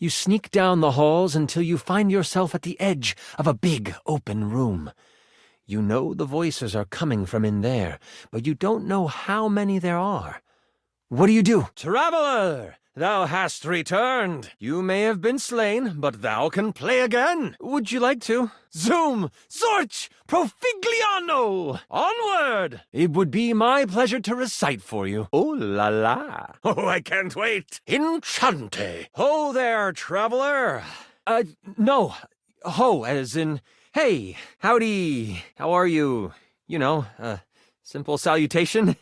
You sneak down the halls until you find yourself at the edge of a big open room. You know the voices are coming from in there, but you don't know how many there are. What do you do? Traveler, thou hast returned. You may have been slain, but thou can play again. Would you like to? Zoom! Zorch! Profigliano! Onward! It would be my pleasure to recite for you. Oh la la. Oh, I can't wait. Enchante. Ho there, traveler. No. Ho, as in, hey, howdy, how are you? You know, simple salutation.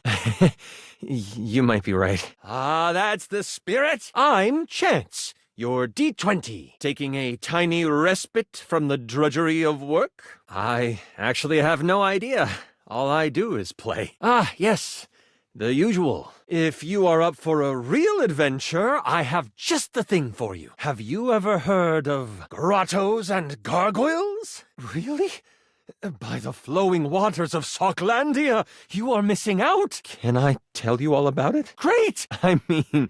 You might be right. Ah, that's the spirit. I'm Chance, your D20, taking a tiny respite from the drudgery of work. I actually have no idea. All I do is play. Ah, yes, the usual. If you are up for a real adventure, I have just the thing for you. Have you ever heard of grottos and gargoyles? Really? By the flowing waters of Socklandia, you are missing out. Can I tell you all about it? Great! I mean,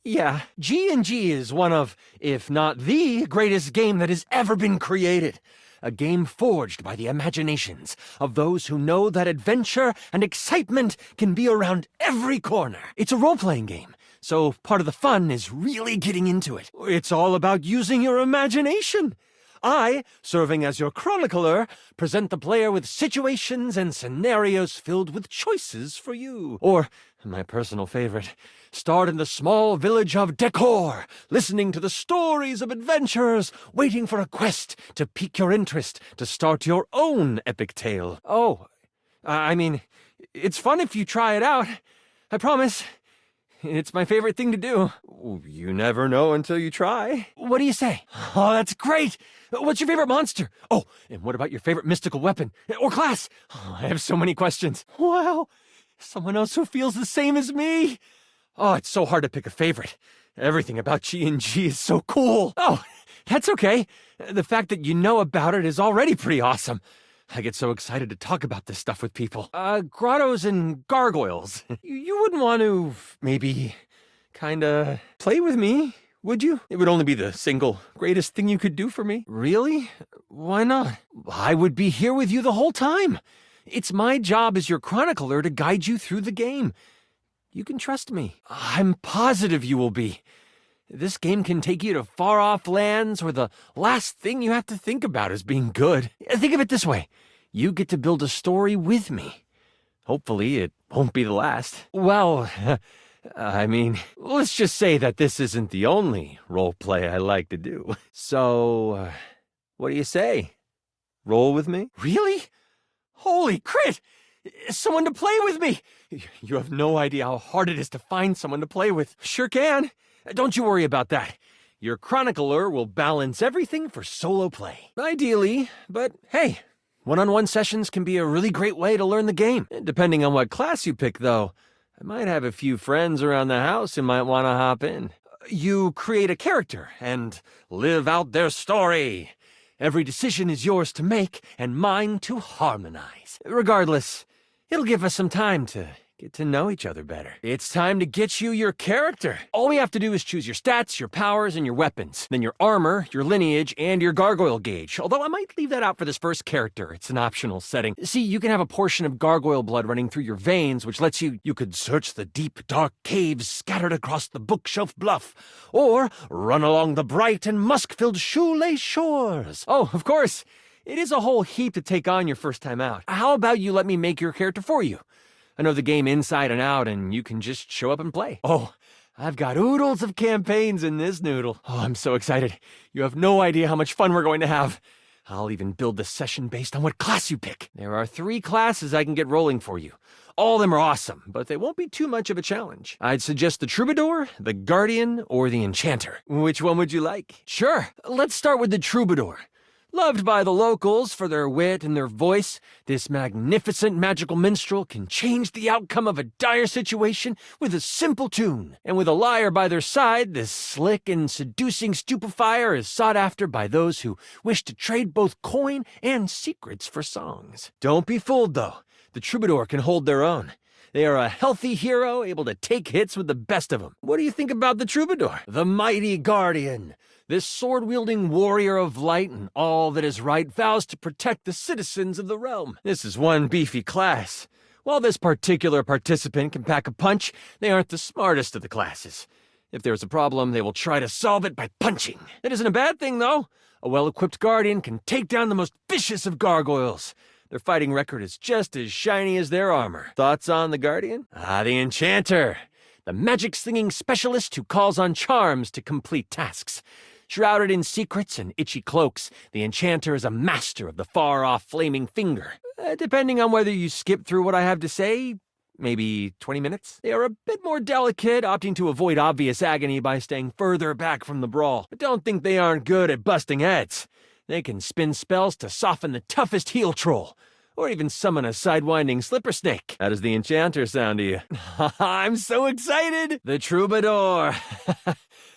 yeah, G&G is one of, if not the greatest game that has ever been created. A game forged by the imaginations of those who know that adventure and excitement can be around every corner. It's a role-playing game, so part of the fun is really getting into it. It's all about using your imagination. I, serving as your chronicler, present the player with situations and scenarios filled with choices for you. Or, my personal favorite, start in the small village of Decor, listening to the stories of adventurers, waiting for a quest to pique your interest to start your own epic tale. Oh, I mean, it's fun if you try it out. I promise. It's my favorite thing to do. You never know until you try. What do you say? Oh, that's great. What's your favorite monster? Oh, and what about your favorite mystical weapon? Or class? Oh, I have so many questions. Wow, someone else who feels the same as me. Oh, it's so hard to pick a favorite. Everything about G&G is so cool. Oh, that's okay. The fact that you know about it is already pretty awesome. I get so excited to talk about this stuff with people. Grottos and gargoyles. You wouldn't want to, maybe, kinda play with me, would you? It would only be the single greatest thing you could do for me. Really? Why not? I would be here with you the whole time. It's my job as your chronicler to guide you through the game. You can trust me. I'm positive you will be. This game can take you to far-off lands where the last thing you have to think about is being good. Think of it this way. You get to build a story with me. Hopefully, it won't be the last. Well, I mean, let's just say that this isn't the only role play I like to do. So, what do you say? Roll with me? Really? Holy crit! Someone to play with me! You have no idea how hard it is to find someone to play with. Sure can. Don't you worry about that. Your chronicler will balance everything for solo play. Ideally, but hey, one-on-one sessions can be a really great way to learn the game. Depending on what class you pick, though, I might have a few friends around the house who might want to hop in. You create a character and live out their story. Every decision is yours to make and mine to harmonize. Regardless, it'll give us some time to get to know each other better. It's time to get you your character. All we have to do is choose your stats, your powers, and your weapons. Then your armor, your lineage, and your gargoyle gauge. Although I might leave that out for this first character. It's an optional setting. See, you can have a portion of gargoyle blood running through your veins, which lets you could search the deep, dark caves scattered across the bookshelf bluff. Or run along the bright and musk-filled shoelace shores. Oh, of course, it is a whole heap to take on your first time out. How about you let me make your character for you? I know the game inside and out, and you can just show up and play. Oh, I've got oodles of campaigns in this noodle. Oh, I'm so excited. You have no idea how much fun we're going to have. I'll even build the session based on what class you pick. There are 3 classes I can get rolling for you. All of them are awesome, but they won't be too much of a challenge. I'd suggest the Troubadour, the Guardian, or the Enchanter. Which one would you like? Sure, let's start with the Troubadour. Loved by the locals for their wit and their voice, this magnificent magical minstrel can change the outcome of a dire situation with a simple tune. And with a liar by their side, this slick and seducing stupefier is sought after by those who wish to trade both coin and secrets for songs. Don't be fooled, though. The Troubadour can hold their own. They are a healthy hero able to take hits with the best of them. What do you think about the Troubadour? The mighty Guardian. This sword-wielding warrior of light and all that is right vows to protect the citizens of the realm. This is one beefy class. While this particular participant can pack a punch, they aren't the smartest of the classes. If there's a problem, they will try to solve it by punching. That isn't a bad thing, though. A well-equipped guardian can take down the most vicious of gargoyles. Their fighting record is just as shiny as their armor. Thoughts on the guardian? The enchanter. The magic-slinging specialist who calls on charms to complete tasks. Shrouded in secrets and itchy cloaks, the enchanter is a master of the far-off flaming finger. Depending on whether you skip through what I have to say, maybe 20 minutes. They are a bit more delicate, opting to avoid obvious agony by staying further back from the brawl. But don't think they aren't good at busting heads. They can spin spells to soften the toughest heel troll, or even summon a sidewinding slipper snake. How does the enchanter sound to you? I'm so excited! The Troubadour!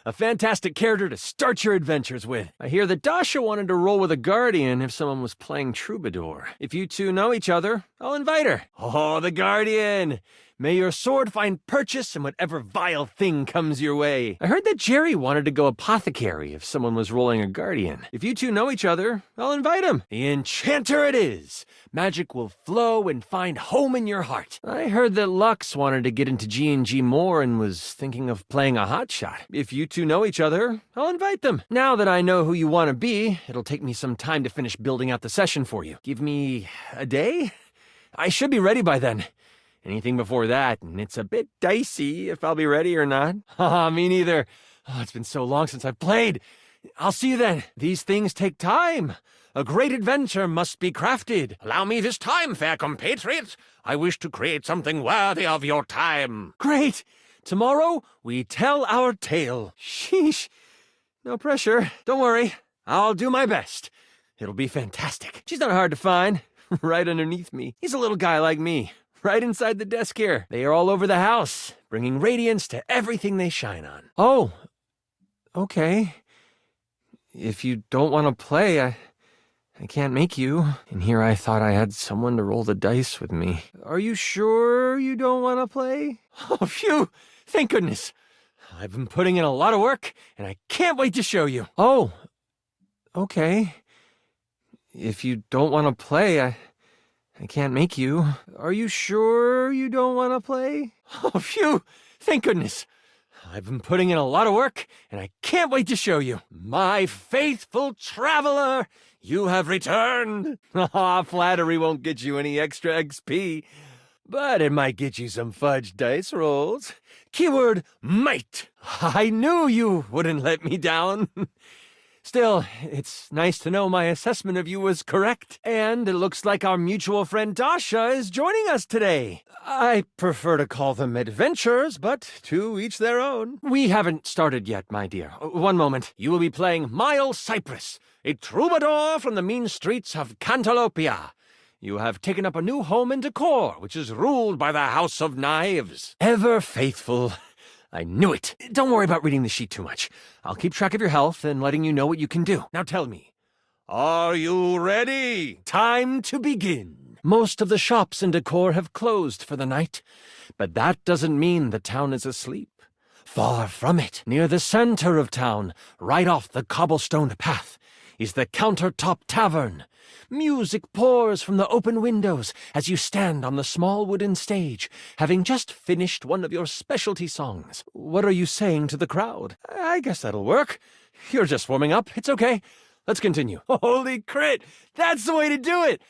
A fantastic character to start your adventures with. I hear that Dasha wanted to roll with a guardian if someone was playing Troubadour. If you two know each other, I'll invite her. Oh, the guardian! May your sword find purchase in whatever vile thing comes your way. I heard that Jerry wanted to go apothecary if someone was rolling a guardian. If you two know each other, I'll invite him. The enchanter it is. Magic will flow and find home in your heart. I heard that Lux wanted to get into G&G more and was thinking of playing a hotshot. If you two know each other, I'll invite them. Now that I know who you want to be, it'll take me some time to finish building out the session for you. Give me a day? I should be ready by then. Anything before that, and it's a bit dicey if I'll be ready or not. Me neither. It's been so long since I've played. I'll see you then. These things take time. A great adventure must be crafted. Allow me this time, fair compatriot. I wish to create something worthy of your time. Great. Tomorrow, we tell our tale. Sheesh. No pressure. Don't worry. I'll do my best. It'll be fantastic. She's not hard to find. Right underneath me. He's a little guy like me. Right inside the desk here. They are all over the house, bringing radiance to everything they shine on. Oh, okay. If you don't want to play, I can't make you. And here I thought I had someone to roll the dice with me. Are you sure you don't want to play? Oh, phew! Thank goodness. I've been putting in a lot of work, and I can't wait to show you. Oh, okay. If you don't want to play, I can't make you. Are you sure you don't want to play? Oh, phew! Thank goodness. I've been putting in a lot of work, and I can't wait to show you. My faithful traveler, you have returned. Flattery won't get you any extra XP, but it might get you some fudge dice rolls. Keyword, might. I knew you wouldn't let me down. Still, it's nice to know my assessment of you was correct, and it looks like our mutual friend Dasha is joining us today. I prefer to call them adventures, but to each their own. We haven't started yet, my dear. One moment. You will be playing Miles Cypress, a troubadour from the mean streets of Cantalopia. You have taken up a new home in Decor, which is ruled by the House of Knives. Ever faithful. I knew it. Don't worry about reading the sheet too much. I'll keep track of your health and letting you know what you can do. Now tell me, are you ready? Time to begin. Most of the shops in Decor have closed for the night, but that doesn't mean the town is asleep. Far from it, near the center of town, right off the cobblestoned path, is the Countertop Tavern. Music pours from the open windows as you stand on the small wooden stage, having just finished one of your specialty songs. What are you saying to the crowd? I guess that'll work. You're just warming up. It's okay. Let's continue. Holy crit! That's the way to do it!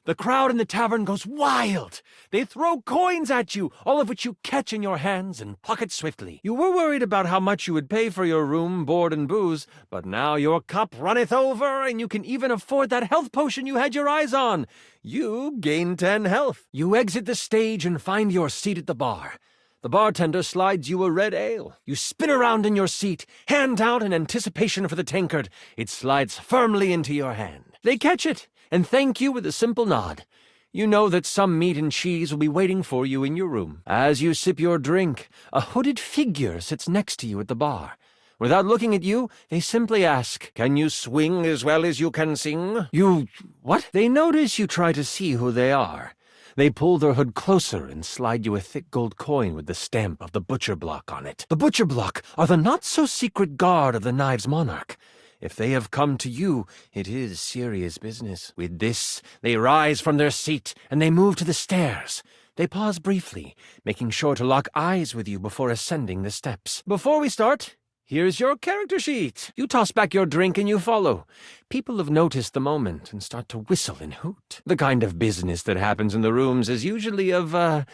The crowd in the tavern goes wild. They throw coins at you, all of which you catch in your hands and pocket swiftly. You were worried about how much you would pay for your room, board, and booze, but now your cup runneth over, and you can even afford that health potion you had your eyes on. You gain 10 health. You exit the stage and find your seat at the bar. The bartender slides you a red ale. You spin around in your seat, hand out in anticipation for the tankard. It slides firmly into your hand. They catch it and thank you with a simple nod. You know that some meat and cheese will be waiting for you in your room. As you sip your drink, a hooded figure sits next to you at the bar. Without looking at you, they simply ask, "Can you swing as well as you can sing?" You... what? They notice you try to see who they are. They pull their hood closer and slide you a thick gold coin with the stamp of the butcher block on it. The butcher block are the not-so-secret guard of the Knives Monarch. If they have come to you, it is serious business. With this, they rise from their seat and they move to the stairs. They pause briefly, making sure to lock eyes with you before ascending the steps. Before we start, here's your character sheet. You toss back your drink and you follow. People have noticed the moment and start to whistle and hoot. The kind of business that happens in the rooms is usually of a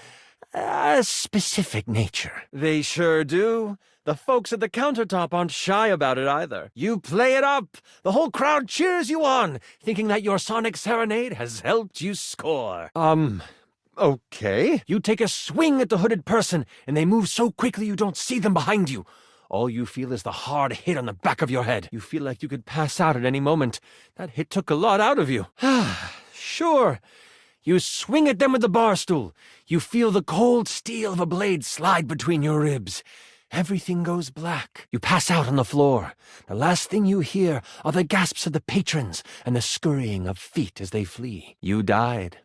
specific nature. They sure do. The folks at the countertop aren't shy about it either. You play it up. The whole crowd cheers you on, thinking that your sonic serenade has helped you score. Okay. You take a swing at the hooded person, and they move so quickly you don't see them behind you. All you feel is the hard hit on the back of your head. You feel like you could pass out at any moment. That hit took a lot out of you. Sure. You swing at them with the bar stool. You feel the cold steel of a blade slide between your ribs. Everything goes black. You pass out on the floor. The last thing you hear are the gasps of the patrons and the scurrying of feet as they flee. You died.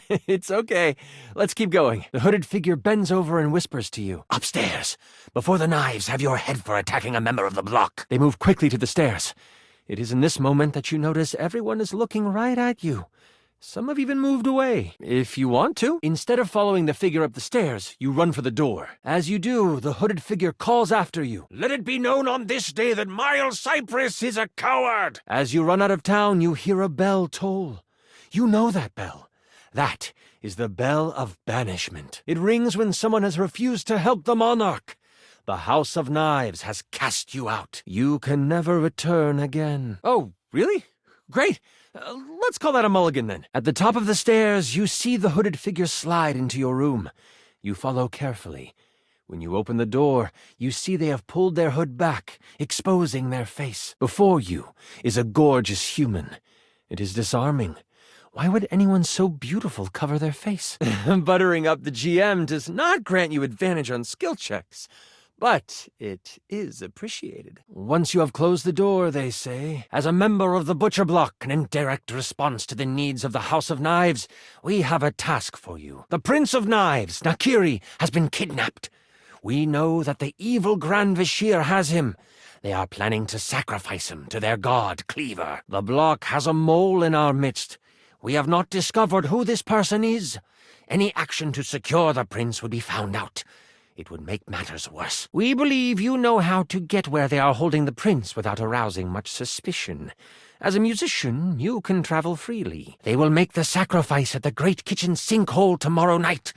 It's okay. Let's keep going. The hooded figure bends over and whispers to you. Upstairs, before the knives have your head for attacking a member of the block. They move quickly to the stairs. It is in this moment that you notice everyone is looking right at you. Some have even moved away. If you want to, instead of following the figure up the stairs, you run for the door. As you do, the hooded figure calls after you. Let it be known on this day that Miles Cypress is a coward. As you run out of town, you hear a bell toll. You know that bell. That is the bell of banishment. It rings when someone has refused to help the monarch. The House of Knives has cast you out. You can never return again. Oh, really? Great. Let's call that a mulligan, then. At the top of the stairs, you see the hooded figure slide into your room. You follow carefully. When you open the door, you see they have pulled their hood back, exposing their face. Before you is a gorgeous human. It is disarming. Why would anyone so beautiful cover their face? Buttering up the GM does not grant you advantage on skill checks. But it is appreciated. Once you have closed the door, they say, as a member of the Butcher Block and in direct response to the needs of the House of Knives, we have a task for you. The Prince of Knives, Nakiri, has been kidnapped. We know that the evil Grand Vizier has him. They are planning to sacrifice him to their god, Cleaver. The block has a mole in our midst. We have not discovered who this person is. Any action to secure the prince would be found out. It would make matters worse. We believe you know how to get where they are holding the prince without arousing much suspicion. As a musician, you can travel freely. They will make the sacrifice at the Great Kitchen Sinkhole tomorrow night.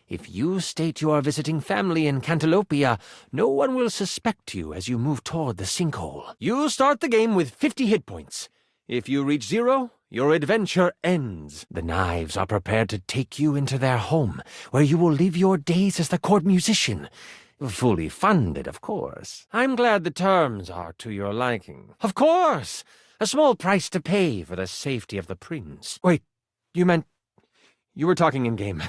If you state you are visiting family in Cantalopia, no one will suspect you as you move toward the sinkhole. You start the game with 50 hit points. If you reach 0, your adventure ends. The Knives are prepared to take you into their home, where you will live your days as the court musician. Fully funded, of course. I'm glad the terms are to your liking. Of course! A small price to pay for the safety of the prince. Wait, you were talking in-game.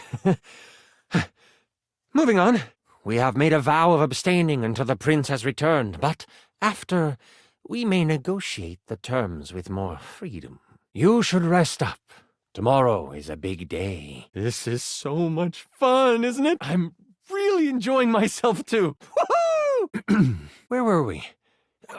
Moving on. We have made a vow of abstaining until the prince has returned, but after, we may negotiate the terms with more freedom. You should rest up. Tomorrow is a big day. This is so much fun, isn't it? I'm really enjoying myself, too. Woohoo! Where were we?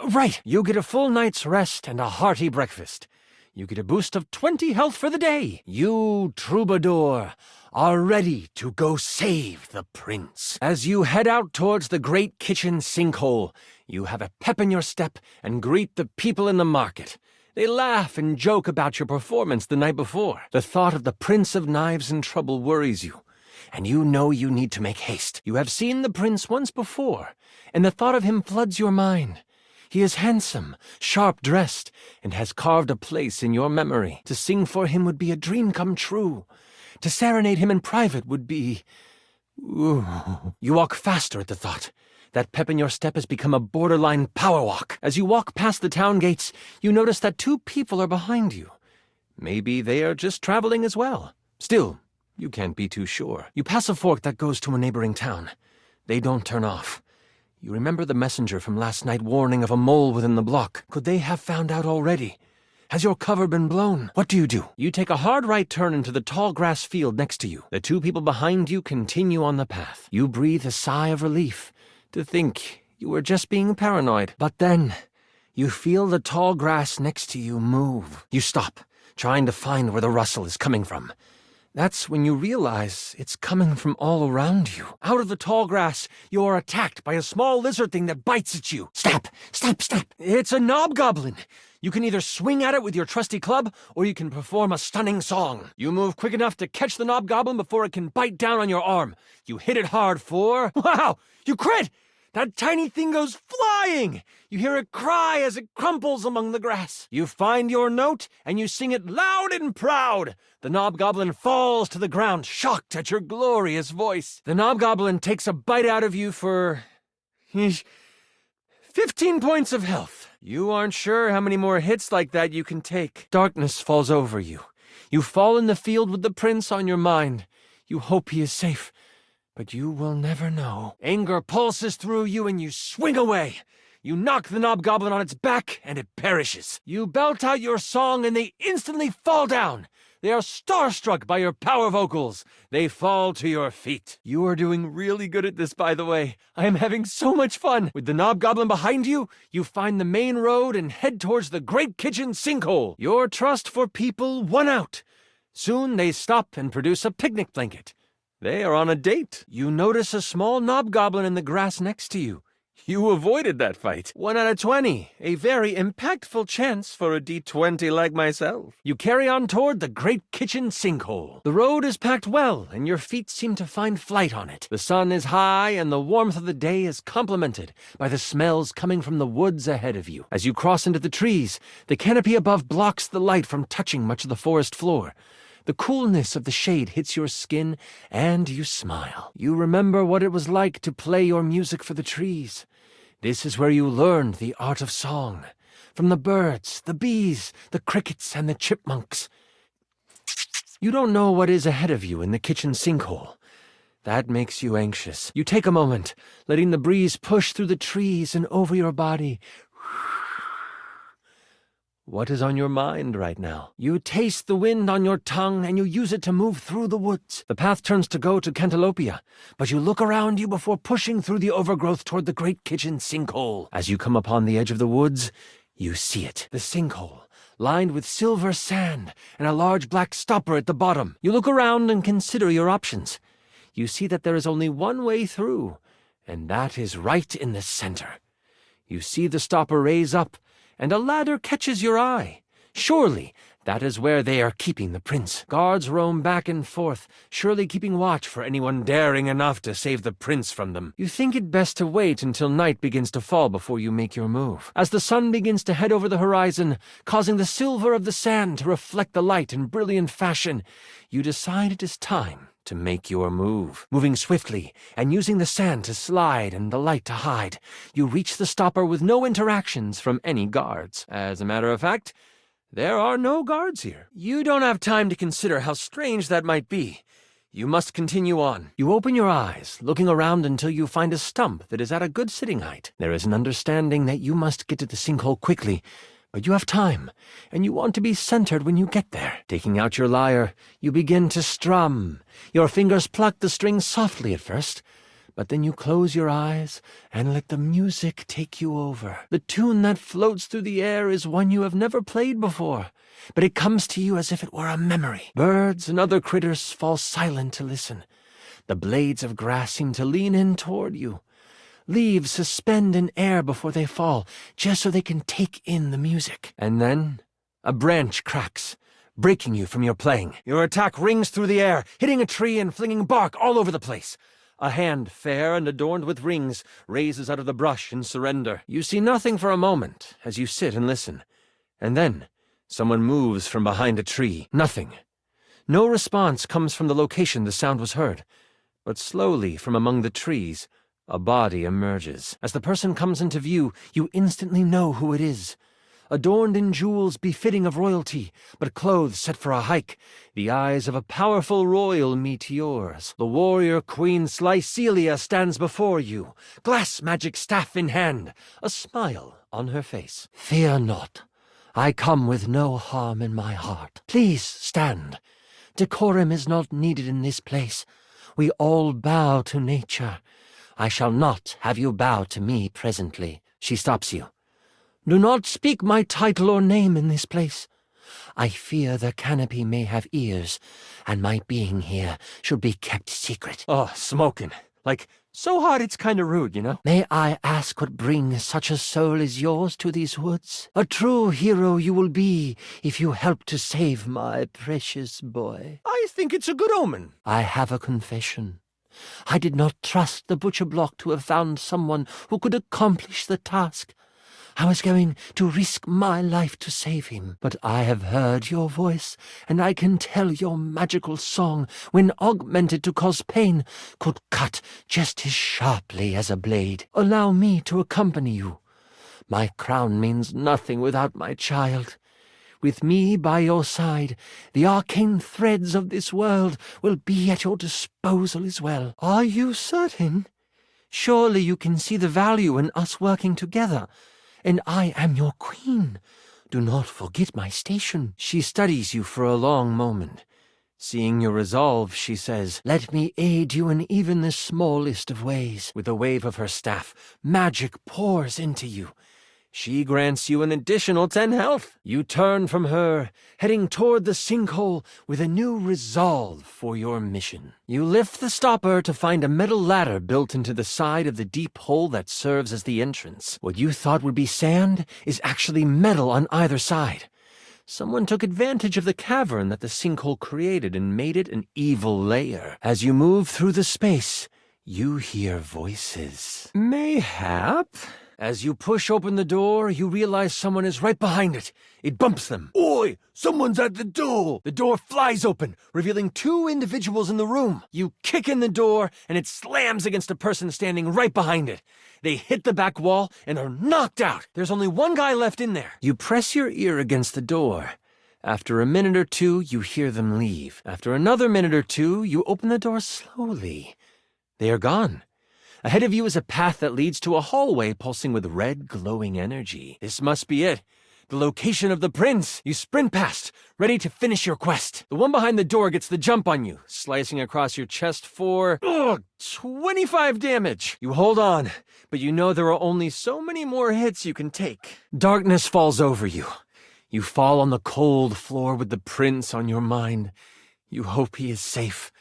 Right, you get a full night's rest and a hearty breakfast. You get a boost of 20 health for the day. You, troubadour, are ready to go save the prince. As you head out towards the Great Kitchen Sinkhole, you have a pep in your step and greet the people in the market. They laugh and joke about your performance the night before. The thought of the Prince of Knives in trouble worries you, and you know you need to make haste. You have seen the prince once before, and the thought of him floods your mind. He is handsome, sharp-dressed, and has carved a place in your memory. To sing for him would be a dream come true. To serenade him in private would be... Ooh. You walk faster at the thought. That pep in your step has become a borderline power walk. As you walk past the town gates, you notice that 2 people are behind you. Maybe they are just traveling as well. Still, you can't be too sure. You pass a fork that goes to a neighboring town. They don't turn off. You remember the messenger from last night warning of a mole within the block. Could they have found out already? Has your cover been blown? What do? You take a hard right turn into the tall grass field next to you. The two people behind you continue on the path. You breathe a sigh of relief to think you were just being paranoid. But then, you feel the tall grass next to you move. You stop, trying to find where the rustle is coming from. That's when you realize it's coming from all around you. Out of the tall grass, you are attacked by a small lizard thing that bites at you. Stop! It's a knobgoblin. You can either swing at it with your trusty club, or you can perform a stunning song. You move quick enough to catch the knobgoblin before it can bite down on your arm. You hit it hard for... Wow! You crit! That tiny thing goes flying! You hear it cry as it crumples among the grass. You find your note, and you sing it loud and proud. The knobgoblin falls to the ground, shocked at your glorious voice. The knobgoblin takes a bite out of you for... 15 points of health. You aren't sure how many more hits like that you can take. Darkness falls over you. You fall in the field with the prince on your mind. You hope he is safe. But you will never know. Anger pulses through you and you swing away. You knock the knobgoblin on its back and it perishes. You belt out your song and they instantly fall down. They are starstruck by your power vocals. They fall to your feet. You are doing really good at this, by the way. I am having so much fun. With the knobgoblin behind you, you find the main road and head towards the great kitchen sinkhole. Your trust for people won out. Soon they stop and produce a picnic blanket. They are on a date. You notice a small knobgoblin in the grass next to you. You avoided that fight. 1 out of 20. A very impactful chance for a D20 like myself. You carry on toward the great kitchen sinkhole. The road is packed well, and your feet seem to find flight on it. The sun is high, and the warmth of the day is complemented by the smells coming from the woods ahead of you. As you cross into the trees, the canopy above blocks the light from touching much of the forest floor. The coolness of the shade hits your skin, and you smile. You remember what it was like to play your music for the trees. This is where you learned the art of song. From the birds, the bees, the crickets, and the chipmunks. You don't know what is ahead of you in the kitchen sinkhole. That makes you anxious. You take a moment, letting the breeze push through the trees and over your body. What is on your mind right now? You taste the wind on your tongue and you use it to move through the woods. The path turns to go to Cantalopia, but you look around you before pushing through the overgrowth toward the great kitchen sinkhole. As you come upon the edge of the woods, you see it. The sinkhole, lined with silver sand and a large black stopper at the bottom. You look around and consider your options. You see that there is only one way through, and that is right in the center. You see the stopper raise up, and a ladder catches your eye. Surely, that is where they are keeping the prince. Guards roam back and forth, surely keeping watch for anyone daring enough to save the prince from them. You think it best to wait until night begins to fall before you make your move. As the sun begins to head over the horizon, causing the silver of the sand to reflect the light in brilliant fashion, you decide it is time to make your move. Moving swiftly and using the sand to slide and the light to hide, you reach the stopper with no interactions from any guards. As a matter of fact, there are no guards here. You don't have time to consider how strange that might be. You must continue on. You open your eyes, looking around until you find a stump that is at a good sitting height. There is an understanding that you must get to the sinkhole quickly, but you have time, and you want to be centered when you get there. Taking out your lyre, you begin to strum. Your fingers pluck the strings softly at first, but then you close your eyes and let the music take you over. The tune that floats through the air is one you have never played before, but it comes to you as if it were a memory. Birds and other critters fall silent to listen. The blades of grass seem to lean in toward you. Leaves suspend in air before they fall, just so they can take in the music. And then, a branch cracks, breaking you from your playing. Your attack rings through the air, hitting a tree and flinging bark all over the place. A hand, fair and adorned with rings, raises out of the brush in surrender. You see nothing for a moment as you sit and listen. And then, someone moves from behind a tree. Nothing. No response comes from the location the sound was heard. But slowly, from among the trees, a body emerges. As the person comes into view, you instantly know who it is. Adorned in jewels befitting of royalty, but clothes set for a hike, the eyes of a powerful royal meet yours. The warrior queen Slycelia stands before you, glass magic staff in hand, a smile on her face. Fear not. I come with no harm in my heart. Please stand. Decorum is not needed in this place. We all bow to nature. I shall not have you bow to me presently. She stops you. Do not speak my title or name in this place. I fear the canopy may have ears, and my being here should be kept secret. Oh, smoking. Like, so hot it's kinda rude, you know? May I ask what brings such a soul as yours to these woods? A true hero you will be if you help to save my precious boy. I think it's a good omen. I have a confession. I did not trust the butcher block to have found someone who could accomplish the task. I was going to risk my life to save him, but I have heard your voice, and I can tell your magical song, when augmented to cause pain, could cut just as sharply as a blade. Allow me to accompany you. My crown means nothing without my child. With me by your side, the arcane threads of this world will be at your disposal as well. Are you certain? Surely you can see the value in us working together. And I am your queen. Do not forget my station. She studies you for a long moment. Seeing your resolve, she says, Let me aid you in even the smallest of ways. With a wave of her staff, magic pours into you. She grants you an additional 10 health. You turn from her, heading toward the sinkhole with a new resolve for your mission. You lift the stopper to find a metal ladder built into the side of the deep hole that serves as the entrance. What you thought would be sand is actually metal on either side. Someone took advantage of the cavern that the sinkhole created and made it an evil lair. As you move through the space, you hear voices. Mayhap. As you push open the door, you realize someone is right behind it. It bumps them. Oi! Someone's at the door! The door flies open, revealing 2 individuals in the room. You kick in the door, and it slams against a person standing right behind it. They hit the back wall and are knocked out. There's only one guy left in there. You press your ear against the door. After a minute or 2, you hear them leave. After another minute or 2, you open the door slowly. They are gone. Ahead of you is a path that leads to a hallway pulsing with red, glowing energy. This must be it. The location of the prince. You sprint past, ready to finish your quest. The one behind the door gets the jump on you, slicing across your chest for 25 damage. You hold on, but you know there are only so many more hits you can take. Darkness falls over you. You fall on the cold floor with the prince on your mind. You hope he is safe.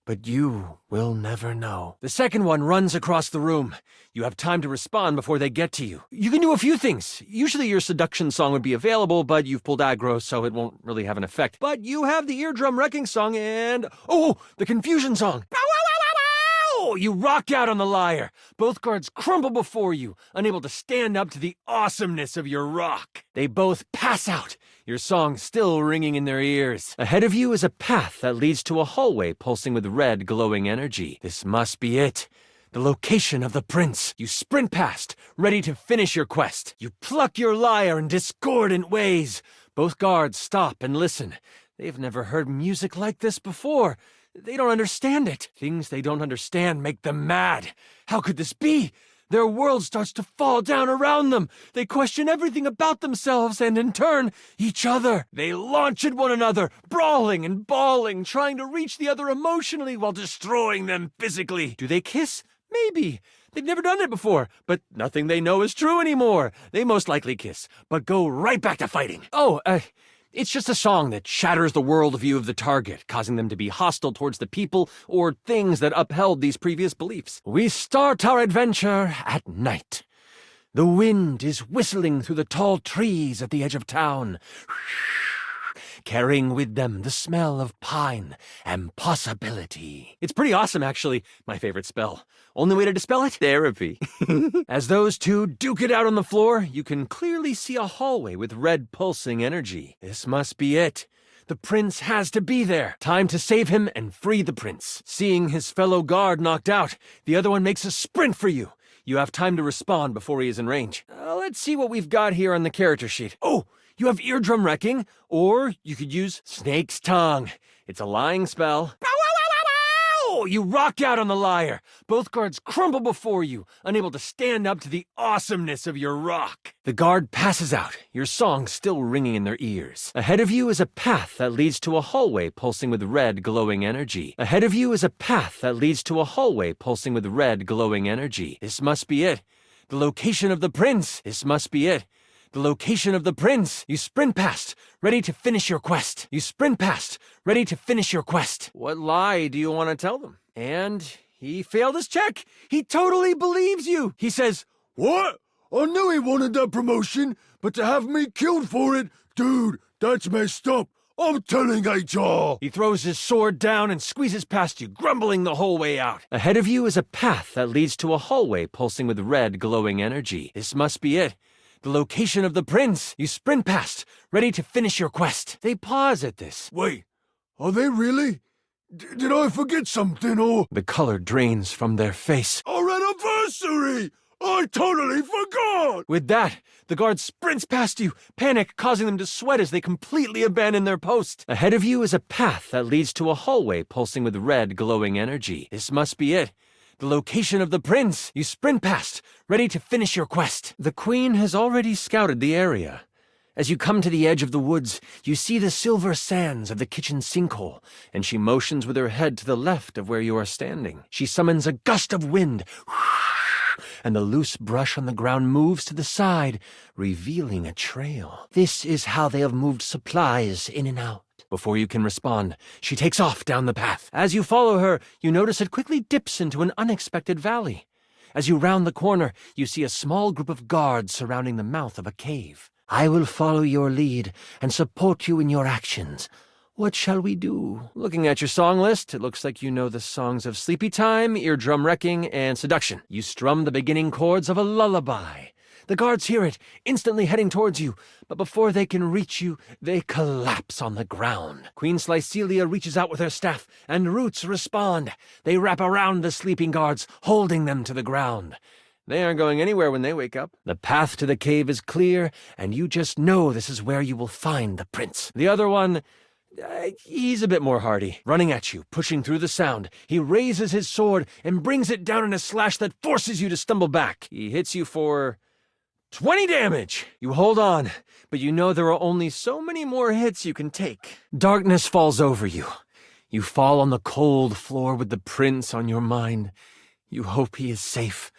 But you will never know. The second one runs across the room. You have time to respond before they get to you. You can do a few things. Usually your seduction song would be available, but you've pulled aggro, so it won't really have an effect. But you have the eardrum wrecking song and... the confusion song. Bow, wow, wow, wow, wow! You rock out on the lyre. Both guards crumble before you, unable to stand up to the awesomeness of your rock. They both pass out, your song still ringing in their ears. Ahead of you is a path that leads to a hallway pulsing with red, glowing energy. This must be it. The location of the prince. You sprint past, ready to finish your quest. You pluck your lyre in discordant ways. Both guards stop and listen. They've never heard music like this before. They don't understand it. Things they don't understand make them mad. How could this be? Their world starts to fall down around them. They question everything about themselves and, in turn, each other. They launch at one another, brawling and bawling, trying to reach the other emotionally while destroying them physically. Do they kiss? Maybe. They've never done it before, but nothing they know is true anymore. They most likely kiss, but go right back to fighting. It's just a song that shatters the worldview of the target, causing them to be hostile towards the people or things that upheld these previous beliefs. We start our adventure at night. The wind is whistling through the tall trees at the edge of town, carrying with them the smell of pine and possibility. It's pretty awesome, actually. My favorite spell. Only way to dispel it? Therapy. As those two duke it out on the floor, you can clearly see a hallway with red pulsing energy. This must be it. The prince has to be there. Time to save him and free the prince. Seeing his fellow guard knocked out, the other one makes a sprint for you. You have time to respond before he is in range. Let's see what we've got here on the character sheet. You have eardrum wrecking, or you could use snake's tongue. It's a lying spell. Bow, wow, wow, wow, Oh, you rock out on the lyre. Both guards crumble before you, unable to stand up to the awesomeness of your rock. The guard passes out, your song still ringing in their ears. Ahead of you is a path that leads to a hallway pulsing with red glowing energy. Ahead of you is a path that leads to a hallway pulsing with red glowing energy. This must be it. The location of the prince. This must be it. The location of the prince. You sprint past, ready to finish your quest. You sprint past, ready to finish your quest. What lie do you want to tell them? And he failed his check. He totally believes you. He says, What? I knew he wanted that promotion, but to have me killed for it, dude, that's messed up. I'm telling HR. He throws his sword down and squeezes past you, grumbling the whole way out. Ahead of you is a path that leads to a hallway pulsing with red glowing energy. This must be it. The location of the prince. You sprint past, ready to finish your quest. They pause at this. Wait, are they really? Did I forget something or? The color drains from their face. Our anniversary! I totally forgot! With that, the guard sprints past you, panic causing them to sweat as they completely abandon their post. Ahead of you is a path that leads to a hallway pulsing with red glowing energy. This must be it. The location of the prince. You sprint past, ready to finish your quest. The queen has already scouted the area. As you come to the edge of the woods, you see the silver sands of the kitchen sinkhole, and she motions with her head to the left of where you are standing. She summons a gust of wind, and the loose brush on the ground moves to the side, revealing a trail. This is how they have moved supplies in and out. Before you can respond, she takes off down the path. As you follow her, you notice it quickly dips into an unexpected valley. As you round the corner, you see a small group of guards surrounding the mouth of a cave. I will follow your lead and support you in your actions. What shall we do? Looking at your song list, it looks like you know the songs of Sleepy Time, Eardrum Wrecking, and Seduction. You strum the beginning chords of a lullaby. The guards hear it, instantly heading towards you, but before they can reach you, they collapse on the ground. Queen Slycelia reaches out with her staff, and roots respond. They wrap around the sleeping guards, holding them to the ground. They aren't going anywhere when they wake up. The path to the cave is clear, and you just know this is where you will find the prince. The other one, he's a bit more hardy. Running at you, pushing through the sound, he raises his sword and brings it down in a slash that forces you to stumble back. He hits you for 20 damage! You hold on, but you know there are only so many more hits you can take. Darkness falls over you. You fall on the cold floor with the prince on your mind. You hope he is safe,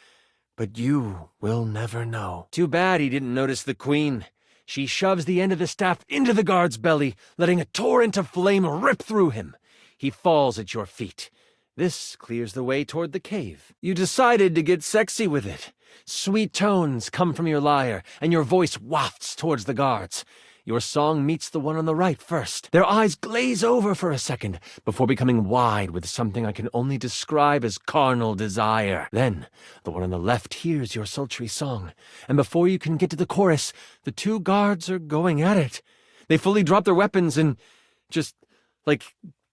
but you will never know. Too bad he didn't notice the queen. She shoves the end of the staff into the guard's belly, letting a torrent of flame rip through him. He falls at your feet. This clears the way toward the cave. You decided to get sexy with it. Sweet tones come from your lyre, and your voice wafts towards the guards. Your song meets the one on the right first. Their eyes glaze over for a second, before becoming wide with something I can only describe as carnal desire. Then, the one on the left hears your sultry song, and before you can get to the chorus, the two guards are going at it. They fully drop their weapons and just,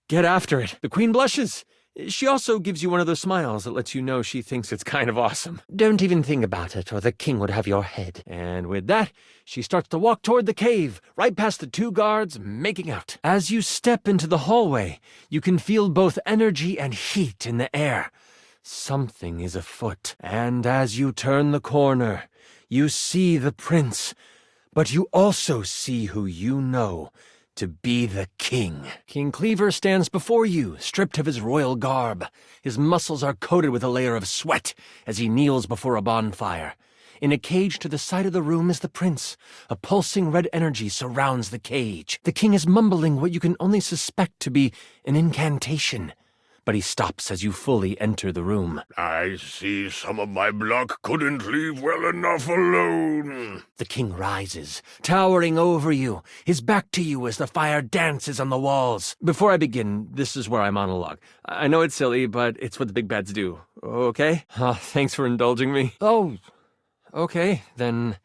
get after it. The queen blushes. She also gives you one of those smiles that lets you know she thinks it's kind of awesome. Don't even think about it, or the king would have your head. And with that, she starts to walk toward the cave, right past the two guards, making out. As you step into the hallway, you can feel both energy and heat in the air. Something is afoot. And as you turn the corner, you see the prince, but you also see who you know to be the king. King Cleaver stands before you, stripped of his royal garb. His muscles are coated with a layer of sweat as he kneels before a bonfire. In a cage to the side of the room is the prince. A pulsing red energy surrounds the cage. The king is mumbling what you can only suspect to be an incantation. But he stops as you fully enter the room. I see some of my block couldn't leave well enough alone. The king rises, towering over you, his back to you as the fire dances on the walls. Before I begin, this is where I monologue. I know it's silly, but it's what the big bads do. Okay? Thanks for indulging me. Oh, okay, then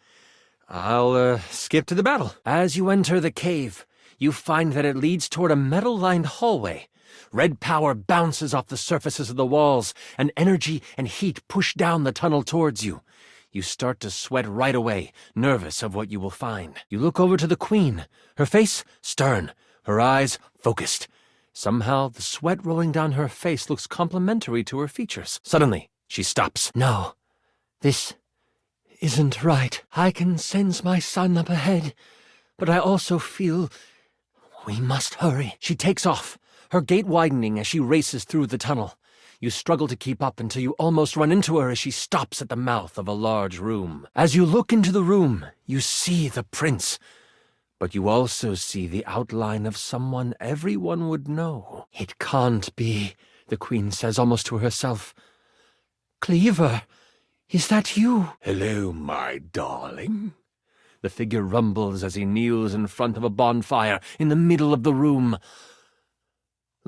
I'll skip to the battle. As you enter the cave, you find that it leads toward a metal-lined hallway. Red power bounces off the surfaces of the walls, and energy and heat push down the tunnel towards you. You start to sweat right away, nervous of what you will find. You look over to the queen, her face stern, her eyes focused. Somehow, the sweat rolling down her face looks complementary to her features. Suddenly, she stops. No, this isn't right. I can sense my son up ahead, but I also feel we must hurry. She takes off, her gait widening as she races through the tunnel. You struggle to keep up until you almost run into her as she stops at the mouth of a large room. As you look into the room, you see the prince. But you also see the outline of someone everyone would know. It can't be, the queen says almost to herself. Cleaver, is that you? Hello, my darling. The figure rumbles as he kneels in front of a bonfire in the middle of the room.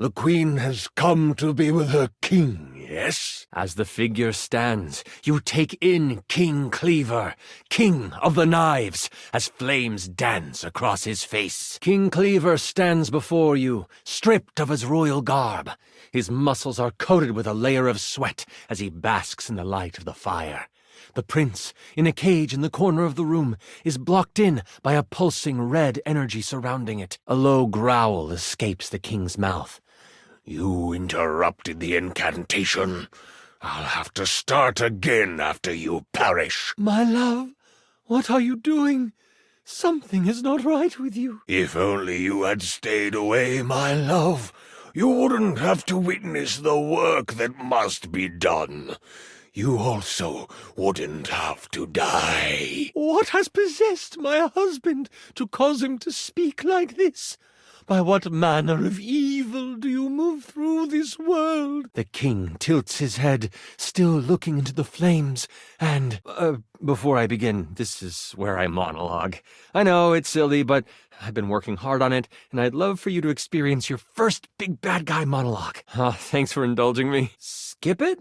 The queen has come to be with her king, yes? As the figure stands, you take in King Cleaver, King of the Knives, as flames dance across his face. King Cleaver stands before you, stripped of his royal garb. His muscles are coated with a layer of sweat as he basks in the light of the fire. The prince, in a cage in the corner of the room, is blocked in by a pulsing red energy surrounding it. A low growl escapes the king's mouth. You interrupted the incantation. I'll have to start again after you perish. My love, what are you doing? Something is not right with you. If only you had stayed away, my love, you wouldn't have to witness the work that must be done. You also wouldn't have to die. What has possessed my husband to cause him to speak like this? By what manner of evil do you move through this world? The king tilts his head, still looking into the flames, and, before I begin, this is where I monologue. I know, it's silly, but I've been working hard on it, and I'd love for you to experience your first big bad guy monologue. Thanks for indulging me. Skip it?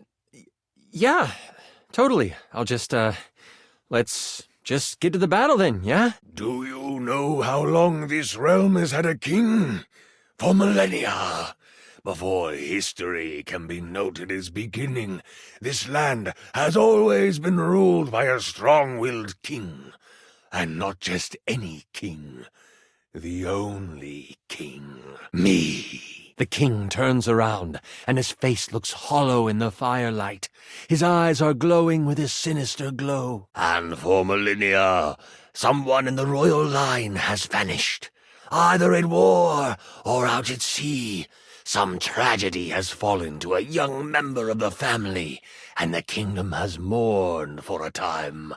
Yeah, totally. I'll just, let's just get to the battle then, yeah? Do you know how long this realm has had a king? For millennia. Before history can be noted as beginning, this land has always been ruled by a strong-willed king. And not just any king. The only king. Me. The king turns around, and his face looks hollow in the firelight. His eyes are glowing with a sinister glow. And for millennia, someone in the royal line has vanished. Either in war or out at sea. Some tragedy has fallen to a young member of the family, and the kingdom has mourned for a time.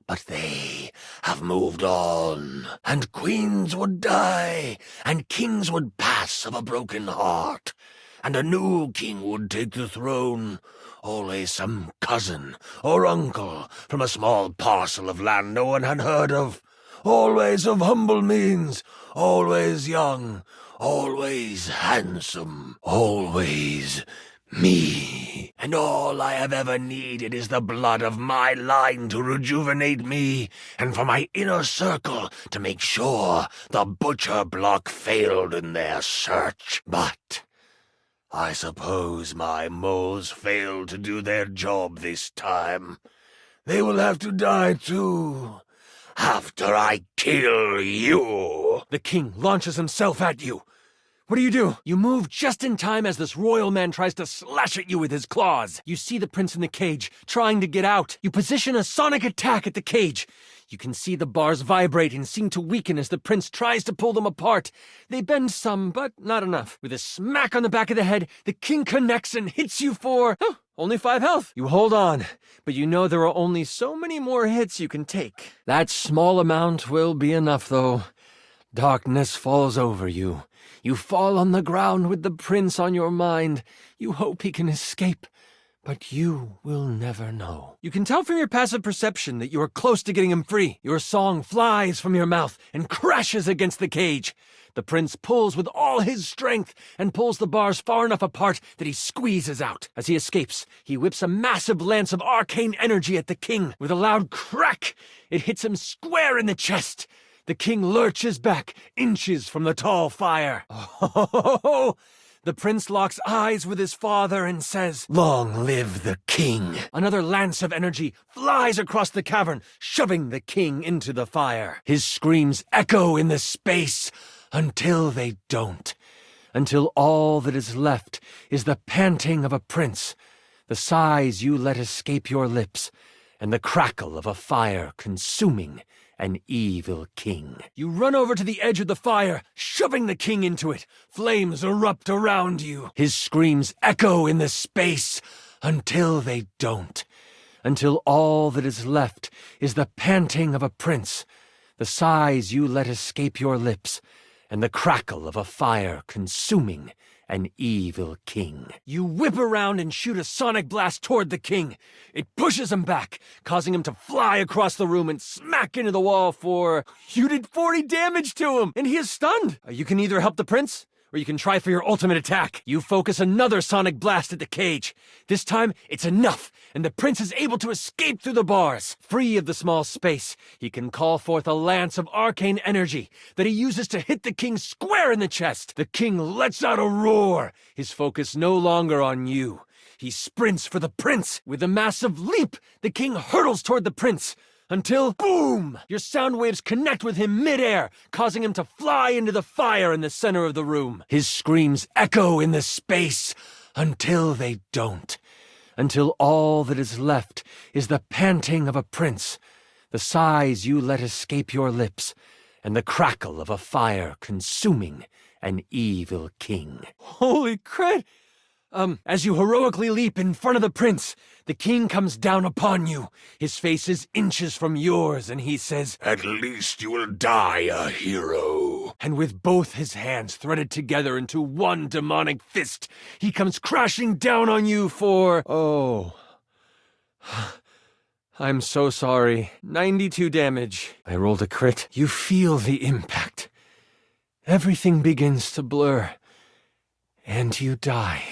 But they have moved on, and queens would die, and kings would pass of a broken heart, and a new king would take the throne, always some cousin or uncle from a small parcel of land no one had heard of, always of humble means, always young, always handsome, always me. And all I have ever needed is the blood of my line to rejuvenate me, and for my inner circle to make sure the butcher block failed in their search. But I suppose my moles failed to do their job this time. They will have to die too, after I kill you. The king launches himself at you. What do? You move just in time as this royal man tries to slash at you with his claws. You see the prince in the cage, trying to get out. You position a sonic attack at the cage. You can see the bars vibrate and seem to weaken as the prince tries to pull them apart. They bend some, but not enough. With a smack on the back of the head, the king connects and hits you for, only 5 health. You hold on, but you know there are only so many more hits you can take. That small amount will be enough, though. Darkness falls over you. You fall on the ground with the prince on your mind. You hope he can escape, but you will never know. You can tell from your passive perception that you are close to getting him free. Your song flies from your mouth and crashes against the cage. The prince pulls with all his strength and pulls the bars far enough apart that he squeezes out. As he escapes, he whips a massive lance of arcane energy at the king. With a loud crack, it hits him square in the chest. The king lurches back, inches from the tall fire. Oh, the prince locks eyes with his father and says, "Long live the king." Another lance of energy flies across the cavern, shoving the king into the fire. His screams echo in the space until they don't. until all that is left is the panting of a prince, the sighs you let escape your lips, and the crackle of a fire consuming an evil king. You run over to the edge of the fire, shoving the king into it. Flames erupt around you. His screams echo in the space until they don't, until all that is left is the panting of a prince, the sighs you let escape your lips, and the crackle of a fire consuming an evil king. You whip around and shoot a sonic blast toward the king. It pushes him back, causing him to fly across the room and smack into the wall for... You did 40 damage to him, and he is stunned. You can either help the prince, or you can try for your ultimate attack. You focus another sonic blast at the cage. This time, it's enough, and the prince is able to escape through the bars. Free of the small space, he can call forth a lance of arcane energy that he uses to hit the king square in the chest. The king lets out a roar, his focus no longer on you. He sprints for the prince. With a massive leap, the king hurtles toward the prince, until, boom! Your sound waves connect with him midair, causing him to fly into the fire in the center of the room. His screams echo in the space until they don't, until all that is left is the panting of a prince, the sighs you let escape your lips, and the crackle of a fire consuming an evil king. Holy crit! As you heroically leap in front of the prince, the king comes down upon you. His face is inches from yours, and he says, "At least you will die a hero." And with both his hands threaded together into one demonic fist, he comes crashing down on you for... Oh. I'm so sorry. 92 damage. I rolled a crit. You feel the impact. Everything begins to blur, and you die.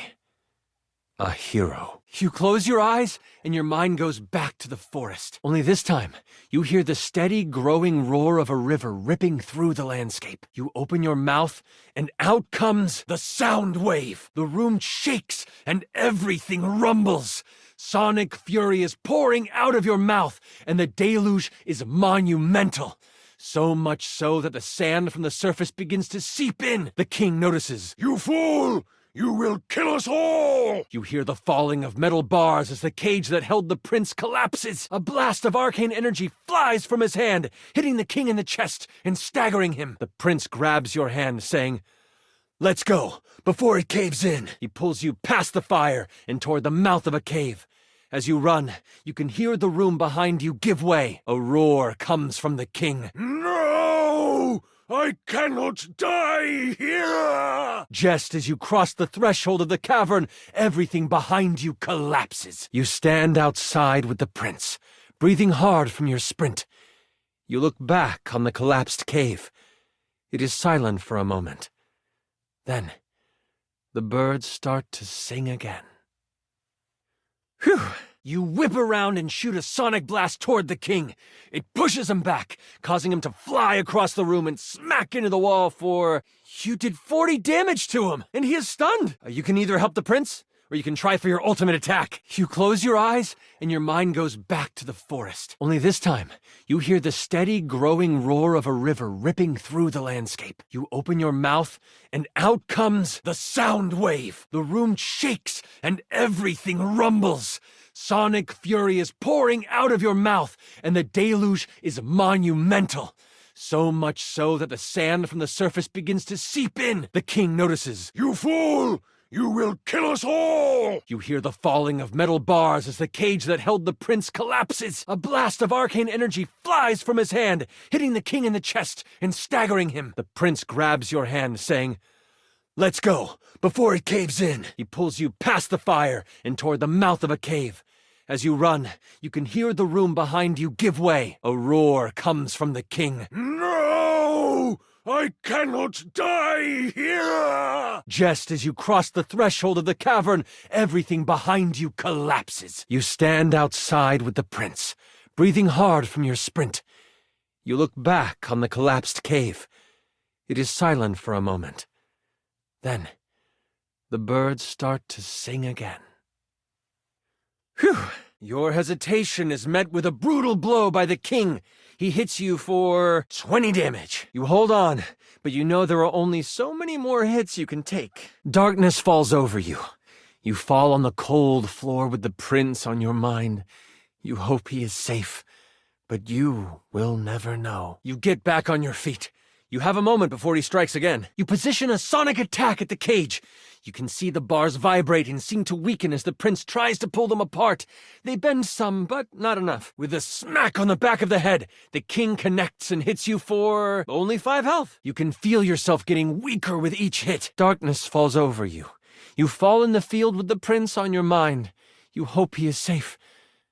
A hero. You close your eyes, and your mind goes back to the forest. Only this time, you hear the steady, growing roar of a river ripping through the landscape. You open your mouth, and out comes the sound wave. The room shakes, and everything rumbles. Sonic fury is pouring out of your mouth, and the deluge is monumental. So much so that the sand from the surface begins to seep in. The king notices. You fool! You will kill us all! You hear the falling of metal bars as the cage that held the prince collapses. A blast of arcane energy flies from his hand, hitting the king in the chest and staggering him. The prince grabs your hand, saying, "Let's go, before it caves in." He pulls you past the fire and toward the mouth of a cave. As you run, you can hear the room behind you give way. A roar comes from the king. No! I cannot die here! Just as you cross the threshold of the cavern, everything behind you collapses. You stand outside with the prince, breathing hard from your sprint. You look back on the collapsed cave. It is silent for a moment. Then, the birds start to sing again. Phew! You whip around and shoot a sonic blast toward the king. It pushes him back, causing him to fly across the room and smack into the wall for... You did 40 damage to him, and he is stunned. You can either help the prince, or you can try for your ultimate attack. You close your eyes, and your mind goes back to the forest. Only this time, you hear the steady, growing roar of a river ripping through the landscape. You open your mouth, and out comes the sound wave. The room shakes, and everything rumbles. Sonic fury is pouring out of your mouth, and the deluge is monumental. So much so that the sand from the surface begins to seep in. The king notices. You fool! You will kill us all! You hear the falling of metal bars as the cage that held the prince collapses. A blast of arcane energy flies from his hand, hitting the king in the chest and staggering him. The prince grabs your hand, saying, "Let's go, before it caves in." He pulls you past the fire and toward the mouth of a cave. As you run, you can hear the room behind you give way. A roar comes from the king. No! I cannot die here! Just as you cross the threshold of the cavern, everything behind you collapses. You stand outside with the prince, breathing hard from your sprint. You look back on the collapsed cave. It is silent for a moment. Then, the birds start to sing again. Phew! Your hesitation is met with a brutal blow by the king. He hits you for 20 damage. You hold on, but you know there are only so many more hits you can take. Darkness falls over you. You fall on the cold floor with the prince on your mind. You hope he is safe, but you will never know. You get back on your feet. You have a moment before he strikes again. You position a sonic attack at the cage. You can see the bars vibrate and seem to weaken as the prince tries to pull them apart. They bend some, but not enough. With a smack on the back of the head, the king connects and hits you for only 5 health. You can feel yourself getting weaker with each hit. Darkness falls over you. You fall in the field with the prince on your mind. You hope he is safe,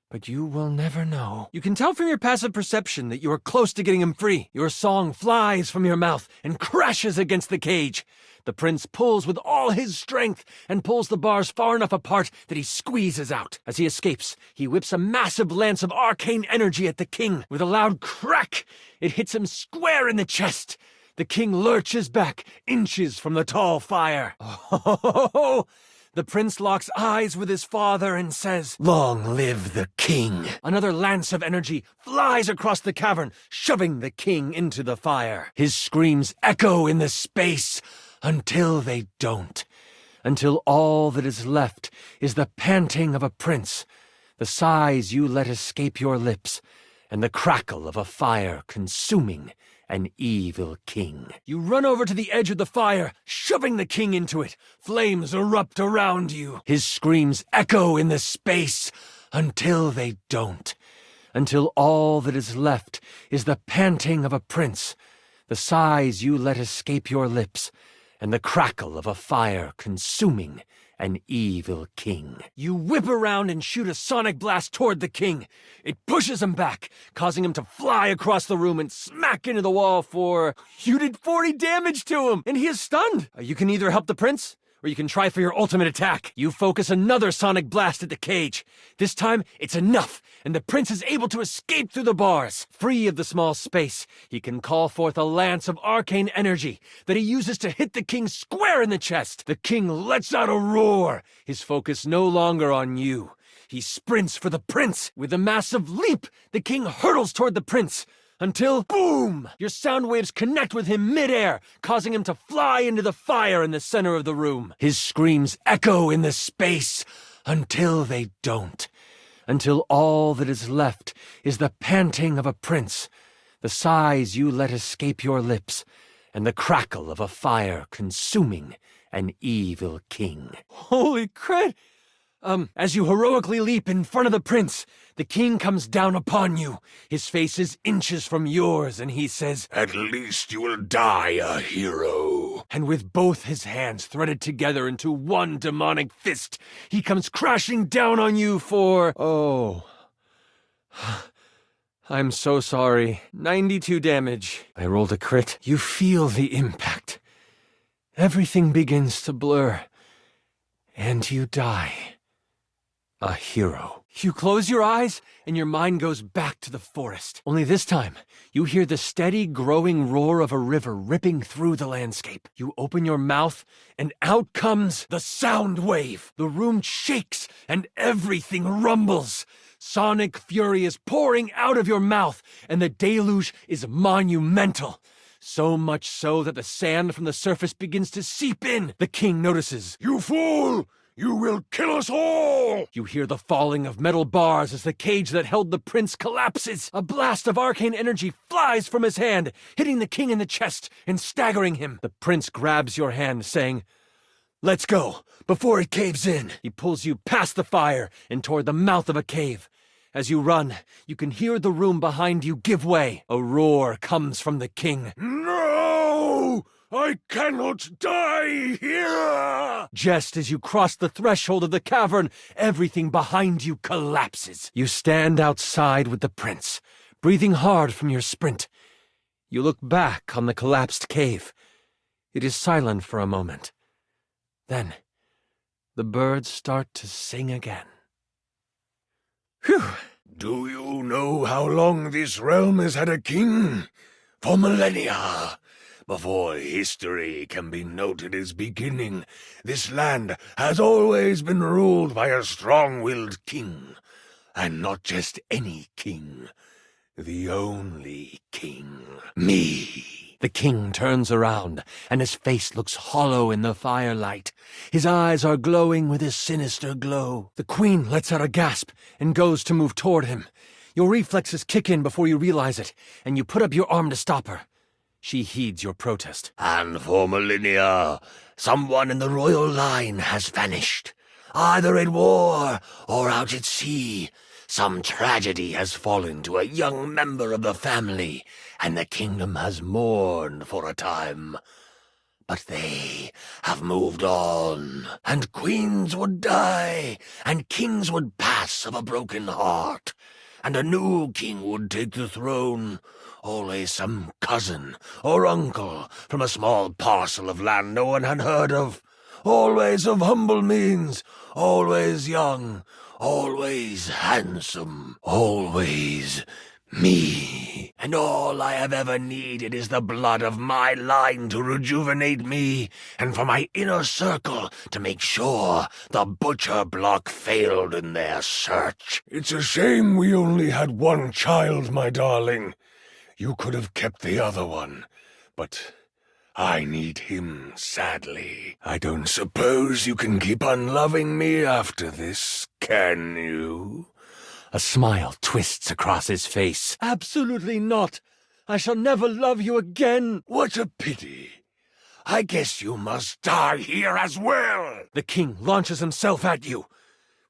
but you will never know. You can tell from your passive perception that you are close to getting him free. Your song flies from your mouth and crashes against the cage. The prince pulls with all his strength and pulls the bars far enough apart that he squeezes out. As he escapes, he whips a massive lance of arcane energy at the king. With a loud crack, it hits him square in the chest. The king lurches back, inches from the tall fire. Oh! The prince locks eyes with his father and says, "Long live the king." Another lance of energy flies across the cavern, shoving the king into the fire. His screams echo in the space until they don't. Until all that is left is the panting of a prince, the sighs you let escape your lips, and the crackle of a fire consuming an evil king. You run over to the edge of the fire, shoving the king into it. Flames erupt around you. His screams echo in the space until they don't. Until all that is left is the panting of a prince, the sighs you let escape your lips, and the crackle of a fire consuming an evil king. You whip around and shoot a sonic blast toward the king. It pushes him back, causing him to fly across the room and smack into the wall for... You did 40 damage to him, and he is stunned. You can either help the prince, or you can try for your ultimate attack. You focus another sonic blast at the cage. This time, it's enough, and the prince is able to escape through the bars. Free of the small space, he can call forth a lance of arcane energy that he uses to hit the king square in the chest. The king lets out a roar, his focus no longer on you. He sprints for the prince. With a massive leap, the king hurtles toward the prince. Until, boom! Your sound waves connect with him midair, causing him to fly into the fire in the center of the room. His screams echo in the space until they don't. Until all that is left is the panting of a prince, the sighs you let escape your lips, and the crackle of a fire consuming an evil king. Holy crap! As you heroically leap in front of the prince, the king comes down upon you. His face is inches from yours, and he says, "At least you will die a hero." And with both his hands threaded together into one demonic fist, he comes crashing down on you for... Oh. I'm so sorry. 92 damage. I rolled a crit. You feel the impact. Everything begins to blur, and you die. A hero. You close your eyes, and your mind goes back to the forest. Only this time, you hear the steady, growing roar of a river ripping through the landscape. You open your mouth, and out comes the sound wave. The room shakes, and everything rumbles. Sonic fury is pouring out of your mouth, and the deluge is monumental. So much so that the sand from the surface begins to seep in. The king notices. "You fool! You will kill us all!" You hear the falling of metal bars as the cage that held the prince collapses. A blast of arcane energy flies from his hand, hitting the king in the chest and staggering him. The prince grabs your hand, saying, "Let's go, before it caves in." He pulls you past the fire and toward the mouth of a cave. As you run, you can hear the room behind you give way. A roar comes from the king. "No! I cannot die here!" Just as you cross the threshold of the cavern, everything behind you collapses. You stand outside with the prince, breathing hard from your sprint. You look back on the collapsed cave. It is silent for a moment. Then, the birds start to sing again. Phew! Do you know how long this realm has had a king? For millennia. Before history can be noted as beginning, this land has always been ruled by a strong-willed king. And not just any king. The only king. Me. The king turns around, and his face looks hollow in the firelight. His eyes are glowing with a sinister glow. The queen lets out a gasp and goes to move toward him. Your reflexes kick in before you realize it, and you put up your arm to stop her. She heeds your protest. And for millennia, someone in the royal line has vanished. Either at war or out at sea. Some tragedy has fallen to a young member of the family, and the kingdom has mourned for a time. But they have moved on, and queens would die, and kings would pass of a broken heart, and a new king would take the throne. Always some cousin or uncle from a small parcel of land no one had heard of. Always of humble means, always young, always handsome, always me. And all I have ever needed is the blood of my line to rejuvenate me, and for my inner circle to make sure the butcher block failed in their search. It's a shame we only had one child, my darling. You could have kept the other one, but I need him sadly. I don't suppose you can keep on loving me after this, can you? A smile twists across his face. Absolutely not. I shall never love you again. What a pity. I guess you must die here as well. The king launches himself at you.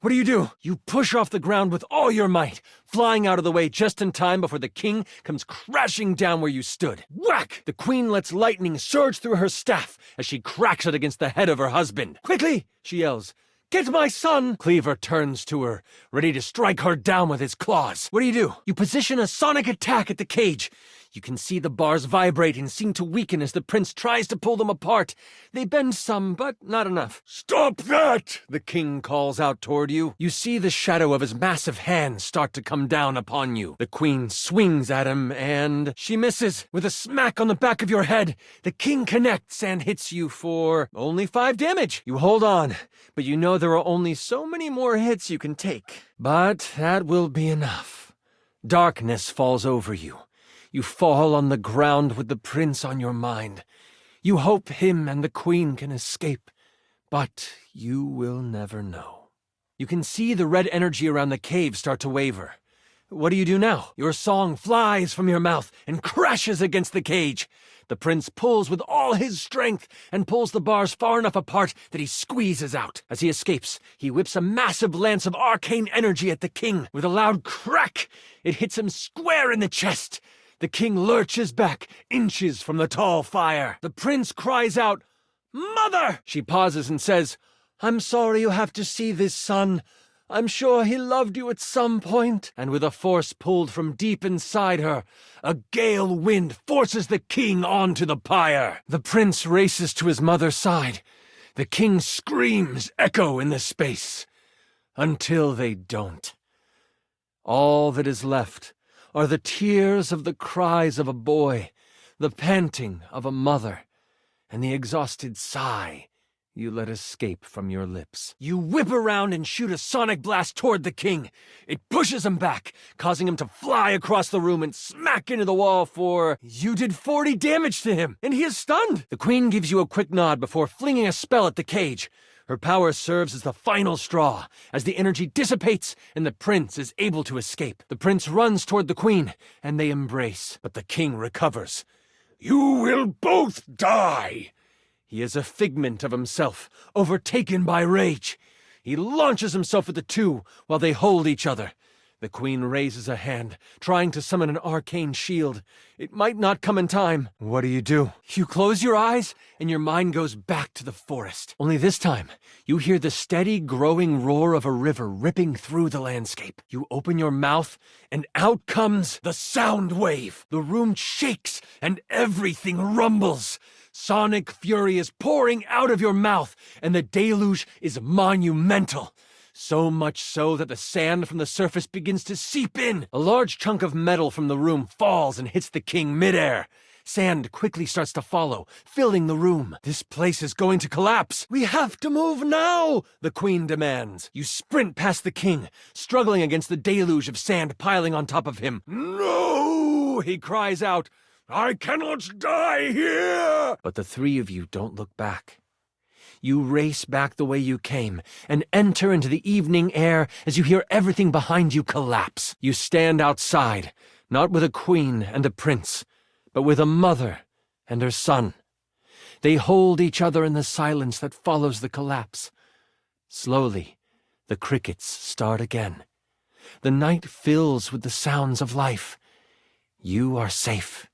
What do? You push off the ground with all your might, flying out of the way just in time before the king comes crashing down where you stood. Whack! The queen lets lightning surge through her staff as she cracks it against the head of her husband. Quickly, she yells. Get my son! Cleaver turns to her, ready to strike her down with his claws. What do? You position a sonic attack at the cage. You can see the bars vibrate and seem to weaken as the prince tries to pull them apart. They bend some, but not enough. Stop that! The king calls out toward you. You see the shadow of his massive hands start to come down upon you. The queen swings at him, and she misses. With a smack on the back of your head, the king connects and hits you for only 5 damage. You hold on, but you know there are only so many more hits you can take. But that will be enough. Darkness falls over you. You fall on the ground with the prince on your mind. You hope him and the queen can escape, but you will never know. You can see the red energy around the cave start to waver. What do now? Your song flies from your mouth and crashes against the cage. The prince pulls with all his strength and pulls the bars far enough apart that he squeezes out. As he escapes, he whips a massive lance of arcane energy at the king. With a loud crack, it hits him square in the chest. The king lurches back, inches from the tall fire. The prince cries out, Mother! She pauses and says, I'm sorry you have to see this, son. I'm sure he loved you at some point. And with a force pulled from deep inside her, a gale wind forces the king onto the pyre. The prince races to his mother's side. The king's screams echo in the space. Until they don't. All that is left are the tears of the cries of a boy, the panting of a mother, and the exhausted sigh you let escape from your lips. You whip around and shoot a sonic blast toward the king. It pushes him back, causing him to fly across the room and smack into the wall for... You did 40 damage to him, and he is stunned. The queen gives you a quick nod before flinging a spell at the cage. Her power serves as the final straw, as the energy dissipates and the prince is able to escape. The prince runs toward the queen, and they embrace, but the king recovers. You will both die! He is a figment of himself, overtaken by rage. He launches himself at the two while they hold each other. The queen raises a hand, trying to summon an arcane shield. It might not come in time. What do? You close your eyes, and your mind goes back to the forest. Only this time, you hear the steady, growing roar of a river ripping through the landscape. You open your mouth, and out comes the sound wave. The room shakes, and everything rumbles. Sonic fury is pouring out of your mouth, and the deluge is monumental. So much so that the sand from the surface begins to seep in. A large chunk of metal from the room falls and hits the king midair. Sand quickly starts to follow, filling the room. This place is going to collapse. We have to move now, the queen demands. You sprint past the king, struggling against the deluge of sand piling on top of him. No! He cries out. I cannot die here! But the three of you don't look back. You race back the way you came and enter into the evening air as you hear everything behind you collapse. You stand outside, not with a queen and a prince, but with a mother and her son. They hold each other in the silence that follows the collapse. Slowly, the crickets start again. The night fills with the sounds of life. You are safe.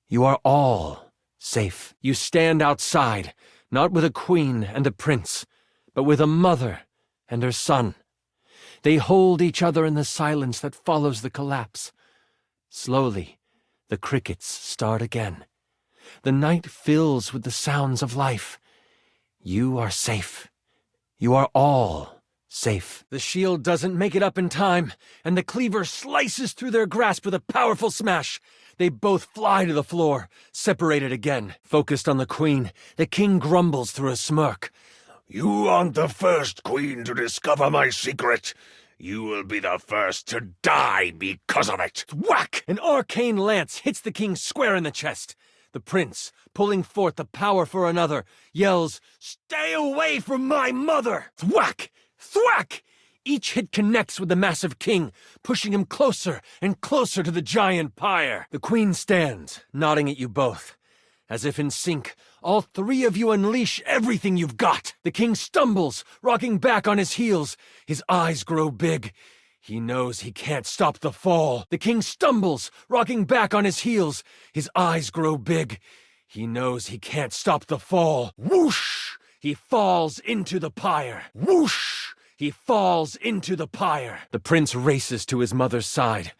You are all safe. You stand outside, not with a queen and a prince, but with a mother and her son. They hold each other in the silence that follows the collapse. Slowly, the crickets start again. The night fills with the sounds of life. You are safe. You are all safe. The shield doesn't make it up in time, and the cleaver slices through their grasp with a powerful smash. They both fly to the floor, separated again. Focused on the queen, the king grumbles through a smirk. You aren't the first queen to discover my secret. You will be the first to die because of it. Whack! An arcane lance hits the king square in the chest. The prince, pulling forth the power for another, yells, "Stay away from my mother!" Thwack! Thwack! Each hit connects with the massive king, pushing him closer and closer to the giant pyre. The queen stands, nodding at you both. As if in sync, all three of you unleash everything you've got. The king stumbles, rocking back on his heels. His eyes grow big. He knows he can't stop the fall. The king stumbles, rocking back on his heels. His eyes grow big. He knows he can't stop the fall. Whoosh! He falls into the pyre. Whoosh! He falls into the pyre. The prince races to his mother's side.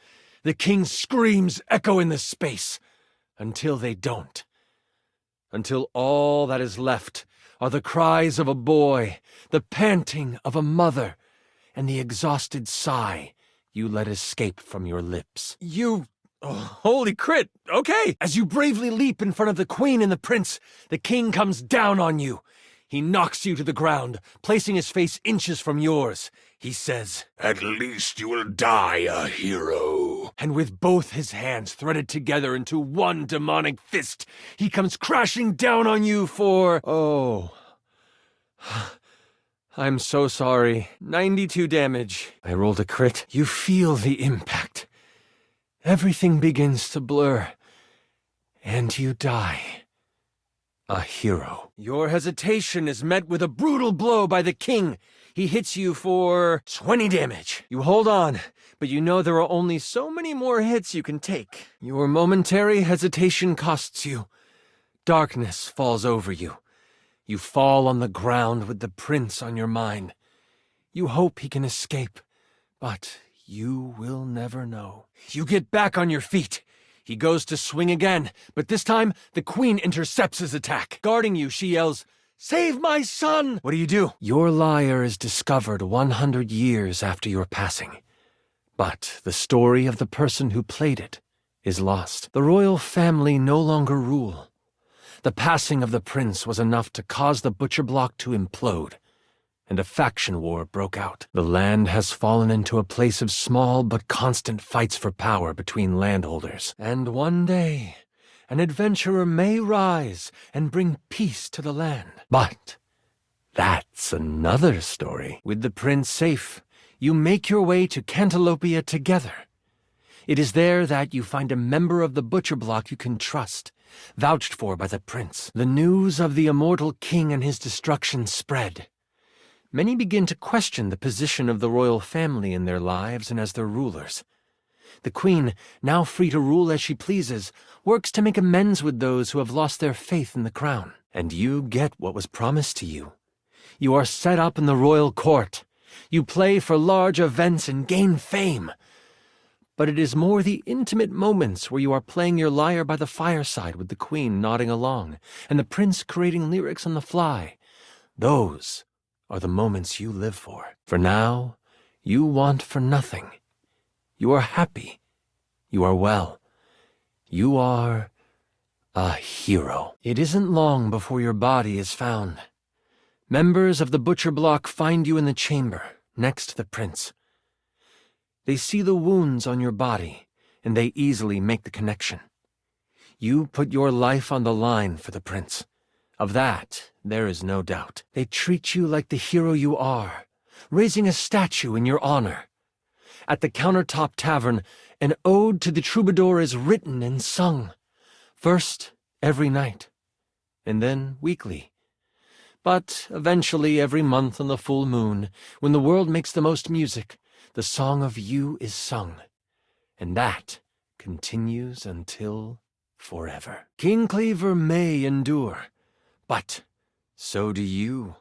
The king's screams echo in the space. Until they don't. Until all that is left are the cries of a boy, the panting of a mother, and the exhausted sigh you let escape from your lips. Holy crit! Okay! As you bravely leap in front of the queen and the prince, the king comes down on you. He knocks you to the ground, placing his face inches from yours. He says, "At least you will die a hero." And with both his hands threaded together into one demonic fist, he comes crashing down on you for... Oh. I'm so sorry. 92 damage. I rolled a crit. You feel the impact. Everything begins to blur. And you die. A hero. Your hesitation is met with a brutal blow by the king. He hits you for 20 damage. You hold on, but you know there are only so many more hits you can take. Your momentary hesitation costs you. Darkness falls over you. You fall on the ground with the prince on your mind. You hope he can escape, but you will never know. You get back on your feet. He goes to swing again, but this time the queen intercepts his attack. Guarding you, she yells, "Save my son!" What do? Your lyre is discovered 100 years after your passing. But the story of the person who played it is lost. The royal family no longer rule. The passing of the prince was enough to cause the butcher block to implode, and a faction war broke out. The land has fallen into a place of small but constant fights for power between landholders. And one day, an adventurer may rise and bring peace to the land. But that's another story. With the prince safe, you make your way to Cantalopia together. It is there that you find a member of the butcher block you can trust, vouched for by the prince. The news of the immortal king and his destruction spread. Many begin to question the position of the royal family in their lives and as their rulers. The queen, now free to rule as she pleases, works to make amends with those who have lost their faith in the crown. And you get what was promised to you. You are set up in the royal court. You play for large events and gain fame. But it is more the intimate moments where you are playing your lyre by the fireside with the queen nodding along, and the prince creating lyrics on the fly. Those are the moments you live for. For now, you want for nothing. You are happy. You are well. You are a hero. It isn't long before your body is found. Members of the butcher block find you in the chamber, next to the prince. They see the wounds on your body, and they easily make the connection. You put your life on the line for the prince. Of that, there is no doubt. They treat you like the hero you are, raising a statue in your honor. At the Countertop Tavern, an ode to the troubadour is written and sung. First, every night, and then weekly. But eventually every month on the full moon, when the world makes the most music, the song of you is sung. And that continues until forever. King Cleaver may endure, but so do you.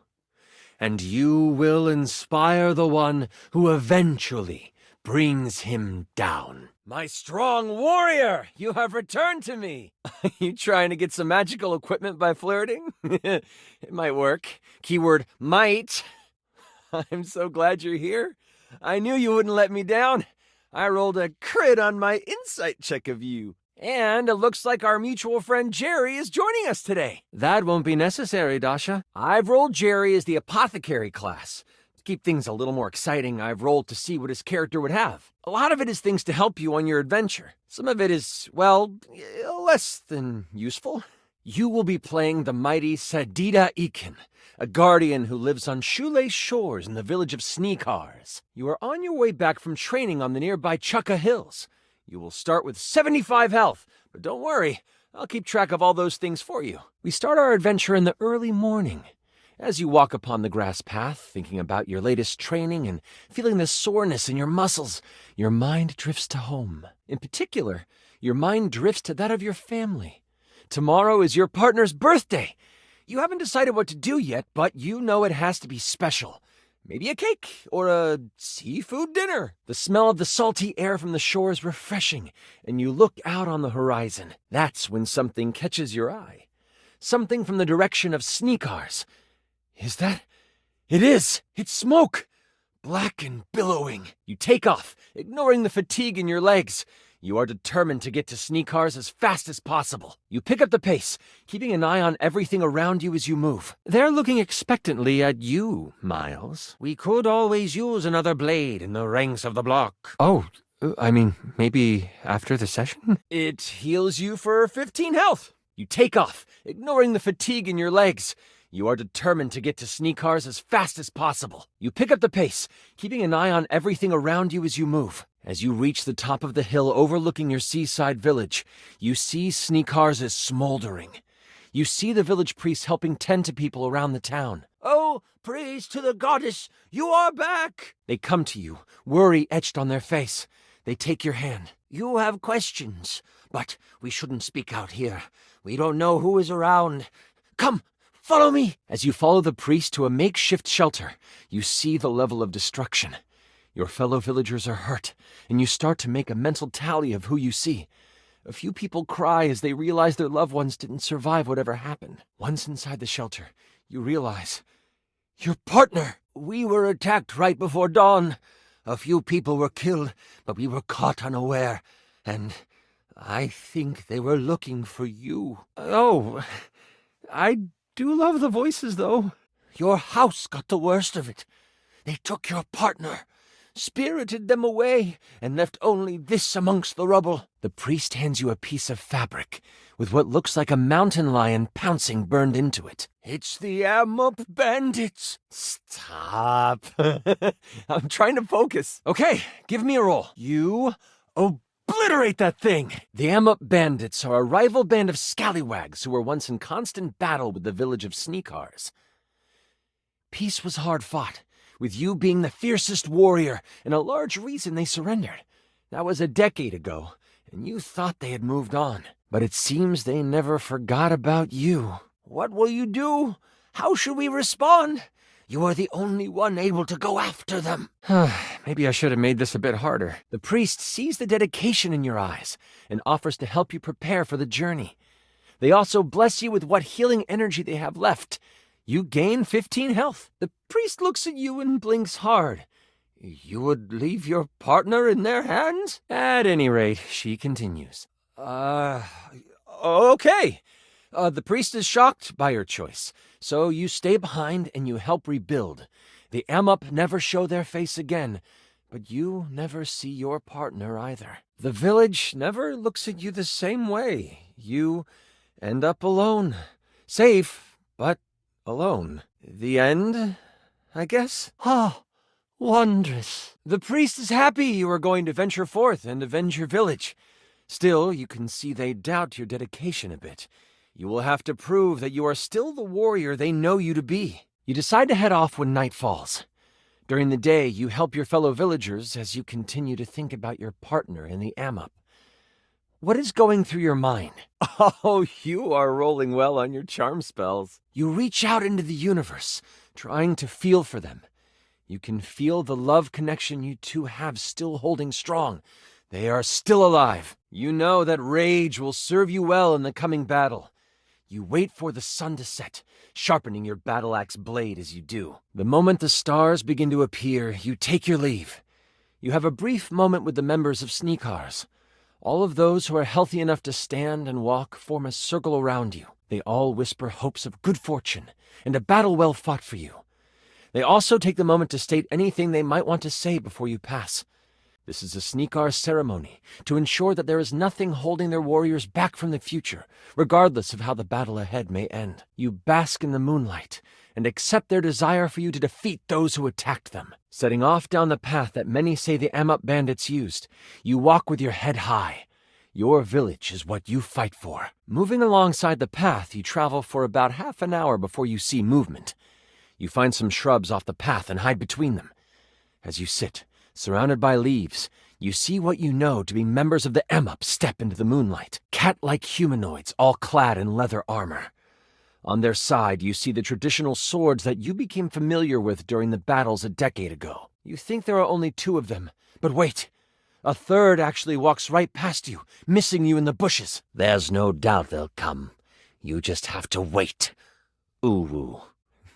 And you will inspire the one who eventually brings him down. My strong warrior, you have returned to me. Are you trying to get some magical equipment by flirting? It might work. Keyword might. I'm so glad you're here. I knew you wouldn't let me down. I rolled a crit on my insight check of you. And it looks like our mutual friend Jerry is joining us today. That won't be necessary, Dasha. I've rolled Jerry as the apothecary class. To keep things a little more exciting, I've rolled to see what his character would have. A lot of it is things to help you on your adventure. Some of it is, well, less than useful. You will be playing the mighty Sadida Ekin, a guardian who lives on shoelace shores in the village of Sneakars. You are on your way back from training on the nearby Chukka Hills. You will start with 75 health, but don't worry, I'll keep track of all those things for you. We start our adventure in the early morning. As you walk upon the grass path, thinking about your latest training and feeling the soreness in your muscles, your mind drifts to home. In particular, your mind drifts to that of your family. Tomorrow is your partner's birthday. You haven't decided what to do yet, but you know it has to be special. Maybe a cake or a seafood dinner. The smell of the salty air from the shore is refreshing, and you look out on the horizon. That's when something catches your eye. Something from the direction of Sneakars. Is that? It is! It's smoke! Black and billowing. You take off, ignoring the fatigue in your legs. You are determined to get to Sneakars as fast as possible. You pick up the pace, keeping an eye on everything around you as you move. They're looking expectantly at you, Miles. We could always use another blade in the ranks of the block. Oh, I mean, maybe after the session? It heals you for 15 health. You take off, ignoring the fatigue in your legs. You are determined to get to Sneakars as fast as possible. You pick up the pace, keeping an eye on everything around you as you move. As you reach the top of the hill overlooking your seaside village, you see Sneakars is smoldering. You see the village priests helping tend to people around the town. Oh, praise to the goddess, you are back! They come to you, worry etched on their face. They take your hand. You have questions, but we shouldn't speak out here. We don't know who is around. Come! Follow me! As you follow the priest to a makeshift shelter, you see the level of destruction. Your fellow villagers are hurt, and you start to make a mental tally of who you see. A few people cry as they realize their loved ones didn't survive whatever happened. Once inside the shelter, you realize, your partner! We were attacked right before dawn. A few people were killed, but we were caught unaware, and I think they were looking for you. Oh, I do love the voices, though. Your house got the worst of it. They took your partner, spirited them away, and left only this amongst the rubble. The priest hands you a piece of fabric with what looks like a mountain lion pouncing burned into it. It's the Amup bandits. Stop. I'm trying to focus. Okay, give me a roll. You obliterate that thing! The Amup bandits are a rival band of scallywags who were once in constant battle with the village of Sneakars. Peace was hard fought, with you being the fiercest warrior and a large reason they surrendered. That was a decade ago, and you thought they had moved on. But it seems they never forgot about you. What will you do? How should we respond? You are the only one able to go after them. Maybe I should have made this a bit harder. The priest sees the dedication in your eyes and offers to help you prepare for the journey. They also bless you with what healing energy they have left. You gain 15 health. The priest looks at you and blinks hard. You would leave your partner in their hands? At any rate, she continues. Okay. The priest is shocked by your choice, so you stay behind and you help rebuild. The Amup never show their face again, but you never see your partner either. The village never looks at you the same way. You end up alone. Safe, but alone. The end, I guess? Ah, wondrous. The priest is happy you are going to venture forth and avenge your village. Still, you can see they doubt your dedication a bit. You will have to prove that you are still the warrior they know you to be. You decide to head off when night falls. During the day, you help your fellow villagers as you continue to think about your partner in the Amup. What is going through your mind? Oh, you are rolling well on your charm spells. You reach out into the universe, trying to feel for them. You can feel the love connection you two have still holding strong. They are still alive. You know that rage will serve you well in the coming battle. You wait for the sun to set, sharpening your battle axe blade as you do. The moment the stars begin to appear, you take your leave. You have a brief moment with the members of Sneakars. All of those who are healthy enough to stand and walk form a circle around you. They all whisper hopes of good fortune and a battle well fought for you. They also take the moment to state anything they might want to say before you pass. This is a Sneakar ceremony to ensure that there is nothing holding their warriors back from the future, regardless of how the battle ahead may end. You bask in the moonlight and accept their desire for you to defeat those who attacked them. Setting off down the path that many say the Amup bandits used, you walk with your head high. Your village is what you fight for. Moving alongside the path, you travel for about half an hour before you see movement. You find some shrubs off the path and hide between them. As you sit, surrounded by leaves, you see what you know to be members of the Amup step into the moonlight, cat-like humanoids all clad in leather armor. On their side, you see the traditional swords that you became familiar with during the battles a decade ago. You think there are only 2 of them, but wait! A third actually walks right past you, missing you in the bushes. There's no doubt they'll come. You just have to wait. Ooh.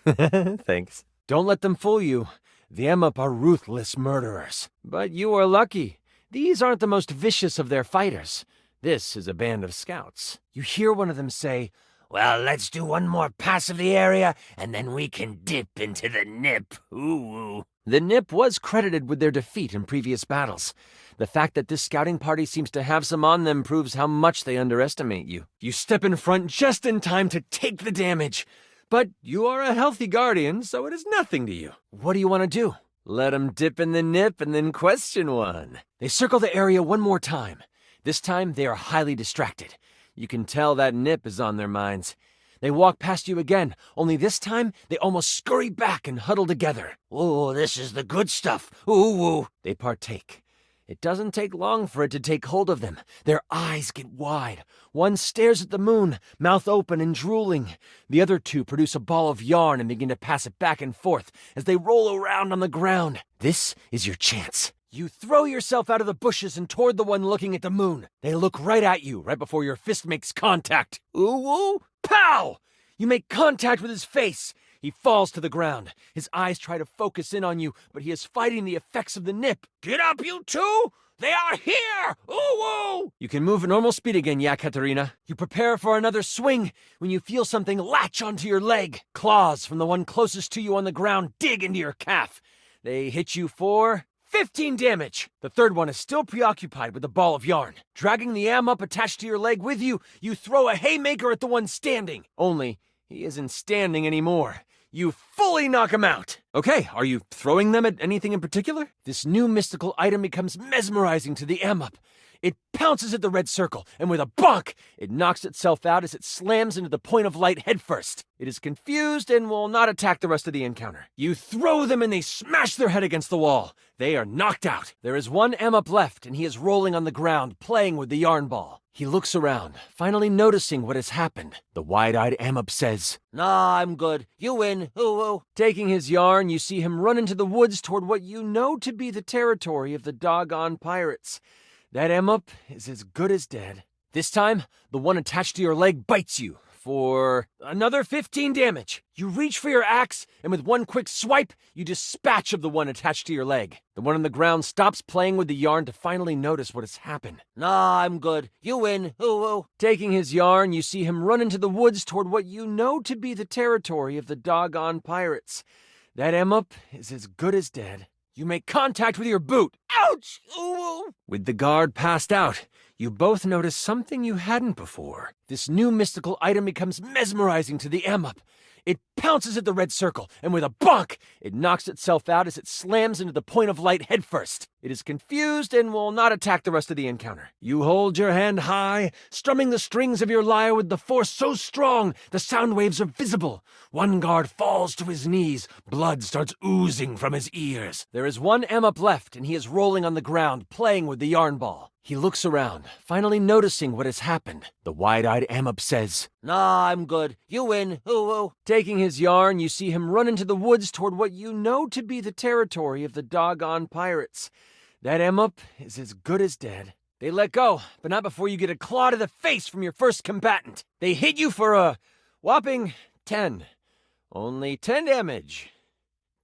Thanks. Don't let them fool you. The Amup are ruthless murderers. But you are lucky. These aren't the most vicious of their fighters. This is a band of scouts. You hear one of them say, Well, let's do one more pass of the area, and then we can dip into the nip. Ooh. The Nip was credited with their defeat in previous battles. The fact that this scouting party seems to have some on them proves how much they underestimate you. You step in front just in time to take the damage. But you are a healthy guardian, so it is nothing to you. What do you want to do? Let 'em dip in the nip and then question one. They circle the area one more time. This time, they are highly distracted. You can tell that nip is on their minds. They walk past you again, only this time, they almost scurry back and huddle together. Ooh, this is the good stuff. Ooh. They partake. It doesn't take long for it to take hold of them. Their eyes get wide. One stares at the moon, mouth open and drooling. The other 2 produce a ball of yarn and begin to pass it back and forth as they roll around on the ground. This is your chance. You throw yourself out of the bushes and toward the one looking at the moon. They look right at you, right before your fist makes contact. Ooh, pow! You make contact with his face. He falls to the ground. His eyes try to focus in on you, but he is fighting the effects of the nip. Get up, you 2! They are here! Ooh! You can move at normal speed again, Yakaterina. You prepare for another swing when you feel something latch onto your leg. Claws from the one closest to you on the ground dig into your calf. They hit you for 15 damage. The third one is still preoccupied with the ball of yarn. Dragging the Amup attached to your leg with you, you throw a haymaker at the one standing. Only, he isn't standing anymore. You fully knock him out. Okay, are you throwing them at anything in particular? This new mystical item becomes mesmerizing to the Amup. It pounces at the red circle, and with a bonk, it knocks itself out as it slams into the point of light headfirst. It is confused and will not attack the rest of the encounter. You throw them and they smash their head against the wall. They are knocked out. There is one Amup left, and he is rolling on the ground, playing with the yarn ball. He looks around, finally noticing what has happened. The wide-eyed Amup says, Nah, I'm good. You win. Ooh. Taking his yarn, you see him run into the woods toward what you know to be the territory of the doggone pirates. That Amup is as good as dead. This time, the one attached to your leg bites you, for another 15 damage. You reach for your axe, and with one quick swipe, you dispatch of the one attached to your leg. The one on the ground stops playing with the yarn to finally notice what has happened. Nah, I'm good. You win. Ooh. Taking his yarn, you see him run into the woods toward what you know to be the territory of the doggone pirates. That Emup is as good as dead. You make contact with your boot. Ouch! Ooh. With the guard passed out, you both notice something you hadn't before. This new mystical item becomes mesmerizing to the Emup. It pounces at the red circle, and with a bonk, it knocks itself out as it slams into the point of light headfirst. It is confused and will not attack the rest of the encounter. You hold your hand high, strumming the strings of your lyre with the force so strong the sound waves are visible. One guard falls to his knees. Blood starts oozing from his ears. There is one Emup left, and he is rolling on the ground, playing with the yarn ball. He looks around, finally noticing what has happened. The wide-eyed Emup says, Nah, I'm good. You win. Ooh. Taking his yarn, you see him run into the woods toward what you know to be the territory of the doggone pirates. That Emup is as good as dead. They let go, but not before you get a claw to the face from your first combatant. They hit you for a whopping 10. Only 10 damage.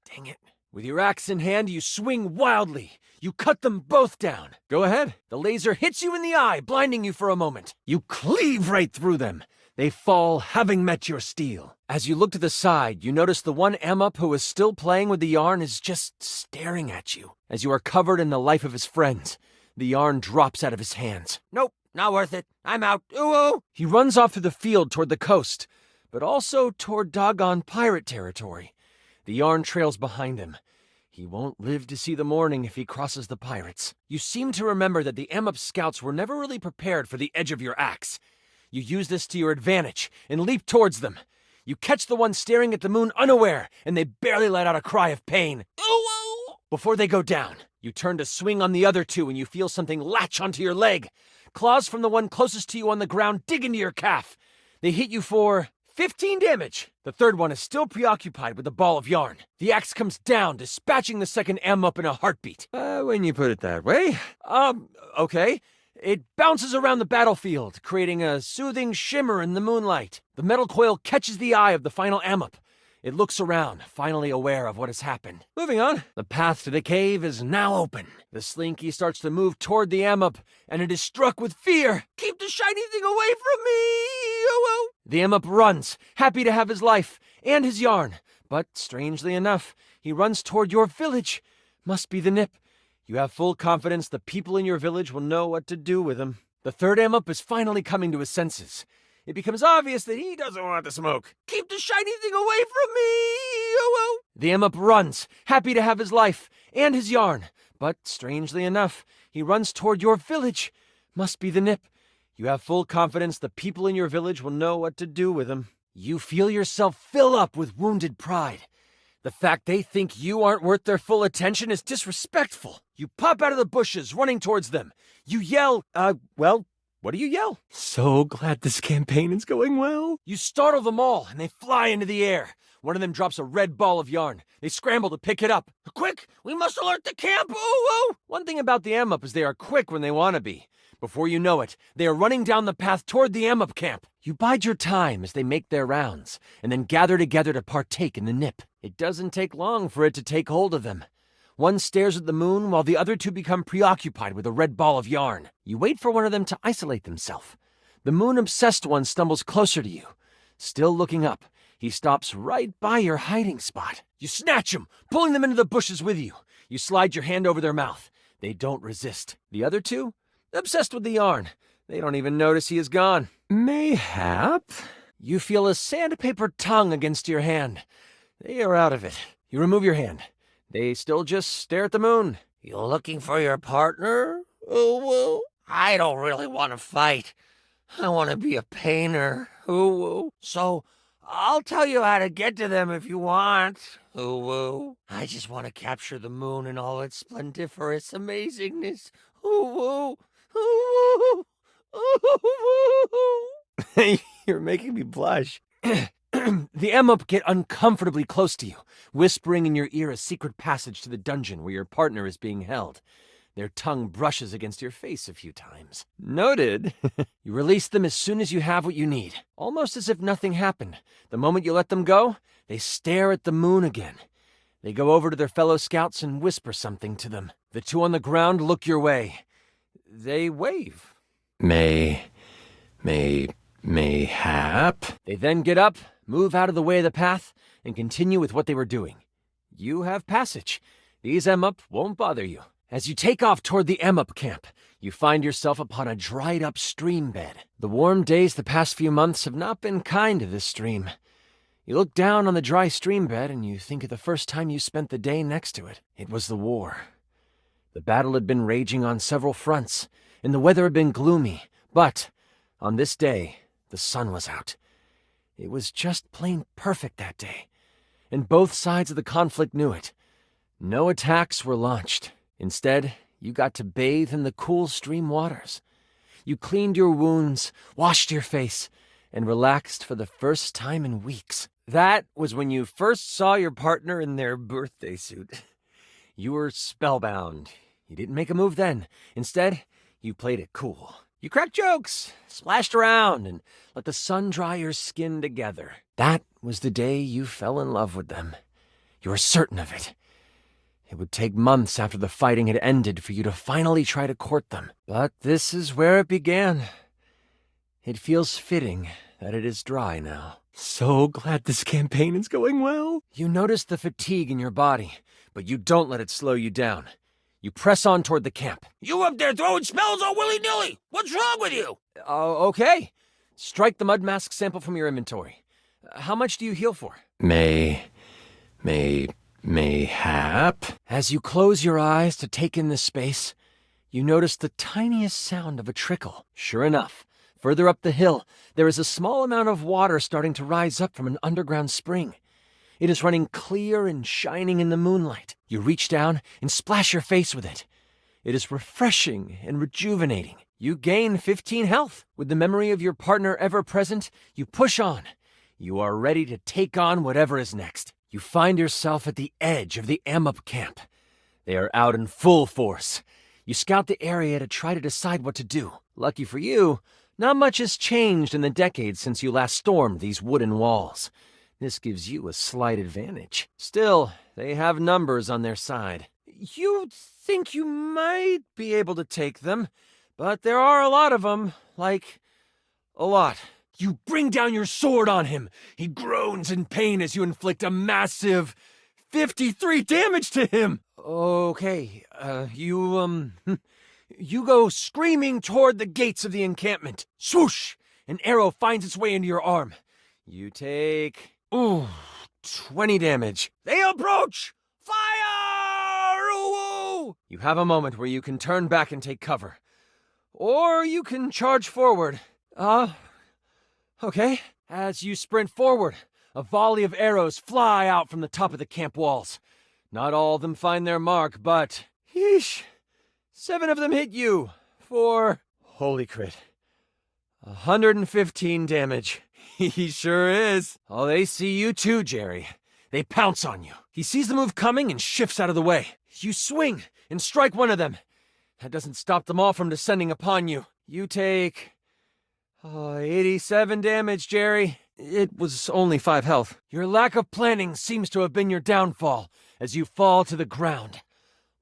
Dang it. With your axe in hand, you swing wildly. You cut them both down. Go ahead. The laser hits you in the eye, blinding you for a moment. You cleave right through them. They fall, having met your steel. As you look to the side, you notice the one Emup who is still playing with the yarn is just staring at you. As you are covered in the life of his friends, the yarn drops out of his hands. Nope, not worth it. I'm out. Ooh. He runs off through the field toward the coast, but also toward doggone pirate territory. The yarn trails behind him. He won't live to see the morning if he crosses the pirates. You seem to remember that the Emup scouts were never really prepared for the edge of your axe. You use this to your advantage and leap towards them. You catch the one staring at the moon unaware, and they barely let out a cry of pain. Ooh. Before they go down, you turn to swing on the other two and you feel something latch onto your leg. Claws from the one closest to you on the ground dig into your calf. They hit you for 15 damage. The third one is still preoccupied with the ball of yarn. The axe comes down, dispatching the second Emup in a heartbeat. When you put it that way. Okay. It bounces around the battlefield, creating a soothing shimmer in the moonlight. The metal coil catches the eye of the final Emup. It looks around, finally aware of what has happened. Moving on. The path to the cave is now open. The slinky starts to move toward the Emup, and it is struck with fear. Keep the shiny thing away from me. Ooh. The Emup runs, happy to have his life and his yarn. But, strangely enough, he runs toward your village. Must be the nip. You have full confidence the people in your village will know what to do with him. The third Emup is finally coming to his senses. It becomes obvious that he doesn't want the smoke. Keep the shiny thing away from me. Ooh. The Emup runs, happy to have his life and his yarn. But, strangely enough, he runs toward your village. Must be the nip. You have full confidence the people in your village will know what to do with him. You feel yourself fill up with wounded pride. The fact they think you aren't worth their full attention is disrespectful. You pop out of the bushes, running towards them. You yell, what do you yell? So glad this campaign is going well. You startle them all, and they fly into the air. One of them drops a red ball of yarn. They scramble to pick it up. Quick, we must alert the camp. Ooh. One thing about the Emup is they are quick when they want to be. Before you know it, they are running down the path toward the Emup camp. You bide your time as they make their rounds, and then gather together to partake in the nip. It doesn't take long for it to take hold of them. One stares at the moon while the other two become preoccupied with a red ball of yarn. You wait for one of them to isolate themselves. The moon-obsessed one stumbles closer to you. Still looking up, he stops right by your hiding spot. You snatch him, pulling them into the bushes with you. You slide your hand over their mouth. They don't resist. The other two? Obsessed with the yarn. They don't even notice he is gone. Mayhap. You feel a sandpaper tongue against your hand. They are out of it. You remove your hand. They still just stare at the moon. You looking for your partner? Ooh. I don't really want to fight. I want to be a painter. Ooh. So, I'll tell you how to get to them if you want. Ooh. I just want to capture the moon in all its splendiferous amazingness. Ooh. Ooh. Ooh. You're making me blush. The Emup get uncomfortably close to you, whispering in your ear a secret passage to the dungeon where your partner is being held. Their tongue brushes against your face a few times. Noted. You release them as soon as you have what you need, almost as if nothing happened. The moment you let them go, they stare at the moon again. They go over to their fellow scouts and whisper something to them. The two on the ground look your way. They wave. Mayhap. They then get up, move out of the way of the path, and continue with what they were doing. You have passage. These Emup won't bother you. As you take off toward the Emup camp, you find yourself upon a dried-up stream bed. The warm days the past few months have not been kind to this stream. You look down on the dry stream bed and you think of the first time you spent the day next to it. It was the war. The battle had been raging on several fronts, and the weather had been gloomy, but on this day, the sun was out. It was just plain perfect that day, and both sides of the conflict knew it. No attacks were launched. Instead, you got to bathe in the cool stream waters. You cleaned your wounds, washed your face, and relaxed for the first time in weeks. That was when you first saw your partner in their birthday suit. You were spellbound. You didn't make a move then. Instead, you played it cool. You cracked jokes, splashed around, and let the sun dry your skin together. That was the day you fell in love with them. You were certain of it. It would take months after the fighting had ended for you to finally try to court them. But this is where it began. It feels fitting that it is dry now. So glad this campaign is going well. You notice the fatigue in your body, but you don't let it slow you down. You press on toward the camp. You up there throwing spells all willy-nilly? What's wrong with you? Okay. Strike the mud mask sample from your inventory. How much do you heal for? Mayhap. As you close your eyes to take in this space, you notice the tiniest sound of a trickle. Sure enough, further up the hill, there is a small amount of water starting to rise up from an underground spring. It is running clear and shining in the moonlight. You reach down and splash your face with it. It is refreshing and rejuvenating. You gain 15 health. With the memory of your partner ever present, you push on. You are ready to take on whatever is next. You find yourself at the edge of the Emup camp. They are out in full force. You scout the area to try to decide what to do. Lucky for you, not much has changed in the decades since you last stormed these wooden walls. This gives you a slight advantage. Still, they have numbers on their side. You think you might be able to take them, but there are a lot of them, like, a lot. You bring down your sword on him. He groans in pain as you inflict a massive 53 damage to him. Okay, you go screaming toward the gates of the encampment. Swoosh! An arrow finds its way into your arm. You take, 20 damage. They approach! Fire! Ooh! You have a moment where you can turn back and take cover. Or you can charge forward. Okay. As you sprint forward, a volley of arrows fly out from the top of the camp walls. Not all of them find their mark, but... Yeesh. 7 of them hit you for... Holy crit. 115 damage. He sure is. Oh, they see you too, Jerry. They pounce on you. He sees the move coming and shifts out of the way. You swing and strike one of them. That doesn't stop them all from descending upon you. You take... 87 damage, Jerry. It was only 5 health. Your lack of planning seems to have been your downfall as you fall to the ground,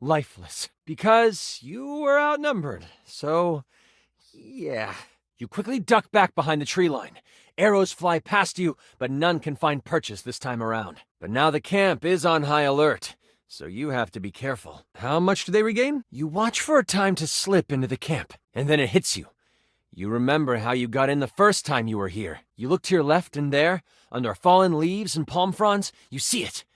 lifeless. Because you were outnumbered, so... yeah. You quickly duck back behind the tree line. Arrows fly past you, but none can find purchase this time around. But now the camp is on high alert, so you have to be careful. How much do they regain? You watch for a time to slip into the camp, and then it hits you. You remember how you got in the first time you were here. You look to your left, and there, under fallen leaves and palm fronds, you see it.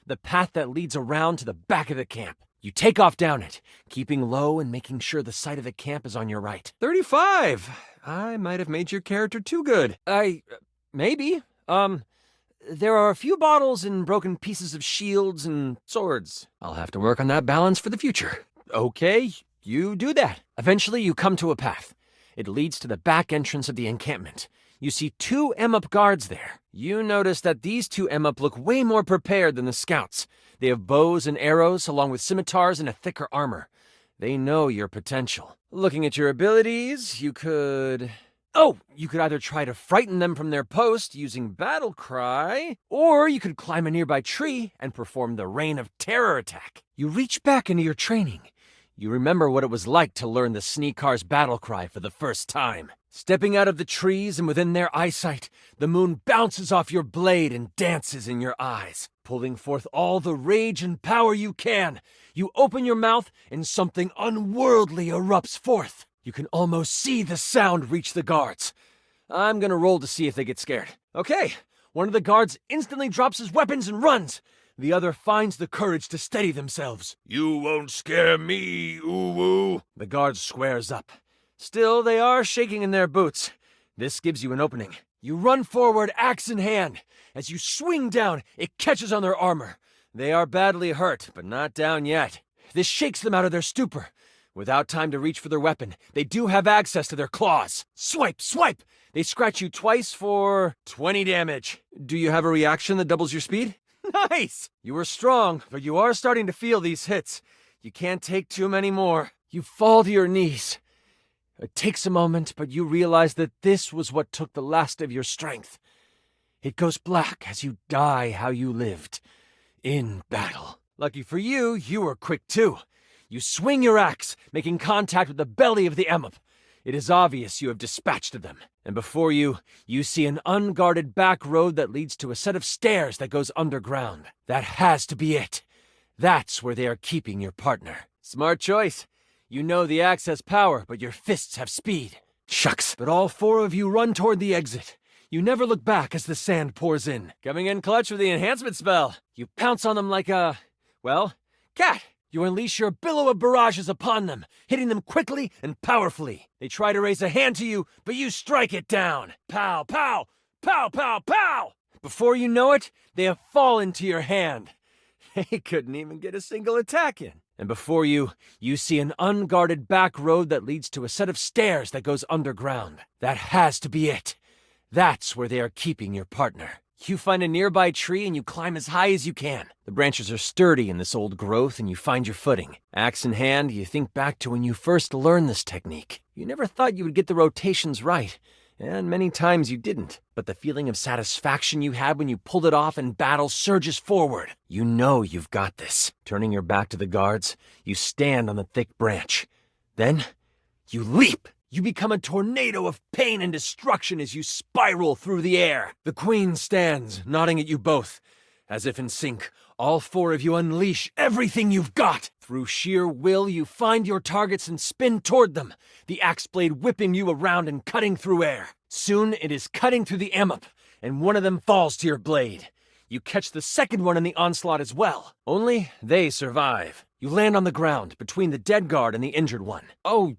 The path that leads around to the back of the camp. You take off down it, keeping low and making sure the site of the camp is on your right. 35! I might have made your character too good. Maybe. There are a few bottles and broken pieces of shields and swords. I'll have to work on that balance for the future. Okay, you do that. Eventually you come to a path. It leads to the back entrance of the encampment. You see 2 Emup guards there. You notice that these 2 Emup look way more prepared than the scouts. They have bows and arrows, along with scimitars and a thicker armor. They know your potential. Looking at your abilities, you could either try to frighten them from their post using Battle Cry, or you could climb a nearby tree and perform the Reign of Terror attack. You reach back into your training. You remember what it was like to learn the Sneakar's Battle Cry for the first time. Stepping out of the trees and within their eyesight, the moon bounces off your blade and dances in your eyes. Pulling forth all the rage and power you can, you open your mouth and something unworldly erupts forth. You can almost see the sound reach the guards. I'm gonna roll to see if they get scared. Okay, one of the guards instantly drops his weapons and runs. The other finds the courage to steady themselves. You won't scare me, Uwu. The guard squares up. Still, they are shaking in their boots. This gives you an opening. You run forward, axe in hand. As you swing down, it catches on their armor. They are badly hurt, but not down yet. This shakes them out of their stupor. Without time to reach for their weapon, they do have access to their claws. Swipe, swipe! They scratch you twice for 20 damage. Do you have a reaction that doubles your speed? Nice! You are strong, but you are starting to feel these hits. You can't take too many more. You fall to your knees. It takes a moment, but you realize that this was what took the last of your strength. It goes black as you die how you lived, in battle. Lucky for you, you were quick too. You swing your axe, making contact with the belly of the Emp. It is obvious you have dispatched them. And before you, you see an unguarded back road that leads to a set of stairs that goes underground. That has to be it. That's where they are keeping your partner. Smart choice. You know the axe has power, but your fists have speed. Shucks. But all four of you run toward the exit. You never look back as the sand pours in. Coming in clutch with the enhancement spell. You pounce on them like a, cat. You unleash your billow of barrages upon them, hitting them quickly and powerfully. They try to raise a hand to you, but you strike it down. Pow, pow, pow, pow, pow! Before you know it, they have fallen to your hand. They couldn't even get a single attack in. And before you, you see an unguarded back road that leads to a set of stairs that goes underground. That has to be it. That's where they are keeping your partner. You find a nearby tree and you climb as high as you can. The branches are sturdy in this old growth and you find your footing. Axe in hand, you think back to when you first learned this technique. You never thought you would get the rotations right, and many times you didn't. But the feeling of satisfaction you had when you pulled it off in battle surges forward. You know you've got this. Turning your back to the guards, you stand on the thick branch. Then, you leap. You become a tornado of pain and destruction as you spiral through the air. The Queen stands, nodding at you both. As if in sync, all four of you unleash everything you've got. Through sheer will, you find your targets and spin toward them, the axe blade whipping you around and cutting through air. Soon it is cutting through the Emp, and one of them falls to your blade. You catch the second one in the onslaught as well. Only they survive. You land on the ground, between the dead guard and the injured one. Oh,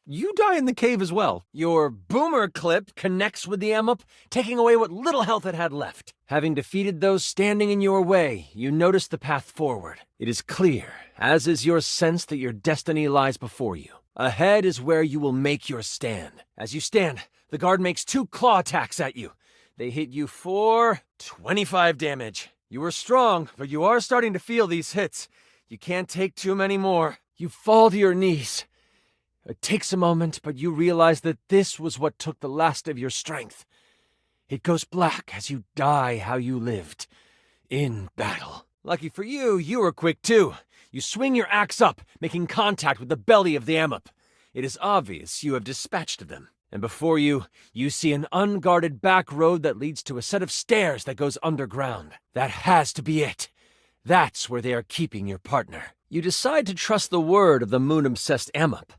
you die in the cave as well. Your boomer clip connects with the Emp, taking away what little health it had left. Having defeated those standing in your way, you notice the path forward. It is clear, as is your sense that your destiny lies before you. Ahead is where you will make your stand. As you stand, the guard makes 2 claw attacks at you. They hit you for 25 damage. You are strong, but you are starting to feel these hits. You can't take too many more. You fall to your knees. It takes a moment, but you realize that this was what took the last of your strength. It goes black as you die how you lived, in battle. Lucky for you, you were quick too. You swing your axe up, making contact with the belly of the Emp. It is obvious you have dispatched them. And before you, you see an unguarded back road that leads to a set of stairs that goes underground. That has to be it. That's where they are keeping your partner. You decide to trust the word of the moon-obsessed Emp.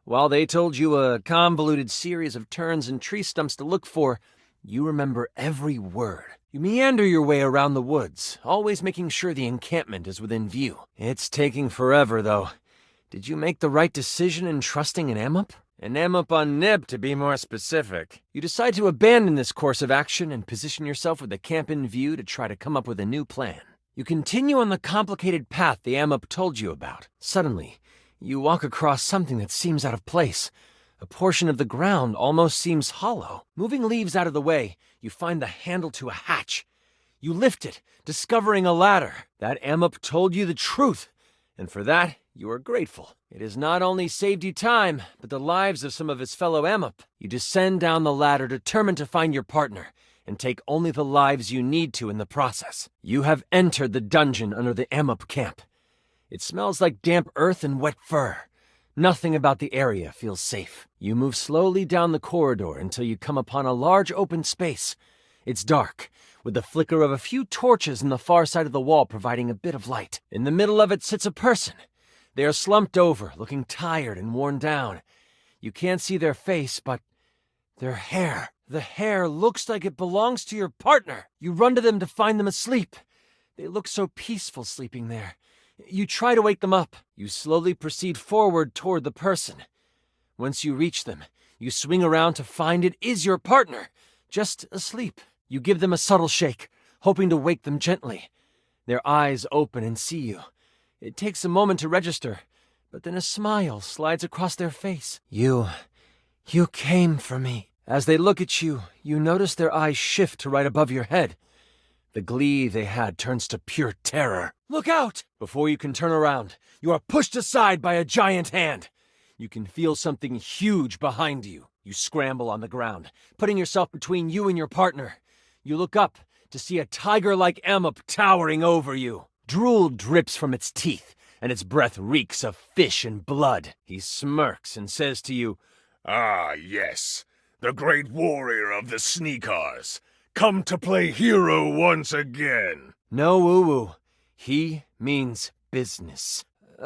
While they told you a convoluted series of turns and tree stumps to look for, you remember every word. You meander your way around the woods, always making sure the encampment is within view. It's taking forever, though. Did you make the right decision in trusting an Emp? An Emp on Nib, to be more specific. You decide to abandon this course of action and position yourself with the camp in view to try to come up with a new plan. You continue on the complicated path the Emp told you about. Suddenly, you walk across something that seems out of place. A portion of the ground almost seems hollow. Moving leaves out of the way, you find the handle to a hatch. You lift it, discovering a ladder. That Emp told you the truth. And for that, you are grateful. It has not only saved you time, but the lives of some of his fellow Amop. You descend down the ladder determined to find your partner, and take only the lives you need to in the process. You have entered the dungeon under the Amop camp. It smells like damp earth and wet fur. Nothing about the area feels safe. You move slowly down the corridor until you come upon a large open space. It's dark, with the flicker of a few torches in the far side of the wall providing a bit of light. In the middle of it sits a person. They are slumped over, looking tired and worn down. You can't see their face, but their hair. The hair looks like it belongs to your partner. You run to them to find them asleep. They look so peaceful sleeping there. You try to wake them up. You slowly proceed forward toward the person. Once you reach them, you swing around to find it is your partner, just asleep. You give them a subtle shake, hoping to wake them gently. Their eyes open and see you. It takes a moment to register, but then a smile slides across their face. You came for me. As they look at you, you notice their eyes shift to right above your head. The glee they had turns to pure terror. Look out! Before you can turn around, you are pushed aside by a giant hand. You can feel something huge behind you. You scramble on the ground, putting yourself between you and your partner. You look up to see a tiger-like Amop towering over you. Drool drips from its teeth, and its breath reeks of fish and blood. He smirks and says to you, "Ah, yes, the great warrior of the Sneakars, come to play hero once again." "No woo-woo. He means business."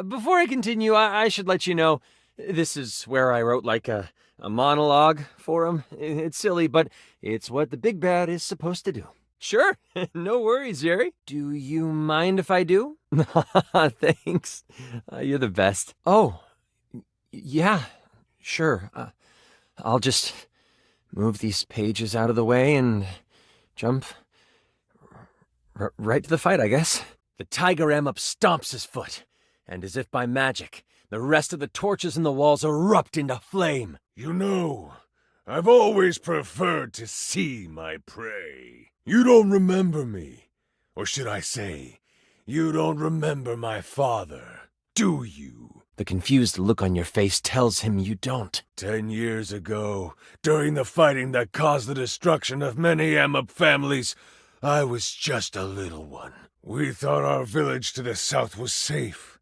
Before I continue, I should let you know, this is where I wrote like a monologue for him. It's silly, but it's what the big bad is supposed to do. Sure, no worries, Jerry. Do you mind if I do? Thanks. You're the best. Oh, yeah, sure. I'll just move these pages out of the way and jump right to the fight, I guess. The tiger Amop stomps his foot, and as if by magic, the rest of the torches in the walls erupt into flame. You know, I've always preferred to see my prey. You don't remember me, or should I say, you don't remember my father, do you? The confused look on your face tells him you don't. 10 years ago, during the fighting that caused the destruction of many Amop families, I was just a little one. We thought our village to the south was safe.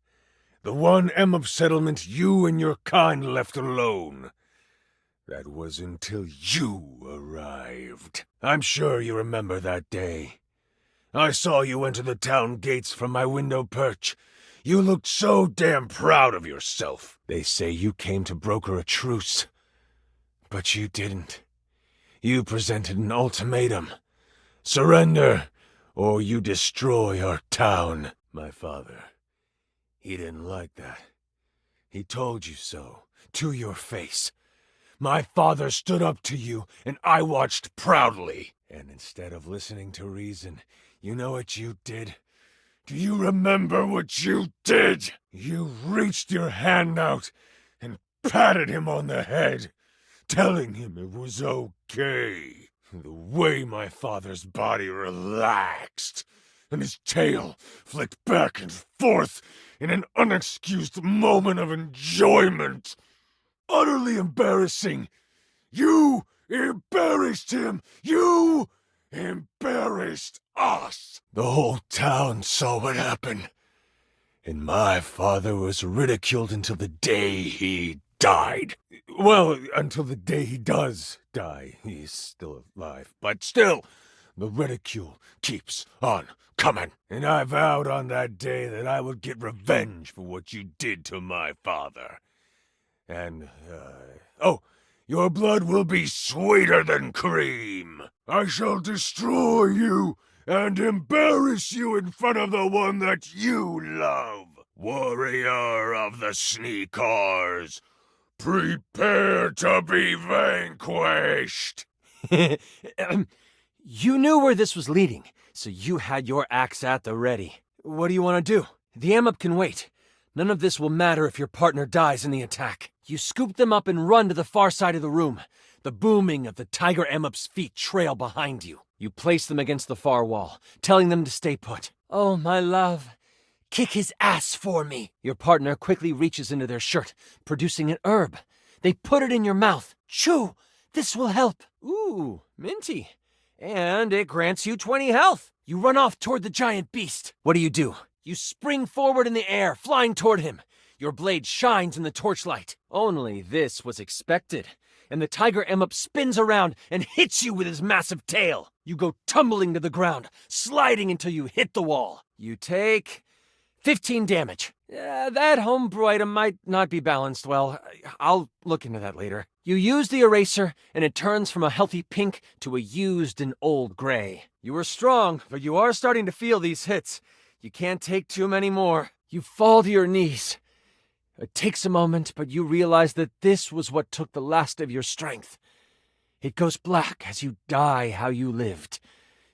The one Amop settlement you and your kind left alone. That was until you arrived. I'm sure you remember that day. I saw you enter the town gates from my window perch. You looked so damn proud of yourself. They say you came to broker a truce. But you didn't. You presented an ultimatum. Surrender, or you destroy our town. My father, he didn't like that. He told you so, to your face. My father stood up to you, and I watched proudly. And instead of listening to reason, you know what you did? Do you remember what you did? You reached your hand out and patted him on the head, telling him it was okay. The way my father's body relaxed, and his tail flicked back and forth in an unexcused moment of enjoyment. Utterly embarrassing. You embarrassed him. You embarrassed us. The whole town saw what happened. And my father was ridiculed until the day he died. Well, until the day he does die. He's still alive. But still, the ridicule keeps on coming. And I vowed on that day that I would get revenge for what you did to my father. And, your blood will be sweeter than cream. I shall destroy you and embarrass you in front of the one that you love. Warrior of the Sneakars, prepare to be vanquished. You knew where this was leading, so you had your axe at the ready. What do you want to do? The Amop can wait. None of this will matter if your partner dies in the attack. You scoop them up and run to the far side of the room. The booming of the tiger Amop's feet trail behind you. You place them against the far wall, telling them to stay put. Oh, my love, Kick his ass for me. Your partner quickly reaches into their shirt, producing an herb. They put it in your mouth. Chew! This will help. Ooh, minty. And it grants you 20 health. You run off toward the giant beast. What do? You spring forward in the air, flying toward him. Your blade shines in the torchlight. Only this was expected. And the tiger Emmup spins around and hits you with his massive tail. You go tumbling to the ground, sliding until you hit the wall. You take 15 damage. That homebrew item might not be balanced well. I'll look into that later. You use the eraser, and it turns from a healthy pink to a used and old gray. You are strong, but you are starting to feel these hits. You can't take too many more. You fall to your knees. It takes a moment, but you realize that this was what took the last of your strength. It goes black as you die how you lived,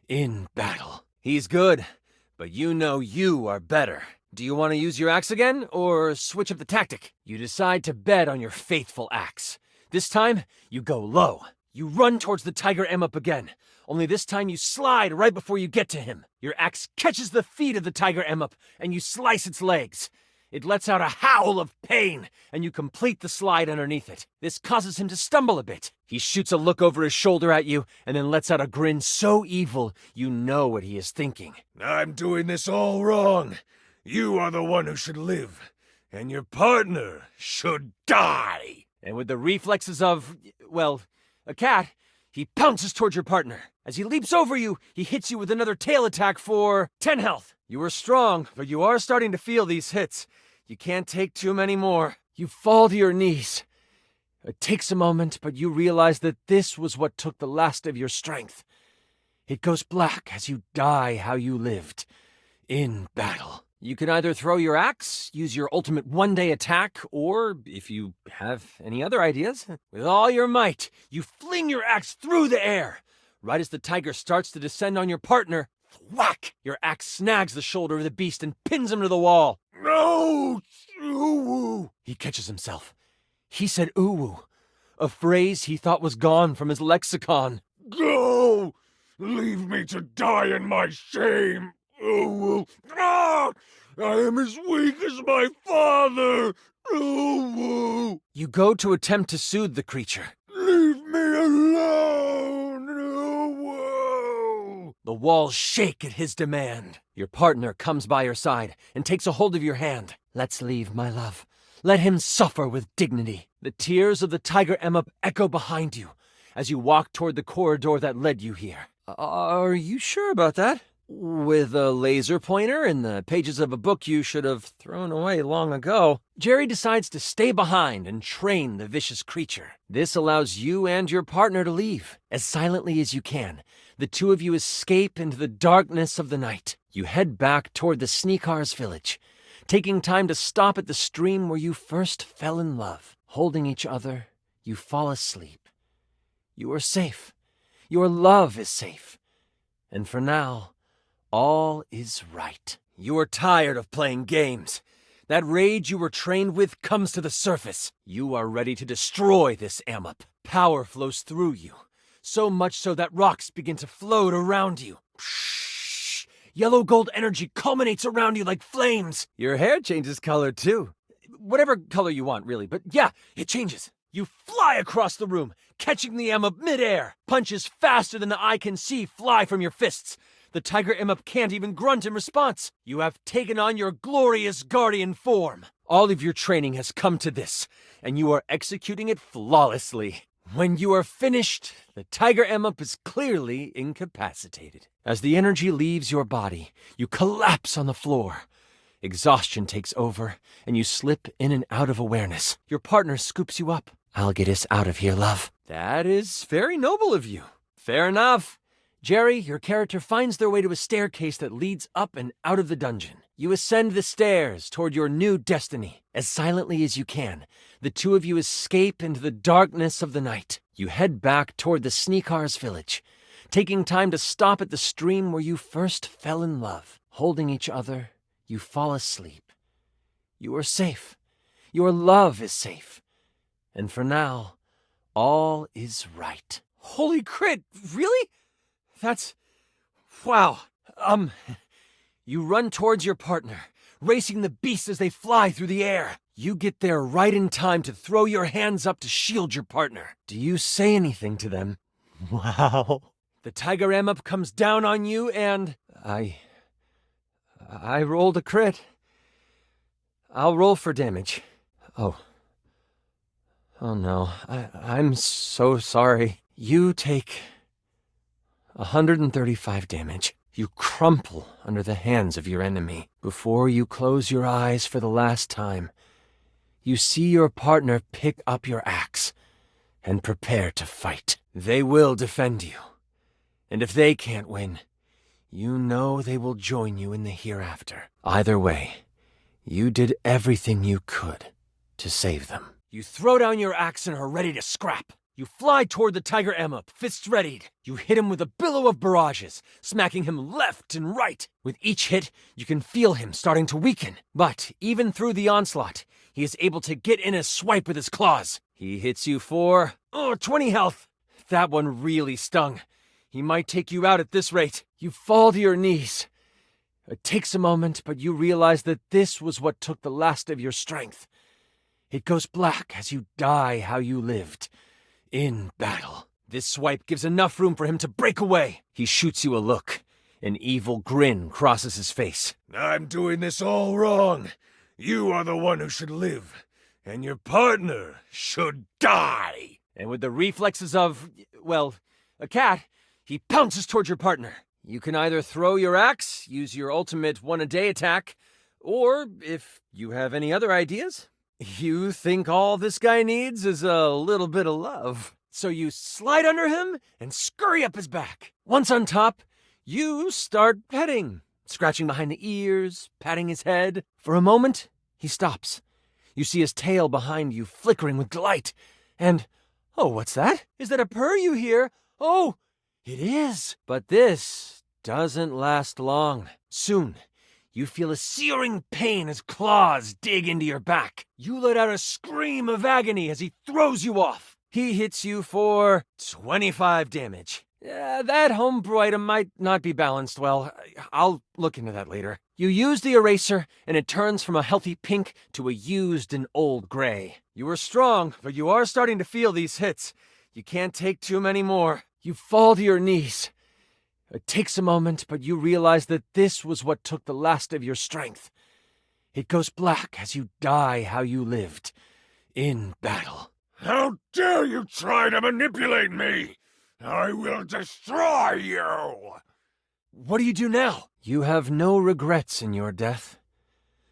in battle. He's good, but you know you are better. Do you want to use your axe again, or switch up the tactic? You decide to bet on your faithful axe. This time, you go low. You run towards the tiger Emmup again, only this time you slide right before you get to him. Your axe catches the feet of the tiger Emmup, and you slice its legs. It lets out a howl of pain, and you complete the slide underneath it. This causes him to stumble a bit. He shoots a look over his shoulder at you, and then lets out a grin so evil you know what he is thinking. I'm doing this all wrong. You are the one who should live, and your partner should die. And with the reflexes of, well, a cat, he pounces towards your partner. As he leaps over you, he hits you with another tail attack for 10 health. You are strong, but you are starting to feel these hits. You can't take too many more. You fall to your knees. It takes a moment, but you realize that this was what took the last of your strength. It goes black as you die how you lived, in battle. You can either throw your axe, use your ultimate one-day attack, or, if you have any other ideas, with all your might, you fling your axe through the air. Right as the tiger starts to descend on your partner, whack! Your axe snags the shoulder of the beast and pins him to the wall. No! Ooh! He catches himself. He said ooh, a phrase he thought was gone from his lexicon. Go! Leave me to die in my shame! Ooh! Ah! I am as weak as my father! Ooh! You go to attempt to soothe the creature. Leave me alone! Ooh! The walls shake at his demand. Your partner comes by your side and takes a hold of your hand. Let's leave, my love. Let him suffer with dignity. The tears of the tiger Emmup echo behind you as you walk toward the corridor that led you here. Are you sure about that? With a laser pointer in the pages of a book you should have thrown away long ago. Jerry decides to stay behind and train the vicious creature. This allows you and your partner to leave. As silently as you can, the two of you escape into the darkness of the night. You head back toward the Sneakars village, taking time to stop at the stream where you first fell in love. Holding each other, you fall asleep. You are safe. Your love is safe. And for now, all is right. You are tired of playing games. That rage you were trained with comes to the surface. You are ready to destroy this Emmup. Power flows through you, so much so that rocks begin to float around you. Psh! Yellow gold energy culminates around you like flames. Your hair changes color too. Whatever color you want, really, but yeah, it changes. You fly across the room, catching the Emmup midair. Punches faster than the eye can see fly from your fists. The tiger Emmup can't even grunt in response. You have taken on your glorious guardian form. All of your training has come to this, and you are executing it flawlessly. When you are finished, the tiger Emmup is clearly incapacitated. As the energy leaves your body, you collapse on the floor. Exhaustion takes over, and you slip in and out of awareness. Your partner scoops you up. I'll get us out of here, love. That is very noble of you. Fair enough. Jerry, your character finds their way to a staircase that leads up and out of the dungeon. You ascend the stairs toward your new destiny. As silently as you can, the two of you escape into the darkness of the night. You head back toward the Sneakars village, taking time to stop at the stream where you first fell in love. Holding each other, you fall asleep. You are safe. Your love is safe. And for now, all is right. Holy crit, really? That's... wow. You run towards your partner, racing the beasts as they fly through the air. You get there right in time to throw your hands up to shield your partner. Do you say anything to them? Wow. The tiger Amup comes down on you and... I rolled a crit. I'll roll for damage. Oh no, I'm so sorry. You take 135 damage. You crumple under the hands of your enemy. Before you close your eyes for the last time, you see your partner pick up your axe and prepare to fight. They will defend you. And if they can't win, you know they will join you in the hereafter. Either way, you did everything you could to save them. You throw down your axe and are ready to scrap. You fly toward the tiger Amup, fists readied. You hit him with a billow of barrages, smacking him left and right. With each hit, you can feel him starting to weaken. But even through the onslaught, he is able to get in a swipe with his claws. He hits you for 20 health. That one really stung. He might take you out at this rate. You fall to your knees. It takes a moment, but you realize that this was what took the last of your strength. It goes black as you die how you lived. In battle. This swipe gives enough room for him to break away. He shoots you a look. An evil grin crosses his face. I'm doing this all wrong. You are the one who should live, and your partner should die. And with the reflexes of, well, a cat, he pounces toward your partner. You can either throw your axe, use your ultimate one-a-day attack, or, if you have any other ideas, you think all this guy needs is a little bit of love. So you slide under him and scurry up his back. Once on top, you start petting, scratching behind the ears, patting his head. For a moment, he stops. You see his tail behind you flickering with delight. And, oh, what's that? Is that a purr you hear? Oh, it is. But this doesn't last long. Soon, you feel a searing pain as claws dig into your back. You let out a scream of agony as he throws you off. He hits you for 25 damage. That homebrew item might not be balanced well. I'll look into that later. You use the eraser, and it turns from a healthy pink to a used and old gray. You are strong, but you are starting to feel these hits. You can't take too many more. You fall to your knees. It takes a moment, but you realize that this was what took the last of your strength. It goes black as you die how you lived. In battle. How dare you try to manipulate me! I will destroy you! What do you do now? You have no regrets in your death.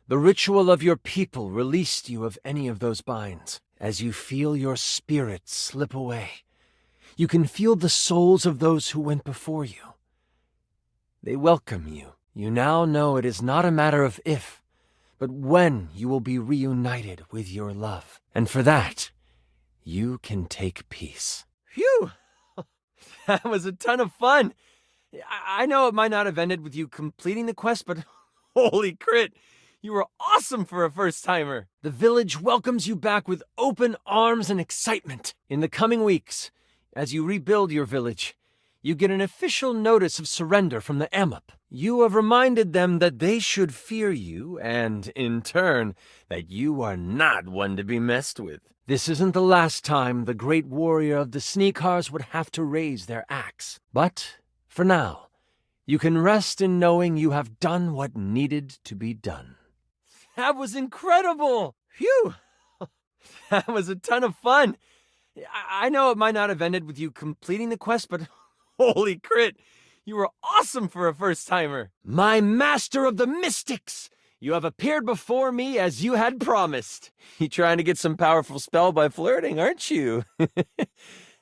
The ritual of your people released you of any of those binds. As you feel your spirit slip away, you can feel the souls of those who went before you. They welcome you. You now know it is not a matter of if, but when you will be reunited with your love. And for that, you can take peace. Phew! That was a ton of fun. I know it might not have ended with you completing the quest, but holy crit, you were awesome for a first-timer. The village welcomes you back with open arms and excitement. In the coming weeks, as you rebuild your village, you get an official notice of surrender from the Amup. You have reminded them that they should fear you, and, in turn, that you are not one to be messed with. This isn't the last time the great warrior of the Sneakars would have to raise their axe. But, for now, you can rest in knowing you have done what needed to be done. That was incredible! Phew! That was a ton of fun. I know it might not have ended with you completing the quest, but holy crit, you were awesome for a first-timer. My master of the mystics! You have appeared before me as you had promised. You trying to get some powerful spell by flirting, aren't you?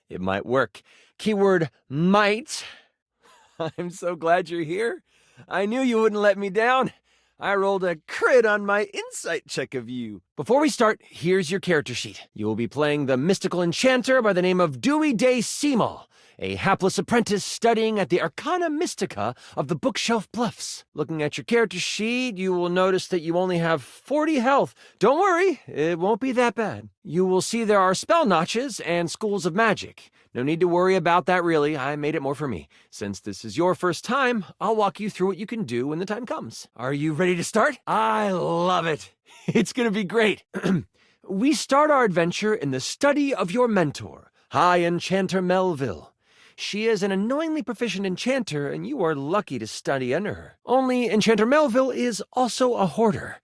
It might work. Keyword might. I'm so glad you're here. I knew you wouldn't let me down. I rolled a crit on my insight check of you. Before we start, here's your character sheet. You will be playing the mystical enchanter by the name of Dewey Day Seamal, a hapless apprentice studying at the Arcana Mystica of the Bookshelf Bluffs. Looking at your character sheet, you will notice that you only have 40 health. Don't worry, it won't be that bad. You will see there are spell notches and schools of magic. No need to worry about that, really. I made it more for me. Since this is your first time, I'll walk you through what you can do when the time comes. Are you ready to start? I love it. It's gonna be great. We start our adventure in the study of your mentor, High Enchanter Melville. She is an annoyingly proficient enchanter, and you are lucky to study under her. Only Enchanter Melville is also a hoarder.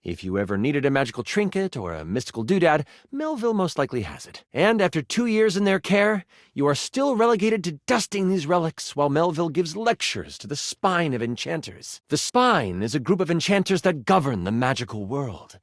If you ever needed a magical trinket or a mystical doodad, Melville most likely has it. And after 2 years in their care, you are still relegated to dusting these relics while Melville gives lectures to the Spine of Enchanters. The Spine is a group of enchanters that govern the magical world.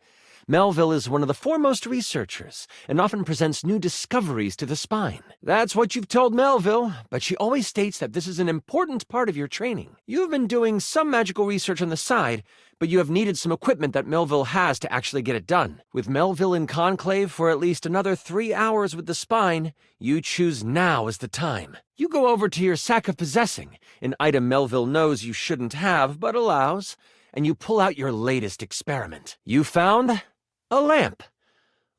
Melville is one of the foremost researchers and often presents new discoveries to the Spine. That's what you've told Melville, but she always states that this is an important part of your training. You've been doing some magical research on the side, but you have needed some equipment that Melville has to actually get it done. With Melville in conclave for at least another 3 hours with the Spine, you choose now as the time. You go over to your sack of possessing, an item Melville knows you shouldn't have but allows, and you pull out your latest experiment. You found a lamp.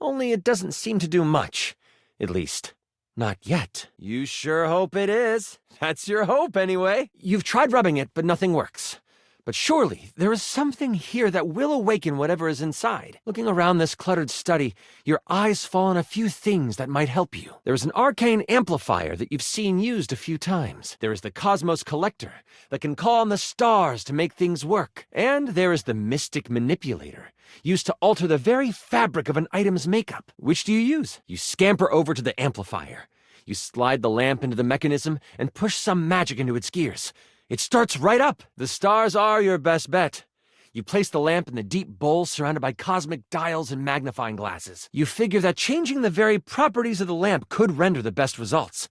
Only it doesn't seem to do much. At least, not yet. You sure hope it is. That's your hope, anyway. You've tried rubbing it, but nothing works. But surely, there is something here that will awaken whatever is inside. Looking around this cluttered study, your eyes fall on a few things that might help you. There is an arcane amplifier that you've seen used a few times. There is the Cosmos Collector that can call on the stars to make things work. And there is the Mystic Manipulator, used to alter the very fabric of an item's makeup. Which do you use? You scamper over to the amplifier. You slide the lamp into the mechanism and push some magic into its gears. It starts right up. The stars are your best bet. You place the lamp in the deep bowl surrounded by cosmic dials and magnifying glasses. You figure that changing the very properties of the lamp could render the best results.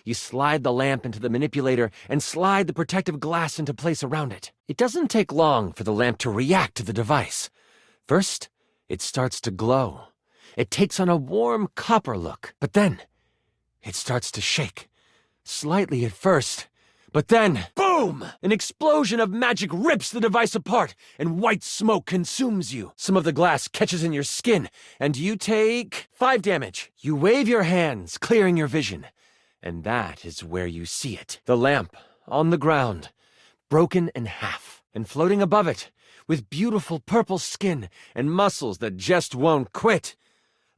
You slide the lamp into the manipulator and slide the protective glass into place around it. It doesn't take long for the lamp to react to the device. First, it starts to glow. It takes on a warm copper look, but then it starts to shake. Slightly at first, but then, boom! An explosion of magic rips the device apart, and white smoke consumes you. Some of the glass catches in your skin, and you take 5 damage. You wave your hands, clearing your vision, and that is where you see it. The lamp, on the ground, broken in half, and floating above it, with beautiful purple skin and muscles that just won't quit.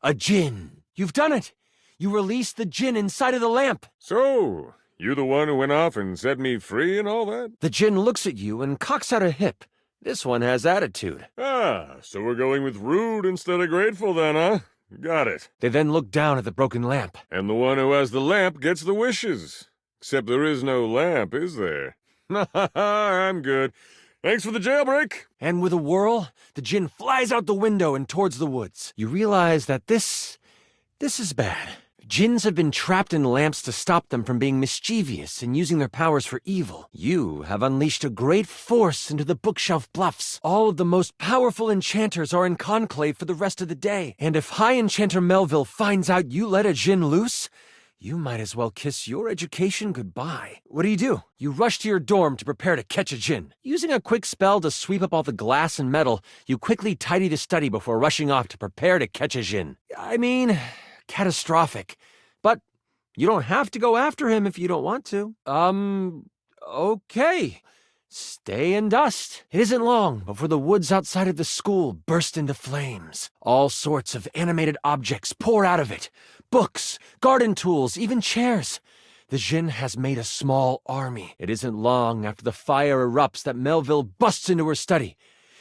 A djinn. You've done it! You released the djinn inside of the lamp. So, you the one who went off and set me free and all that? The djinn looks at you and cocks out a hip. This one has attitude. Ah, so we're going with rude instead of grateful then, huh? Got it. They then look down at the broken lamp. And the one who has the lamp gets the wishes. Except there is no lamp, is there? I'm good. Thanks for the jailbreak. And with a whirl, the djinn flies out the window and towards the woods. You realize that this is bad. Djinns have been trapped in lamps to stop them from being mischievous and using their powers for evil. You have unleashed a great force into the Bookshelf Bluffs. All of the most powerful enchanters are in conclave for the rest of the day. And if High Enchanter Melville finds out you let a djinn loose, you might as well kiss your education goodbye. What do? You rush to your dorm to prepare to catch a djinn. Using a quick spell to sweep up all the glass and metal, you quickly tidy the study before rushing off to prepare to catch a djinn. I mean, catastrophic. But you don't have to go after him if you don't want to. Okay. Stay in dust. It isn't long before the woods outside of the school burst into flames. All sorts of animated objects pour out of it. Books, garden tools, even chairs. The djinn has made a small army. It isn't long after the fire erupts that Melville busts into her study.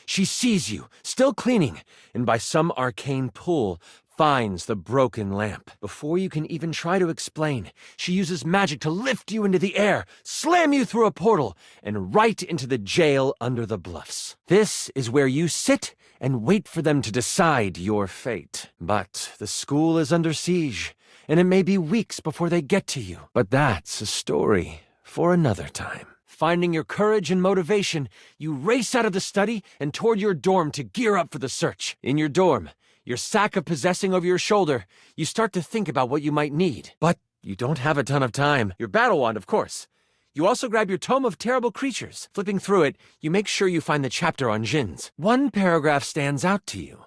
She sees you, still cleaning, and by some arcane pull, finds the broken lamp. Before you can even try to explain, she uses magic to lift you into the air, slam you through a portal, and right into the jail under the bluffs. This is where you sit and wait for them to decide your fate. But the school is under siege, and it may be weeks before they get to you. But that's a story for another time. Finding your courage and motivation, you race out of the study and toward your dorm to gear up for the search. In your dorm, your sack of possessing over your shoulder, you start to think about what you might need. But You don't have a ton of time. Your battle wand, of course. You also grab your Tome of Terrible Creatures. Flipping through it, you make sure you find the chapter on djinns. One paragraph stands out to you.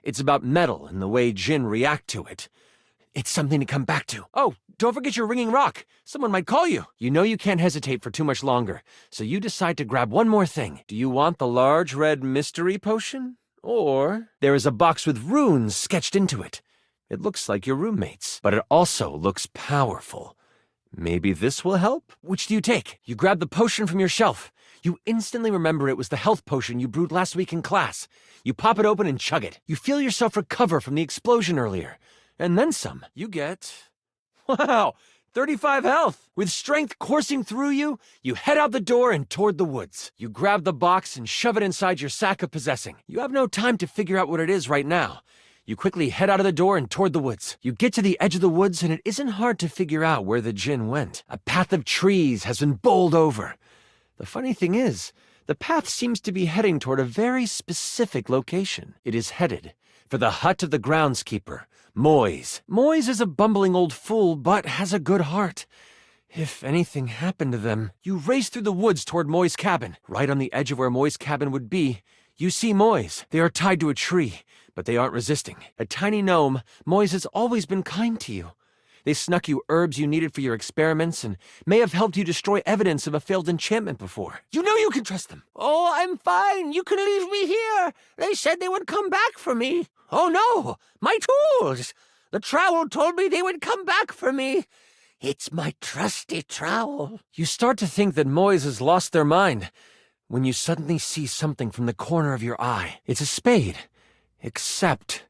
It's about metal and the way djinn react to it. It's something to come back to. Oh, don't forget your ringing rock. Someone might call you. You know you can't hesitate for too much longer, so you decide to grab one more thing. Do you want the large red mystery potion? Or there is a box with runes sketched into it. It looks like your roommate's, but it also looks powerful. Maybe this will help? Which do you take? You grab the potion from your shelf. You instantly remember it was the health potion you brewed last week in class. You pop it open and chug it. You feel yourself recover from the explosion earlier. And then some. You get... Wow! 35 health! With strength coursing through you, you head out the door and toward the woods. You grab the box and shove it inside your sack of possessing. You have no time to figure out what it is right now. You quickly head out of the door and toward the woods. You get to the edge of the woods and it isn't hard to figure out where the djinn went. A path of trees has been bowled over. The funny thing is, the path seems to be heading toward a very specific location. It is headed for the hut of the groundskeeper, Moise. Moise is a bumbling old fool, but has a good heart. If anything happened to them, you race through the woods toward Moise's cabin. Right on the edge of where Moise's cabin would be, you see Moise. They are tied to a tree, but they aren't resisting. A tiny gnome, Moise has always been kind to you. They snuck you herbs you needed for your experiments and may have helped you destroy evidence of a failed enchantment before. You know you can trust them. Oh, I'm fine. You can leave me here. They said they would come back for me. Oh, no. My tools. The trowel told me they would come back for me. It's my trusty trowel. You start to think that Moise has lost their mind when you suddenly see something from the corner of your eye. It's a spade, except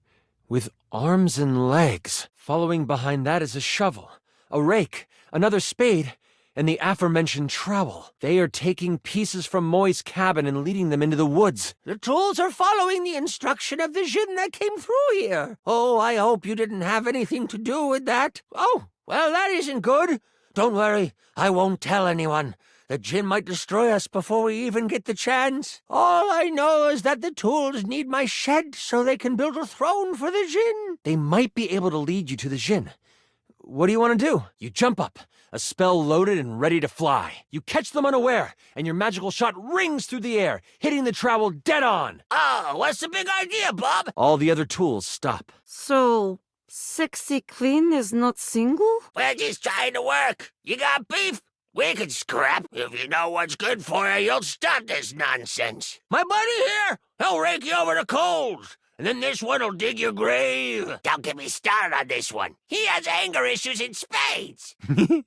with arms and legs. Following behind that is a shovel, a rake, another spade, and the aforementioned trowel. They are taking pieces from Moise's cabin and leading them into the woods. The tools are following the instruction of the djinn that came through here. Oh, I hope you didn't have anything to do with that. Oh, well, that isn't good. Don't worry, I won't tell anyone. The djinn might destroy us before we even get the chance. All I know is that the tools need my shed so they can build a throne for the djinn. They might be able to lead you to the djinn. What do you want to do? You jump up, a spell loaded and ready to fly. You catch them unaware, and your magical shot rings through the air, hitting the trowel dead on. Oh, what's the big idea, Bob? All the other tools stop. So, Sexy Queen is not single? We're just trying to work. You got beef? We can scrap. If you know what's good for you, you'll stop this nonsense. My buddy here, he'll rake you over the coals. And then this one will dig your grave. Don't get me started on this one. He has anger issues in spades.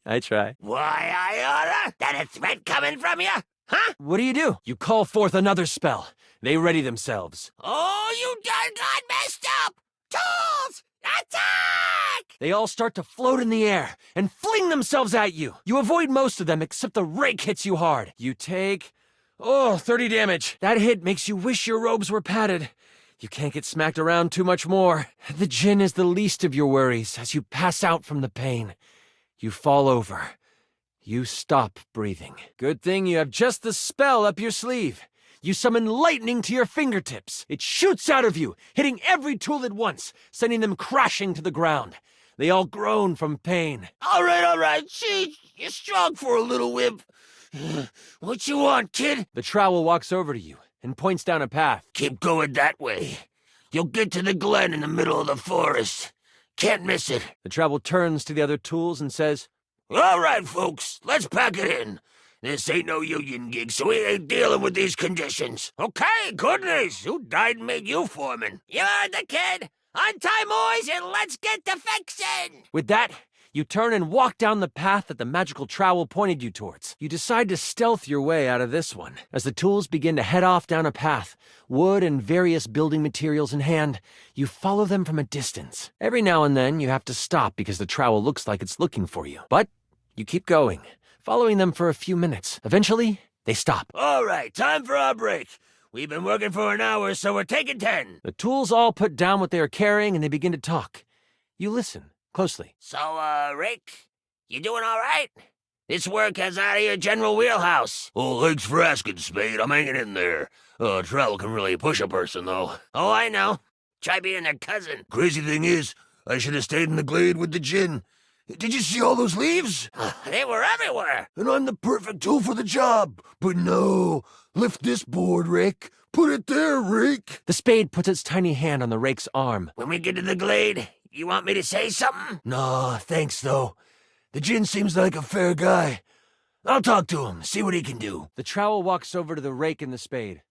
I try. Why, I oughta. That a threat coming from you? Huh? What do? You call forth another spell. They ready themselves. Oh, you done got messed up. Tools, attack! They all start to float in the air and fling themselves at you. You avoid most of them except the rake hits you hard. You take, 30 damage. That hit makes you wish your robes were padded. You can't get smacked around too much more. The djinn is the least of your worries as you pass out from the pain. You fall over. You stop breathing. Good thing you have just the spell up your sleeve. You summon lightning to your fingertips. It shoots out of you, hitting every tool at once, sending them crashing to the ground. They all groan from pain. All right. Gee, you're strong for a little wimp. What you want, kid? The trowel walks over to you and points down a path. Keep going that way. You'll get to the glen in the middle of the forest. Can't miss it. The trowel turns to the other tools and says, All right, folks, let's pack it in. This ain't no union gig, so we ain't dealing with these conditions. Okay, goodness, who died and made you foreman? You're the kid. Untie Moise and let's get to fixin'. With that, you turn and walk down the path that the magical trowel pointed you towards. You decide to stealth your way out of this one. As the tools begin to head off down a path, wood and various building materials in hand, you follow them from a distance. Every now and then, you have to stop because the trowel looks like it's looking for you. But you keep going, following them for a few minutes. Eventually, they stop. All right, time for our break. We've been working for an hour, so we're taking 10. The tools all put down what they are carrying and they begin to talk. You listen closely. So, Rick, you doing all right? This work has out of your general wheelhouse. Oh, thanks for asking, Spade. I'm hanging in there. Trowel can really push a person, though. Oh, I know. Try being their cousin. Crazy thing is, I should have stayed in the glade with the djinn. Did you see all those leaves? They were everywhere. And I'm the perfect tool for the job. But no, lift this board, Rick. Put it there, Rick. The spade puts its tiny hand on the rake's arm. When we get to the glade, you want me to say something? Nah, thanks, though. The Djinn seems like a fair guy. I'll talk to him, see what he can do. The trowel walks over to the rake and the spade.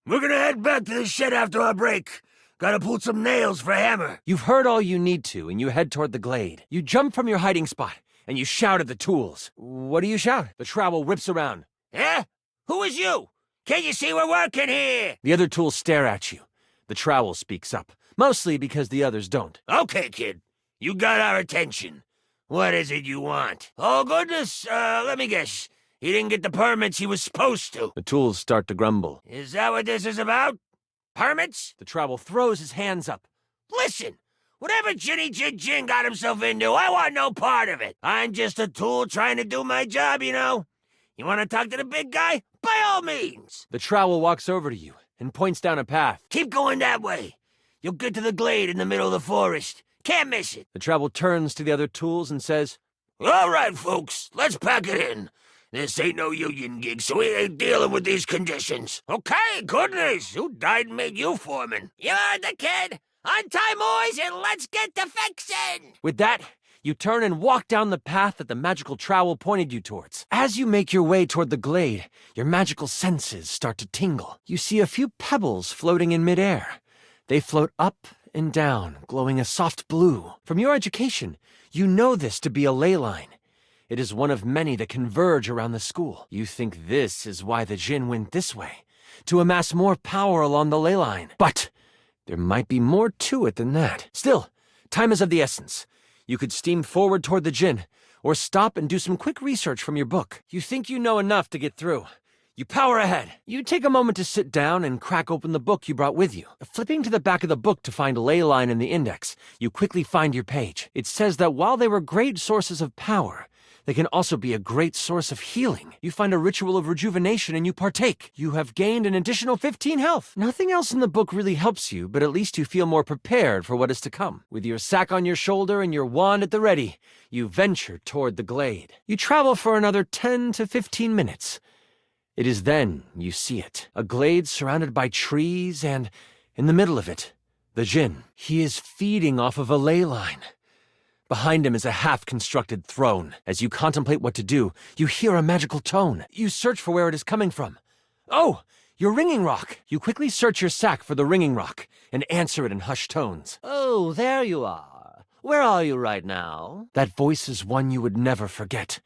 We're gonna head back to the shed after our break. Gotta pull some nails for a hammer. You've heard all you need to, and you head toward the glade. You jump from your hiding spot, and you shout at the tools. What do you shout? The trowel whips around. Eh? Who is you? Can't you see we're working here? The other tools stare at you. The trowel speaks up, mostly because the others don't. Okay, kid. You got our attention. What is it you want? Oh, goodness. Let me guess. He didn't get the permits he was supposed to. The tools start to grumble. Is that what this is about? Permits? The trowel throws his hands up. Listen, whatever Ginny Jin got himself into, I want no part of it. I'm just a tool trying to do my job, you know. You want to talk to the big guy? By all means. The trowel walks over to you and points down a path. Keep going that way. You'll get to the glade in the middle of the forest. Can't miss it. The trowel turns to the other tools and says, All right, folks, let's pack it in. This ain't no union gig, so we ain't dealing with these conditions. Okay, goodness, who died and made you foreman? You heard the kid. Untie boys and let's get to fixing. With that, you turn and walk down the path that the magical trowel pointed you towards. As you make your way toward the glade, your magical senses start to tingle. You see a few pebbles floating in midair. They float up and down, glowing a soft blue. From your education, you know this to be a ley line. It is one of many that converge around the school. You think this is why the Djinn went this way, to amass more power along the ley line. But there might be more to it than that. Still, time is of the essence. You could steam forward toward the Djinn, or stop and do some quick research from your book. You think you know enough to get through. You power ahead. You take a moment to sit down and crack open the book you brought with you. Flipping to the back of the book to find a ley line in the index, you quickly find your page. It says that while they were great sources of power, they can also be a great source of healing. You find a ritual of rejuvenation and you partake. You have gained an additional 15 health. Nothing else in the book really helps you, but at least you feel more prepared for what is to come. With your sack on your shoulder and your wand at the ready, you venture toward the glade. You travel for another 10 to 15 minutes. It is then you see it. A glade surrounded by trees and, in the middle of it, the Djinn. He is feeding off of a ley line. Behind him is a half-constructed throne. As you contemplate what to do, you hear a magical tone. You search for where it is coming from. Oh, your ringing rock! You quickly search your sack for the ringing rock and answer it in hushed tones. Oh, there you are. Where are you right now? That voice is one you would never forget.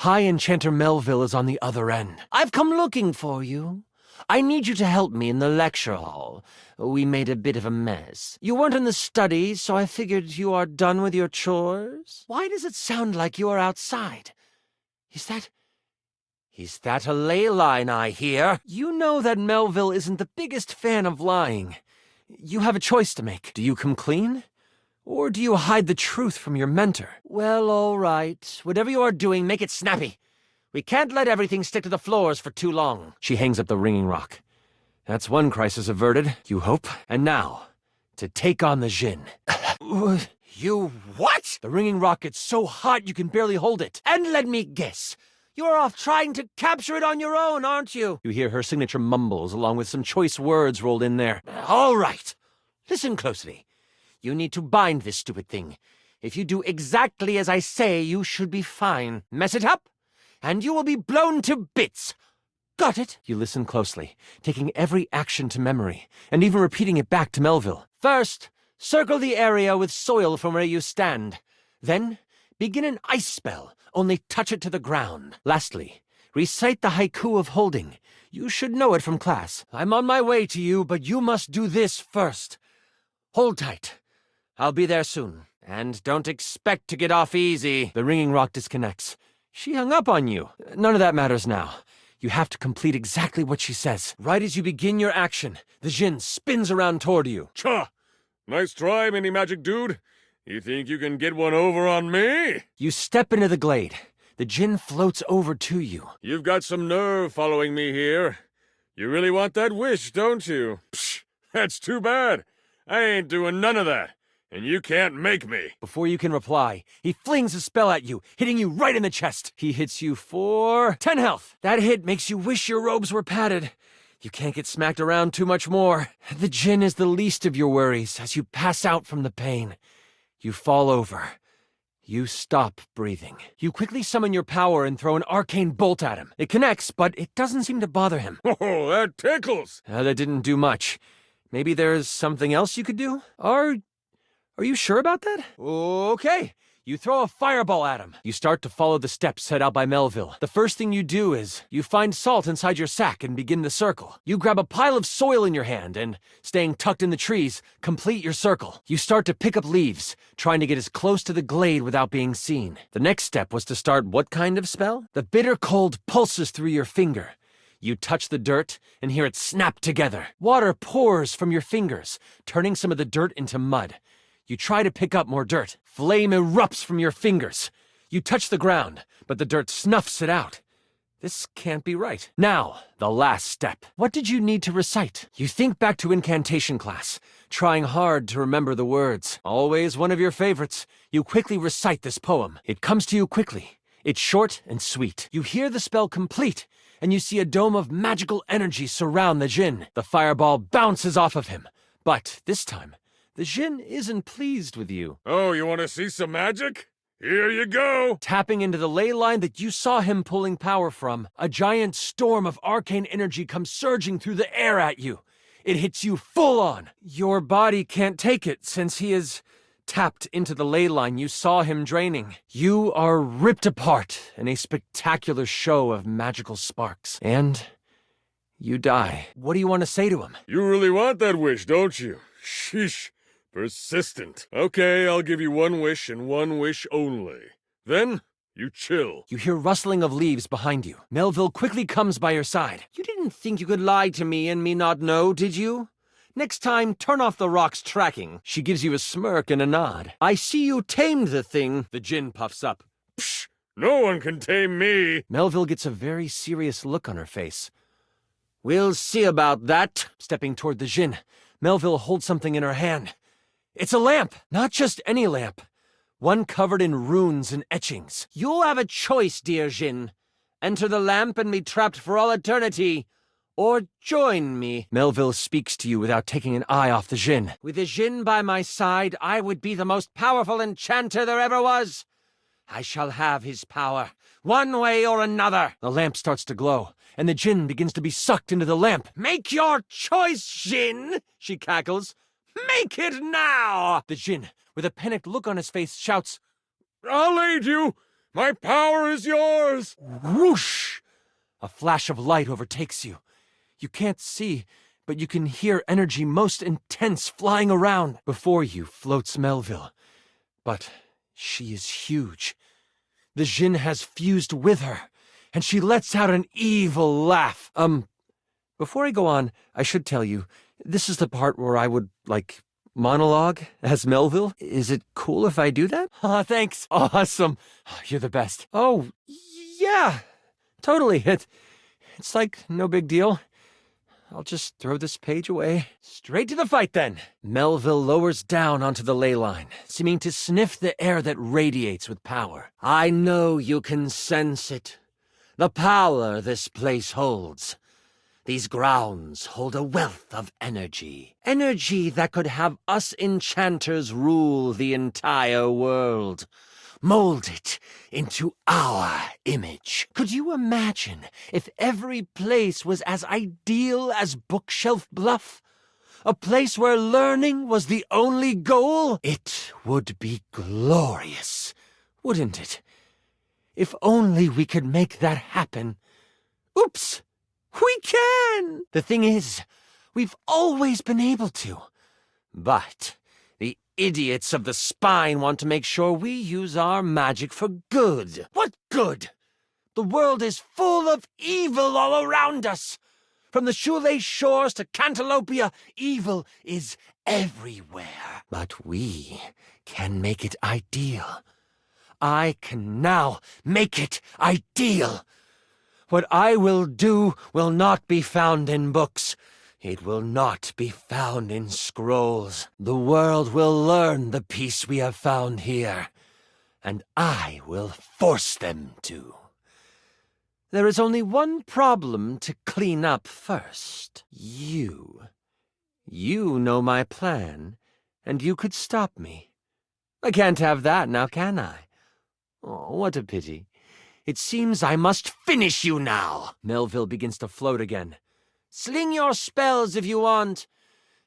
High Enchanter Melville is on the other end. I've come looking for you. I need you to help me in the lecture hall. We made a bit of a mess. You weren't in the study, so I figured you are done with your chores. Why does it sound like you are outside? Is that a ley line I hear? You know that Melville isn't the biggest fan of lying. You have a choice to make. Do you come clean? Or do you hide the truth from your mentor? Well, all right. Whatever you are doing, make it snappy. We can't let everything stick to the floors for too long. She hangs up the ringing rock. That's one crisis averted, you hope. And now, to take on the Djinn. You what? The ringing rock gets so hot you can barely hold it. And let me guess. You're off trying to capture it on your own, aren't you? You hear her signature mumbles along with some choice words rolled in there. All right. Listen closely. You need to bind this stupid thing. If you do exactly as I say, you should be fine. Mess it up, and you will be blown to bits. Got it? You listen closely, taking every action to memory, and even repeating it back to Melville. First, circle the area with soil from where you stand. Then, begin an ice spell, only touch it to the ground. Lastly, recite the haiku of holding. You should know it from class. I'm on my way to you, but you must do this first. Hold tight. I'll be there soon. And don't expect to get off easy. The ringing rock disconnects. She hung up on you. None of that matters now. You have to complete exactly what she says. Right as you begin your action, the Djinn spins around toward you. Cha! Nice try, mini magic dude. You think you can get one over on me? You step into the glade. The Djinn floats over to you. You've got some nerve following me here. You really want that wish, don't you? Psh, that's too bad. I ain't doing none of that. and you can't make me. Before you can reply, he flings a spell at you, hitting you right in the chest. He hits you for 10 health. That hit makes you wish your robes were padded. You can't get smacked around too much more. The djinn is the least of your worries as you pass out from the pain. You fall over. You stop breathing. You quickly summon your power and throw an arcane bolt at him. It connects, but it doesn't seem to bother him. Oh, that tickles. That didn't do much. Maybe there's something else you could do? Are you sure about that? Okay. You throw a fireball at him. You start to follow the steps set out by Melville. The first thing you do is you find salt inside your sack and begin the circle. You grab a pile of soil in your hand and, staying tucked in the trees, complete your circle. You start to pick up leaves, trying to get as close to the glade without being seen. The next step was to start what kind of spell? The bitter cold pulses through your finger. You touch the dirt and hear it snap together. Water pours from your fingers, turning some of the dirt into mud. You try to pick up more dirt. Flame erupts from your fingers. You touch the ground, but the dirt snuffs it out. This can't be right. Now, the last step. What did you need to recite? You think back to incantation class, trying hard to remember the words. Always one of your favorites. You quickly recite this poem. It comes to you quickly. It's short and sweet. You hear the spell complete, and you see a dome of magical energy surround the djinn. The fireball bounces off of him. But this time, the djinn isn't pleased with you. Oh, you want to see some magic? Here you go! Tapping into the ley line that you saw him pulling power from, a giant storm of arcane energy comes surging through the air at you. It hits you full on. Your body can't take it since he is tapped into the ley line you saw him draining. You are ripped apart in a spectacular show of magical sparks. And you die. What do you want to say to him? You really want that wish, don't you? Sheesh. Persistent. Okay, I'll give you one wish and one wish only. Then, you chill. You hear rustling of leaves behind you. Melville quickly comes by your side. You didn't think you could lie to me and me not know, did you? Next time, turn off the rock's tracking. She gives you a smirk and a nod. I see you tamed the thing. The djinn puffs up. Psh! No one can tame me! Melville gets a very serious look on her face. We'll see about that. Stepping toward the djinn, Melville holds something in her hand. It's a lamp! Not just any lamp. One covered in runes and etchings. You'll have a choice, dear djinn. Enter the lamp and be trapped for all eternity. Or join me. Melville speaks to you without taking an eye off the djinn. With the djinn by my side, I would be the most powerful enchanter there ever was. I shall have his power, one way or another. The lamp starts to glow, and the djinn begins to be sucked into the lamp. Make your choice, djinn, she cackles. Make it now! The djinn, with a panicked look on his face, shouts, I'll aid you! My power is yours! Whoosh! A flash of light overtakes you. You can't see, but you can hear energy most intense flying around. Before you floats Melville. But she is huge. The djinn has fused with her, and she lets out an evil laugh. Before I go on, I should tell you, this is the part where I would, monologue as Melville. Is it cool if I do that? Thanks. Awesome. You're the best. Oh, yeah. Totally. It's no big deal. I'll just throw this page away. Straight to the fight, then. Melville lowers down onto the ley line, seeming to sniff the air that radiates with power. I know you can sense it. The power this place holds. These grounds hold a wealth of energy. Energy that could have us enchanters rule the entire world. Mold it into our image. Could you imagine if every place was as ideal as Bookshelf Bluff? A place where learning was the only goal? It would be glorious, wouldn't it? If only we could make that happen. Oops! We can! The thing is, we've always been able to. But the idiots of the spine want to make sure we use our magic for good. What good? The world is full of evil all around us. From the shoelace shores to Cantalopia, evil is everywhere. But we can make it ideal. I can now make it ideal. What I will do will not be found in books. It will not be found in scrolls. The world will learn the peace we have found here, and I will force them to. There is only one problem to clean up first. You. You know my plan, and you could stop me. I can't have that now, can I? Oh, what a pity. It seems I must finish you now. Melville begins to float again. Sling your spells if you want.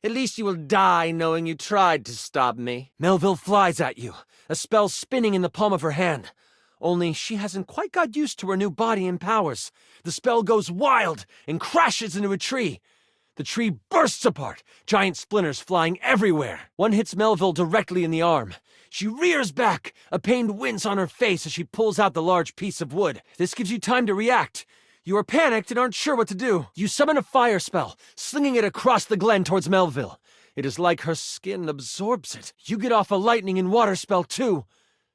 At least you will die knowing you tried to stop me. Melville flies at you, a spell spinning in the palm of her hand. Only she hasn't quite got used to her new body and powers. The spell goes wild and crashes into a tree. The tree bursts apart, giant splinters flying everywhere. One hits Melville directly in the arm. She rears back, a pained wince on her face as she pulls out the large piece of wood. This gives you time to react. You are panicked and aren't sure what to do. You summon a fire spell, slinging it across the glen towards Melville. It is like her skin absorbs it. You get off a lightning and water spell too.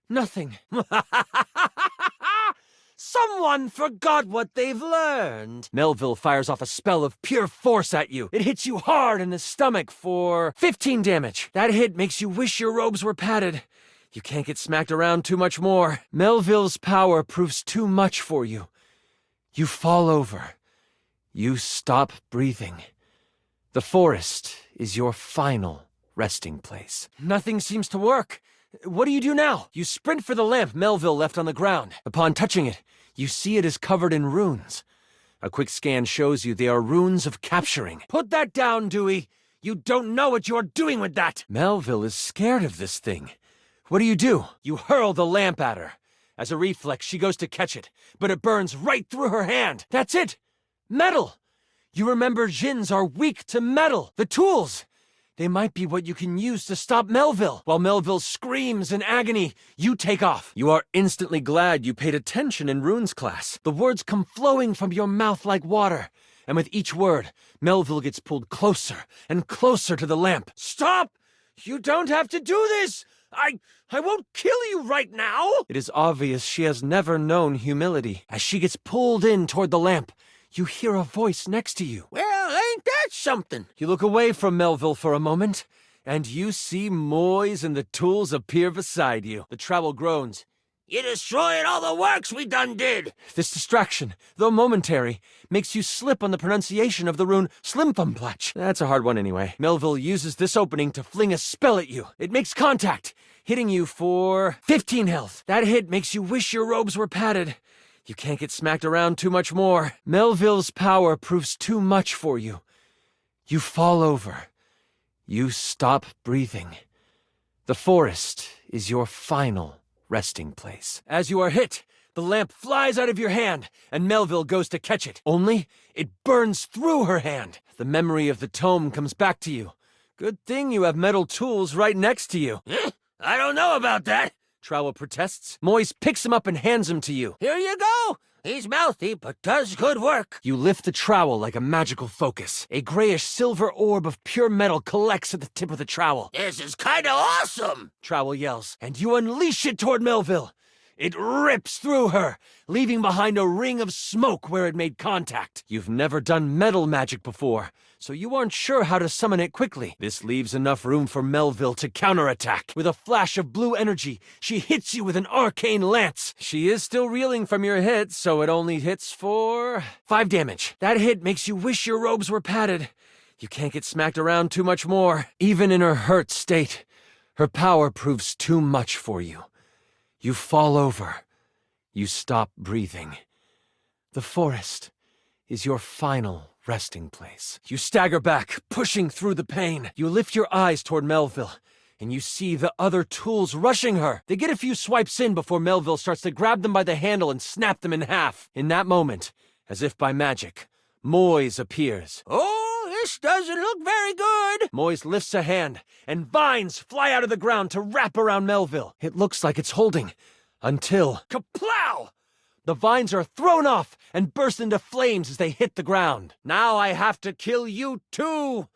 Nothing. Someone forgot what they've learned. Melville fires off a spell of pure force at you. It hits you hard in the stomach for 15 damage. That hit makes you wish your robes were padded. You can't get smacked around too much more. Melville's power proves too much for you. You fall over. You stop breathing. The forest is your final resting place. Nothing seems to work. What do you do now? You sprint for the lamp Melville left on the ground. Upon touching it, you see it is covered in runes. A quick scan shows you they are runes of capturing. Put that down, Dewey. You don't know what you're doing with that. Melville is scared of this thing. What do? You hurl the lamp at her. As a reflex, she goes to catch it, but it burns right through her hand. That's it! Metal! You remember djinns are weak to metal. The tools! They might be what you can use to stop Melville. While Melville screams in agony, you take off. You are instantly glad you paid attention in runes class. The words come flowing from your mouth like water. And with each word, Melville gets pulled closer and closer to the lamp. Stop! You don't have to do this! I won't kill you right now! It is obvious she has never known humility. As she gets pulled in toward the lamp, you hear a voice next to you. Well, ain't that something? You look away from Melville for a moment, and you see Moise and the tools appear beside you. The trowel groans. You destroyed all the works we done did! This distraction, though momentary, makes you slip on the pronunciation of the rune Slimfumplach. That's a hard one anyway. Melville uses this opening to fling a spell at you. It makes contact, hitting you for 15 health. That hit makes you wish your robes were padded. You can't get smacked around too much more. Melville's power proves too much for you. You fall over. You stop breathing. The forest is your final resting place. As you are hit, the lamp flies out of your hand, and Melville goes to catch it. Only, it burns through her hand. The memory of the tome comes back to you. Good thing you have metal tools right next to you. I don't know about that, Trowel protests. Moise picks him up and hands him to you. Here you go. He's mouthy, but does good work. You lift the trowel like a magical focus. A grayish-silver orb of pure metal collects at the tip of the trowel. This is kinda awesome, Trowel yells, and you unleash it toward Melville. It rips through her, leaving behind a ring of smoke where it made contact. You've never done metal magic before, so you aren't sure how to summon it quickly. This leaves enough room for Melville to counterattack. With a flash of blue energy, she hits you with an arcane lance. She is still reeling from your hit, so it only hits for 5 damage. That hit makes you wish your robes were padded. You can't get smacked around too much more. Even in her hurt state, her power proves too much for you. You fall over. You stop breathing. The forest is your final resting place. You stagger back, pushing through the pain. You lift your eyes toward Melville, and you see the other tools rushing her. They get a few swipes in before Melville starts to grab them by the handle and snap them in half. In that moment, as if by magic, Moise appears. Oh, this doesn't look very good. Moise lifts a hand, and vines fly out of the ground to wrap around Melville. It looks like it's holding, until kaplow! The vines are thrown off and burst into flames as they hit the ground. Now I have to kill you too!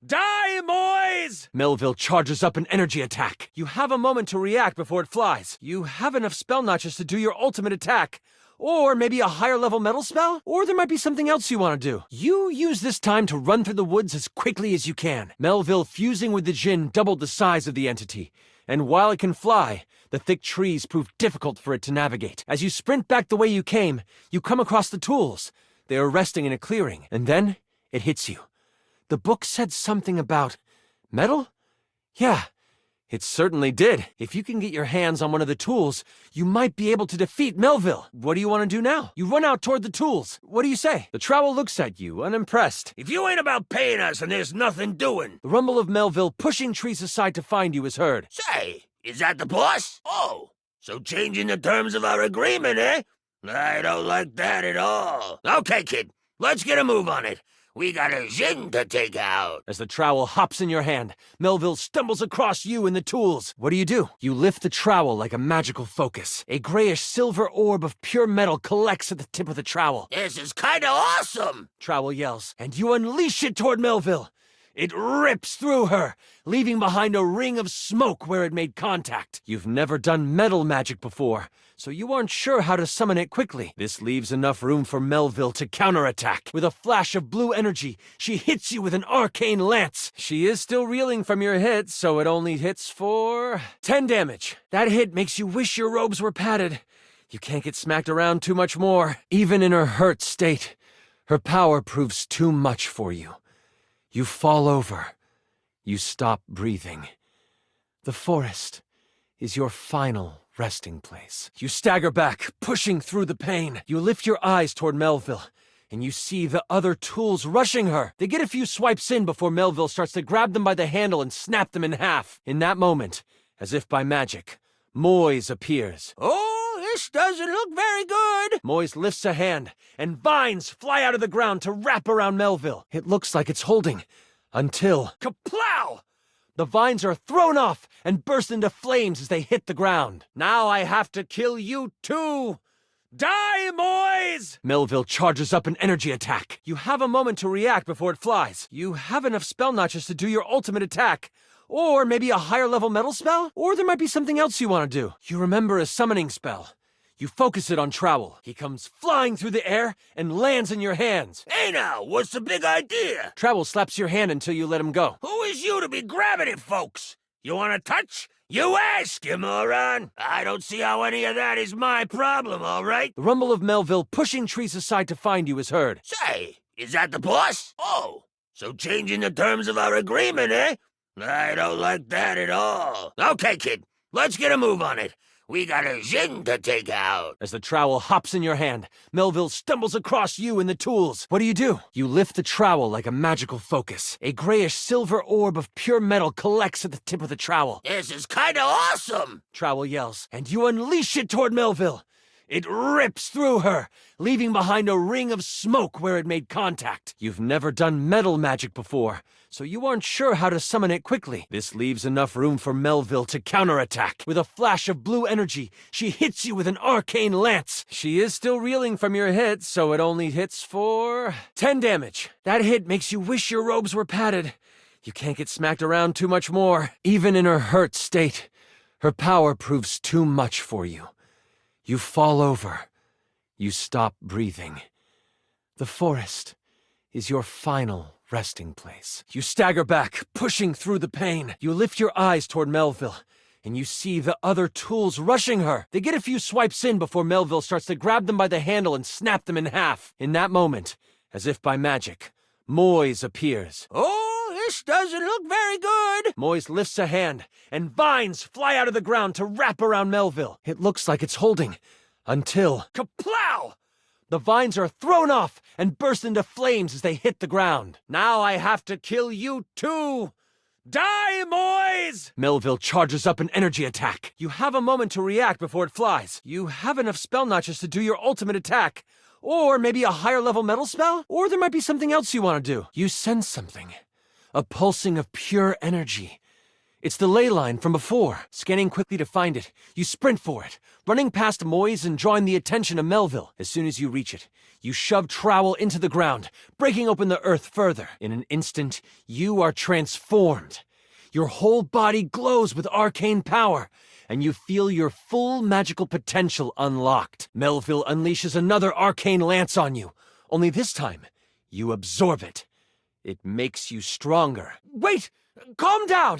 Die, Moise! Melville charges up an energy attack. You have a moment to react before it flies. You have enough spell notches to do your ultimate attack. Or maybe a higher level metal spell? Or there might be something else you want to do. You use this time to run through the woods as quickly as you can. Melville fusing with the djinn doubled the size of the entity. And while it can fly, the thick trees prove difficult for it to navigate. As you sprint back the way you came, you come across the tools. They are resting in a clearing, and then it hits you. The book said something about metal? Yeah. It certainly did. If you can get your hands on one of the tools, you might be able to defeat Melville. What do you want to do now? You run out toward the tools. What do you say? The trowel looks at you, unimpressed. If you ain't about paying us and there's nothing doing. The rumble of Melville pushing trees aside to find you is heard. Say, is that the boss? Oh, so changing the terms of our agreement, eh? I don't like that at all. Okay, kid, let's get a move on it. We got a djinn to take out. As the trowel hops in your hand, Melville stumbles across you and the tools. What do? You lift the trowel like a magical focus. A grayish silver orb of pure metal collects at the tip of the trowel. This is kinda awesome. Trowel yells, and you unleash it toward Melville. It rips through her, leaving behind a ring of smoke where it made contact. You've never done metal magic before, so you aren't sure how to summon it quickly. This leaves enough room for Melville to counterattack. With a flash of blue energy, she hits you with an arcane lance. She is still reeling from your hit, so it only hits for 10 damage. That hit makes you wish your robes were padded. You can't get smacked around too much more. Even in her hurt state, her power proves too much for you. You fall over. You stop breathing. The forest is your final resting place. You stagger back, pushing through the pain. You lift your eyes toward Melville, and you see the other tools rushing her. They get a few swipes in before Melville starts to grab them by the handle and snap them in half. In that moment, as if by magic, Moise appears. Oh, this doesn't look very good. Moise lifts a hand, and vines fly out of the ground to wrap around Melville. It looks like it's holding, until kaplow! The vines are thrown off and burst into flames as they hit the ground. Now I have to kill you too! Die, Moise! Melville charges up an energy attack. You have a moment to react before it flies. You have enough spell notches to do your ultimate attack. Or maybe a higher level metal spell? Or there might be something else you want to do. You remember a summoning spell. You focus it on Trowel. He comes flying through the air and lands in your hands. Hey now, what's the big idea? Trowel slaps your hand until you let him go. Who is you to be grabbing it, folks? You want to touch? You ask, you moron! I don't see how any of that is my problem, all right? The rumble of Melville pushing trees aside to find you is heard. Say, is that the boss? Oh, so changing the terms of our agreement, eh? I don't like that at all. Okay, kid, let's get a move on it. We got a djinn to take out. As the trowel hops in your hand, Melville stumbles across you and the tools. What do? You lift the trowel like a magical focus. A grayish silver orb of pure metal collects at the tip of the trowel. This is kinda awesome. Trowel yells, and you unleash it toward Melville. It rips through her, leaving behind a ring of smoke where it made contact. You've never done metal magic before, so you aren't sure how to summon it quickly. This leaves enough room for Melville to counterattack. With a flash of blue energy, she hits you with an arcane lance. She is still reeling from your hit, so it only hits for 10 damage. That hit makes you wish your robes were padded. You can't get smacked around too much more. Even in her hurt state, her power proves too much for you. You fall over. You stop breathing. The forest is your final resting place. You stagger back, pushing through the pain. You lift your eyes toward Melville, and you see the other tools rushing her. They get a few swipes in before Melville starts to grab them by the handle and snap them in half. In that moment, as if by magic, Moise appears. Oh, this doesn't look very good. Moise lifts a hand, and vines fly out of the ground to wrap around Melville. It looks like it's holding, until kaplow! The vines are thrown off and burst into flames as they hit the ground. Now I have to kill you too! Die, Moise! Melville charges up an energy attack. You have a moment to react before it flies. You have enough spell notches to do your ultimate attack. Or maybe a higher level metal spell? Or there might be something else you want to do. You sense something. A pulsing of pure energy. It's the ley line from before. Scanning quickly to find it, you sprint for it, running past Moise and drawing the attention of Melville. As soon as you reach it, you shove Trowel into the ground, breaking open the earth further. In an instant, you are transformed. Your whole body glows with arcane power, and you feel your full magical potential unlocked. Melville unleashes another arcane lance on you, only this time, you absorb it. It makes you stronger. Wait! Calm down!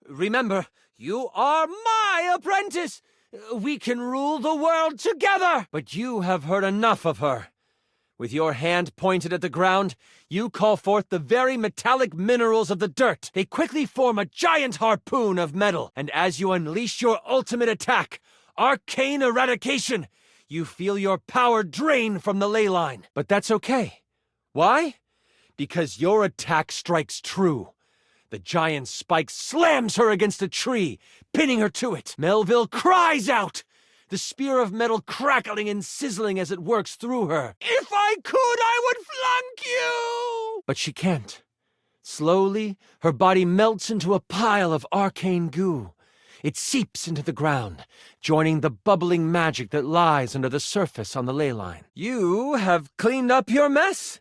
Remember, you are my apprentice! We can rule the world together! But you have heard enough of her. With your hand pointed at the ground, you call forth the very metallic minerals of the dirt. They quickly form a giant harpoon of metal, and as you unleash your ultimate attack, Arcane Eradication, you feel your power drain from the ley line. But that's okay. Why? Because your attack strikes true. The giant spike slams her against a tree, pinning her to it. Melville cries out, the spear of metal crackling and sizzling as it works through her. If I could, I would flunk you! But she can't. Slowly, her body melts into a pile of arcane goo. It seeps into the ground, joining the bubbling magic that lies under the surface on the ley line. You have cleaned up your mess.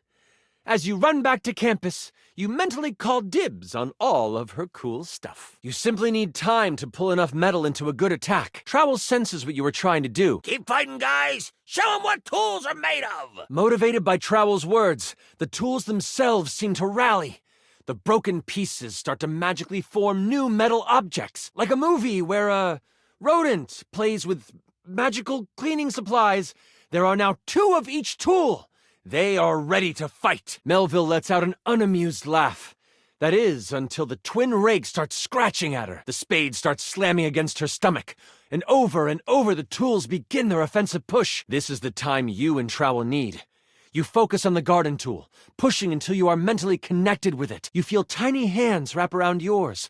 As you run back to campus, you mentally call dibs on all of her cool stuff. You simply need time to pull enough metal into a good attack. Trowel senses what you were trying to do. Keep fighting, guys! Show them what tools are made of! Motivated by Trowel's words, the tools themselves seem to rally. The broken pieces start to magically form new metal objects, like a movie where a rodent plays with magical cleaning supplies. There are now 2 of each tool. They are ready to fight. Melville lets out an unamused laugh. That is, until the twin rake starts scratching at her. The spade starts slamming against her stomach. And over the tools begin their offensive push. This is the time you and Trowel need. You focus on the garden tool, pushing until you are mentally connected with it. You feel tiny hands wrap around yours.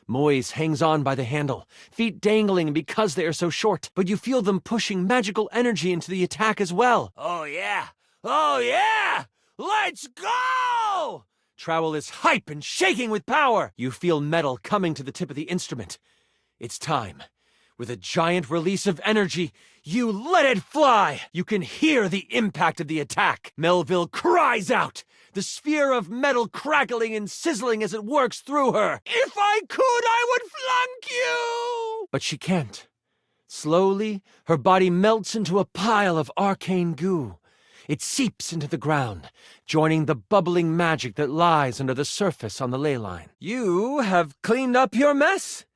Moise hangs on by the handle, feet dangling because they are so short, but you feel them pushing magical energy into the attack as well. Oh yeah! Oh yeah! Let's go! Trowel is hype and shaking with power. You feel metal coming to the tip of the instrument. It's time. With a giant release of energy, you let it fly! You can hear the impact of the attack. Melville cries out, the sphere of metal crackling and sizzling as it works through her. If I could, I would flunk you! But she can't. Slowly, her body melts into a pile of arcane goo. It seeps into the ground, joining the bubbling magic that lies under the surface on the ley line. You have cleaned up your mess.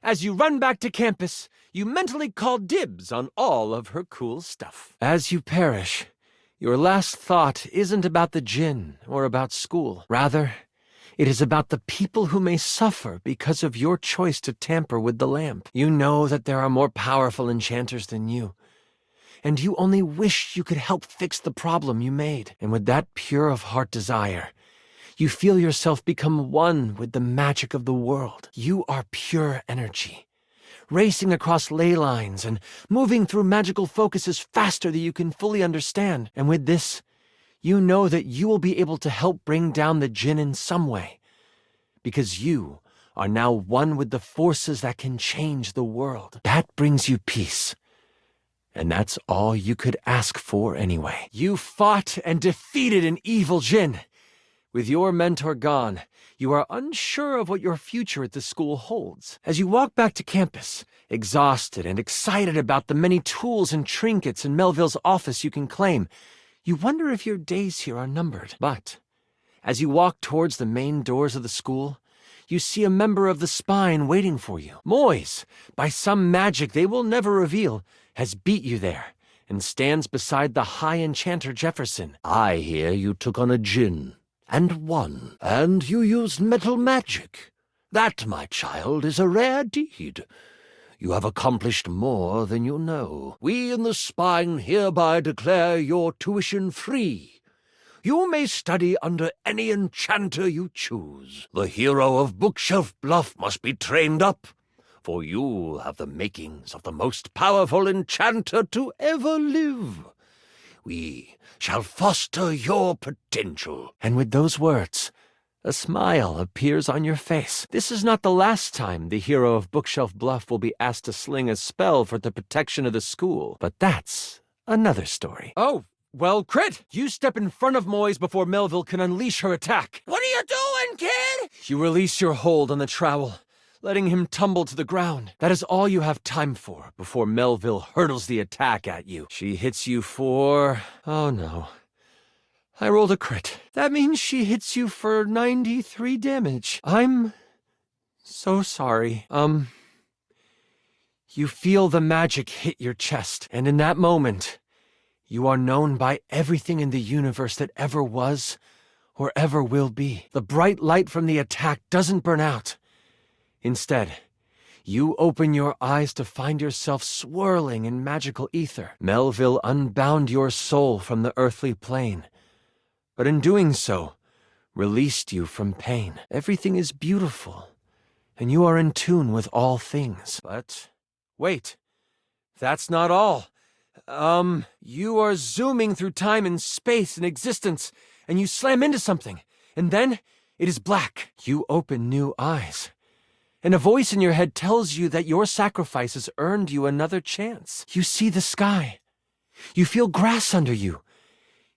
As you run back to campus, you mentally call dibs on all of her cool stuff. As you perish, your last thought isn't about the djinn or about school. Rather, it is about the people who may suffer because of your choice to tamper with the lamp. You know that there are more powerful enchanters than you, and you only wish you could help fix the problem you made. And with that pure of heart desire, you feel yourself become one with the magic of the world. You are pure energy, racing across ley lines and moving through magical focuses faster than you can fully understand. And with this, you know that you will be able to help bring down the djinn in some way, because you are now one with the forces that can change the world. That brings you peace. And that's all you could ask for anyway. You fought and defeated an evil djinn. With your mentor gone, you are unsure of what your future at the school holds. As you walk back to campus, exhausted and excited about the many tools and trinkets in Melville's office you can claim, you wonder if your days here are numbered. But as you walk towards the main doors of the school, you see a member of the spine waiting for you. Moise, by some magic they will never reveal, has beat you there and stands beside the high enchanter Jefferson. I hear you took on a djinn and won, and you used metal magic. That, my child, is a rare deed. You have accomplished more than you know. We in the spine hereby declare your tuition free. You may study under any enchanter you choose. The hero of Bookshelf Bluff must be trained up, for you have the makings of the most powerful enchanter to ever live. We shall foster your potential. And with those words, a smile appears on your face. This is not the last time the hero of Bookshelf Bluff will be asked to sling a spell for the protection of the school, but that's another story. Oh, well, Crit, you step in front of Moise before Melville can unleash her attack. What are you doing, kid? You release your hold on the trowel, letting him tumble to the ground. That is all you have time for before Melville hurtles the attack at you. She hits you for... Oh no. I rolled a crit. That means she hits you for 93 damage. I'm so sorry. You feel the magic hit your chest, and in that moment, you are known by everything in the universe that ever was or ever will be. The bright light from the attack doesn't burn out. Instead, you open your eyes to find yourself swirling in magical ether. Melville unbound your soul from the earthly plane, but in doing so, released you from pain. Everything is beautiful, and you are in tune with all things. But wait, that's not all. You are zooming through time and space and existence, and you slam into something, and then it is black. You open new eyes, and a voice in your head tells you that your sacrifice has earned you another chance. You see the sky. You feel grass under you.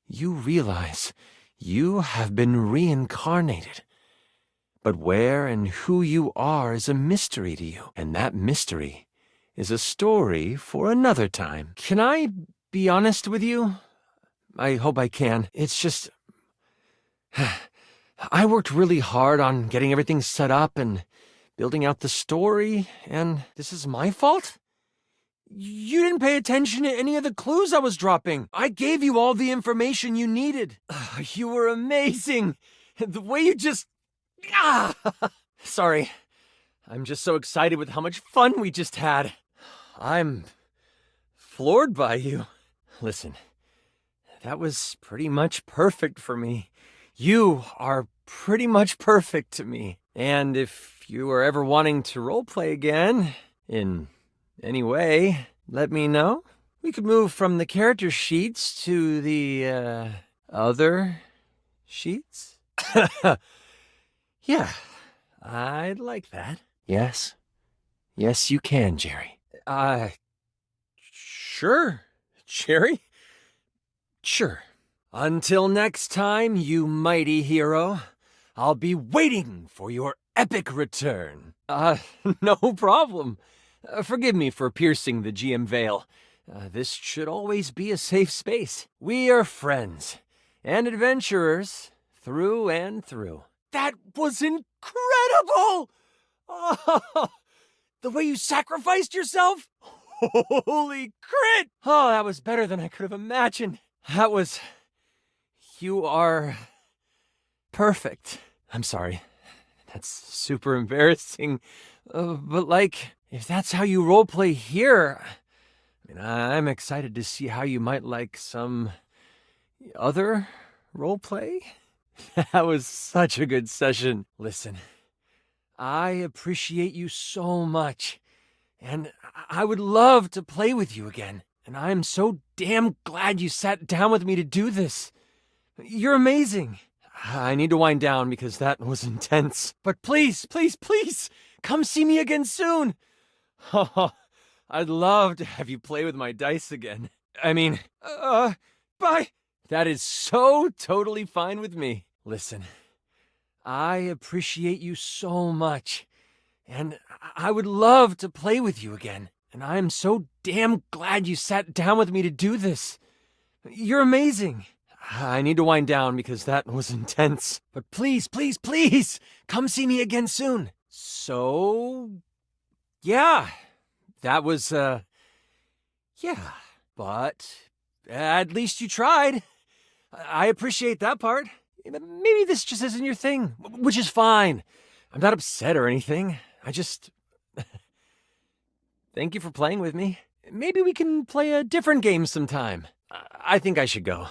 You realize you have been reincarnated. But where and who you are is a mystery to you, and that mystery is a story for another time. Can I be honest with you? I hope I can. It's just... I worked really hard on getting everything set up and building out the story, and this is my fault? You didn't pay attention to any of the clues I was dropping. I gave you all the information you needed. You were amazing. The way you just... Sorry. I'm just so excited with how much fun we just had. I'm floored by you. Listen, that was pretty much perfect for me. You are pretty much perfect to me. And if you are ever wanting to roleplay again, in any way, let me know. We could move from the character sheets to the, other sheets? Yeah, I'd like that. Yes. Yes, you can, Jerry. Sure, Jerry. Sure. Until next time, you mighty hero, I'll be waiting for your epic return. No problem. Forgive me for piercing the GM veil. This should always be a safe space. We are friends and adventurers through and through. That was incredible! Oh, the way you sacrificed yourself? Holy crit! Oh, that was better than I could have imagined. You are perfect. I'm sorry. That's super embarrassing. But if that's how you roleplay here, I'm excited to see how you might like some other roleplay. That was such a good session. Listen, I appreciate you so much, and I would love to play with you again. And I'm so damn glad you sat down with me to do this. You're amazing. I need to wind down because that was intense. But please, please, please, come see me again soon. Oh, I'd love to have you play with my dice again. Bye. That is so totally fine with me. Listen, I appreciate you so much, and I would love to play with you again. And I'm so damn glad you sat down with me to do this. You're amazing. I need to wind down because that was intense. But please, please, please, come see me again soon. So, yeah, that was, yeah, but at least you tried. I appreciate that part. Maybe this just isn't your thing, which is fine. I'm not upset or anything. I just... Thank you for playing with me. Maybe we can play a different game sometime. I think I should go.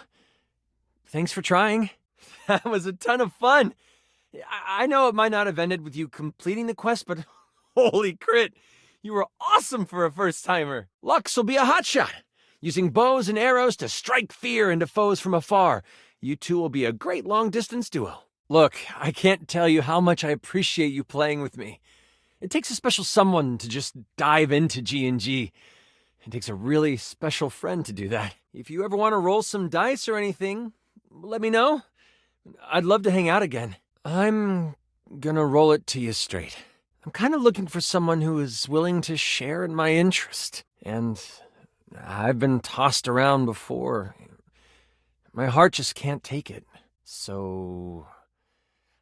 Thanks for trying. That was a ton of fun. I know it might not have ended with you completing the quest, but holy crit, you were awesome for a first-timer. Lux will be a hotshot, using bows and arrows to strike fear into foes from afar. You two will be a great long-distance duo. Look, I can't tell you how much I appreciate you playing with me. It takes a special someone to just dive into G&G. It takes a really special friend to do that. If you ever want to roll some dice or anything, let me know. I'd love to hang out again. I'm gonna roll it to you straight. I'm kind of looking for someone who is willing to share in my interest. And I've been tossed around before. My heart just can't take it. So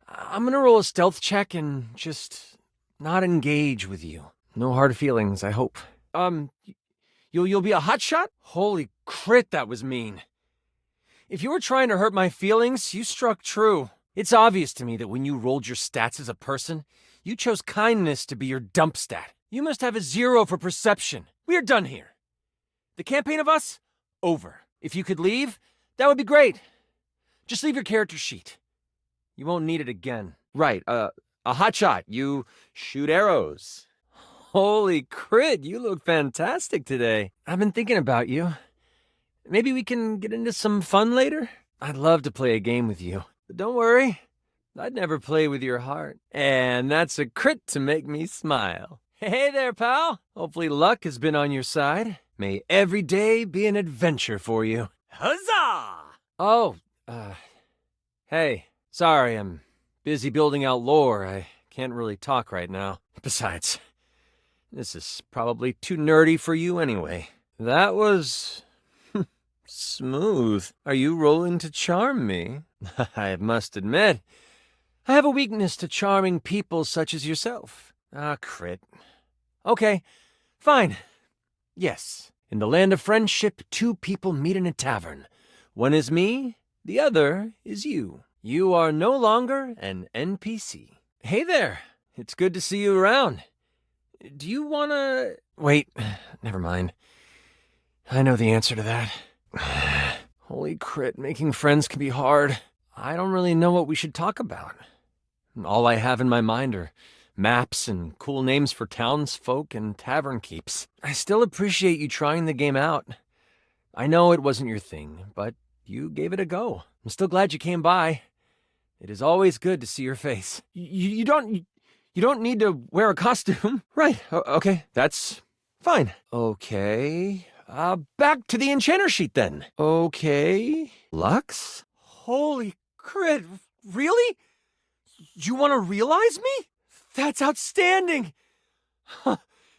I'm gonna roll a stealth check and just not engage with you. No hard feelings, I hope. You'll be a hotshot? Holy crit, that was mean. If you were trying to hurt my feelings, you struck true. It's obvious to me that when you rolled your stats as a person, you chose kindness to be your dump stat. You must have a 0 for perception. We are done here. The campaign of us? Over. If you could leave, that would be great. Just leave your character sheet. You won't need it again. Right, a hotshot. You shoot arrows. Holy crit, you look fantastic today. I've been thinking about you. Maybe we can get into some fun later? I'd love to play a game with you. But don't worry, I'd never play with your heart. And that's a crit to make me smile. Hey there, pal. Hopefully luck has been on your side. May every day be an adventure for you. Huzzah! Oh, hey. Sorry, I'm busy building out lore. I can't really talk right now. Besides, this is probably too nerdy for you anyway. That was smooth. Are you rolling to charm me? I must admit, I have a weakness to charming people such as yourself. Ah, crit. Okay, fine. Yes, in the land of friendship, two people meet in a tavern. One is me, the other is you. You are no longer an NPC. Hey there, it's good to see you around. Do you wanna... Wait, never mind. I know the answer to that. Holy crit, making friends can be hard. I don't really know what we should talk about. All I have in my mind are maps and cool names for townsfolk and tavern keeps. I still appreciate you trying the game out. I know it wasn't your thing, but you gave it a go. I'm still glad you came by. It is always good to see your face. You don't need to wear a costume. Right, okay, that's fine. Okay, back to the enchanter sheet then. Okay, Lux? Holy crit, really? You want to realize me? That's outstanding!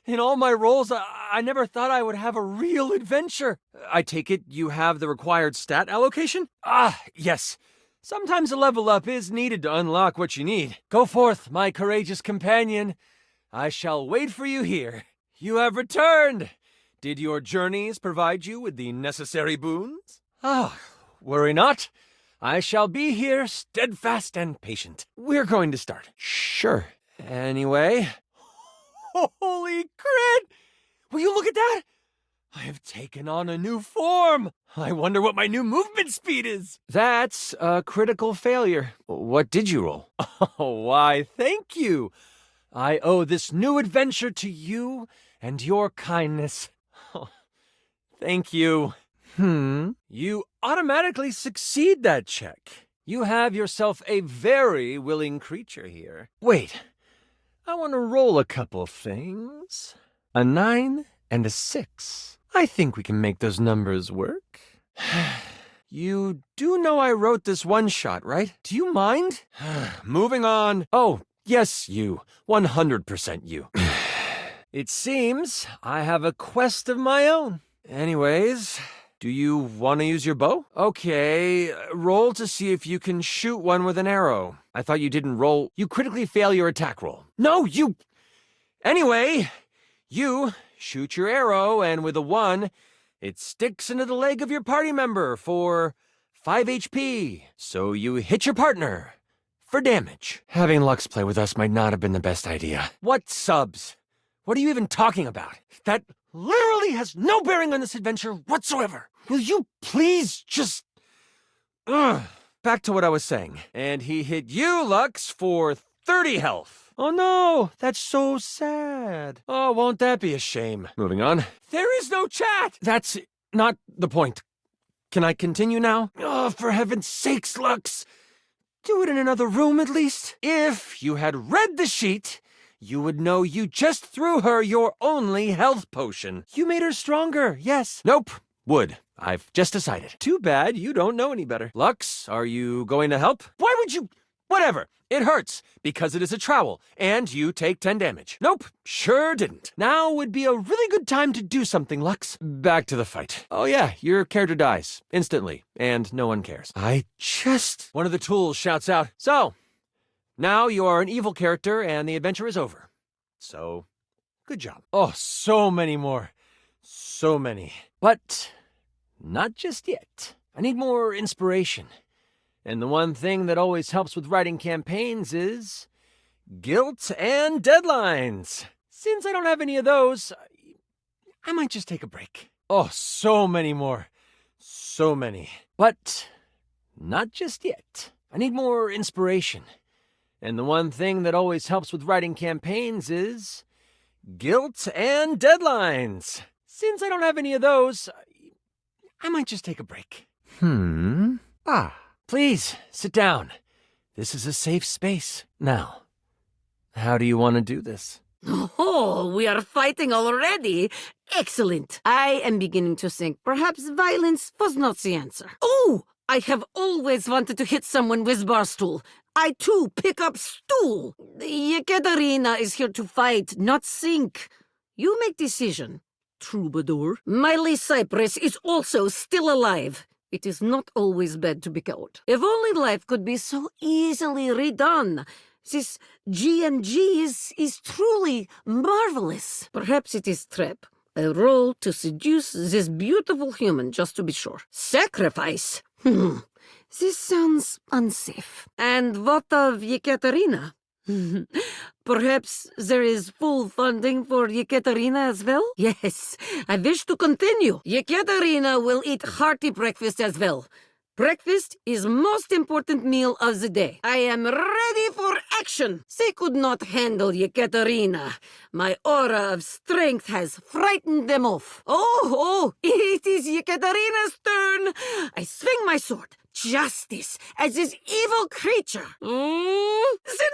In all my roles, I never thought I would have a real adventure. I take it you have the required stat allocation? Ah, yes. Sometimes a level up is needed to unlock what you need. Go forth, my courageous companion. I shall wait for you here. You have returned. Did your journeys provide you with the necessary boons? Ah, worry not. I shall be here, steadfast and patient. We're going to start. Sure. Anyway. Holy crit! Will you look at that? I have taken on a new form. I wonder what my new movement speed is. That's a critical failure. What did you roll? Oh, why, thank you. I owe this new adventure to you and your kindness. Oh, thank you. You automatically succeed that check. You have yourself a very willing creature here. Wait, I want to roll a couple things. A 9 and a 6. I think we can make those numbers work. You do know I wrote this one-shot, right? Do you mind? Moving on. Oh, yes, you. 100% you. It seems I have a quest of my own. Anyways, do you want to use your bow? Okay, roll to see if you can shoot one with an arrow. I thought you didn't roll. You critically fail your attack roll. No, you... Anyway, you shoot your arrow, and with a 1, it sticks into the leg of your party member for 5 HP. So you hit your partner for damage. Having Lux play with us might not have been the best idea. What subs? What are you even talking about? That literally has no bearing on this adventure whatsoever. Will you please just... Back to what I was saying. And he hit you, Lux, for 30 health. Oh no, that's so sad. Oh, won't that be a shame? Moving on. There is no chat! That's not the point. Can I continue now? Oh, for heaven's sakes, Lux. Do it in another room at least. If you had read the sheet, you would know you just threw her your only health potion. You made her stronger, yes. Nope, would. I've just decided. Too bad you don't know any better. Lux, are you going to help? Why would you... Whatever. It hurts, because it is a trowel, and you take 10 damage. Nope, sure didn't. Now would be a really good time to do something, Lux. Back to the fight. Oh yeah, your character dies, instantly, and no one cares. One of the tools shouts out, "So, now you are an evil character, and the adventure is over. So, good job." Oh, so many more. So many. But, not just yet. I need more inspiration. And the one thing that always helps with writing campaigns is guilt and deadlines. Since I don't have any of those, I might just take a break. Oh, so many more. So many. But not just yet. I need more inspiration. And the one thing that always helps with writing campaigns is guilt and deadlines. Since I don't have any of those, I might just take a break. Please, sit down. This is a safe space. Now, how do you want to do this? Oh, we are fighting already. Excellent. I am beginning to think perhaps violence was not the answer. Oh, I have always wanted to hit someone with barstool. I too pick up stool. Yekaterina is here to fight, not sink. You make decision. Troubadour. Miley Cypress is also still alive. It is not always bad to be cowed. If only life could be so easily redone. This G&G is truly marvelous. Perhaps it is trap. A role to seduce this beautiful human, just to be sure. Sacrifice? This sounds unsafe. And what of Yekaterina? Perhaps there is full funding for Yekaterina as well? Yes, I wish to continue. Yekaterina will eat hearty breakfast as well. Breakfast is most important meal of the day. I am ready for action. They could not handle Yekaterina. My aura of strength has frightened them off. Oh, it is Yekaterina's turn. I swing my sword. Justice as this evil creature. The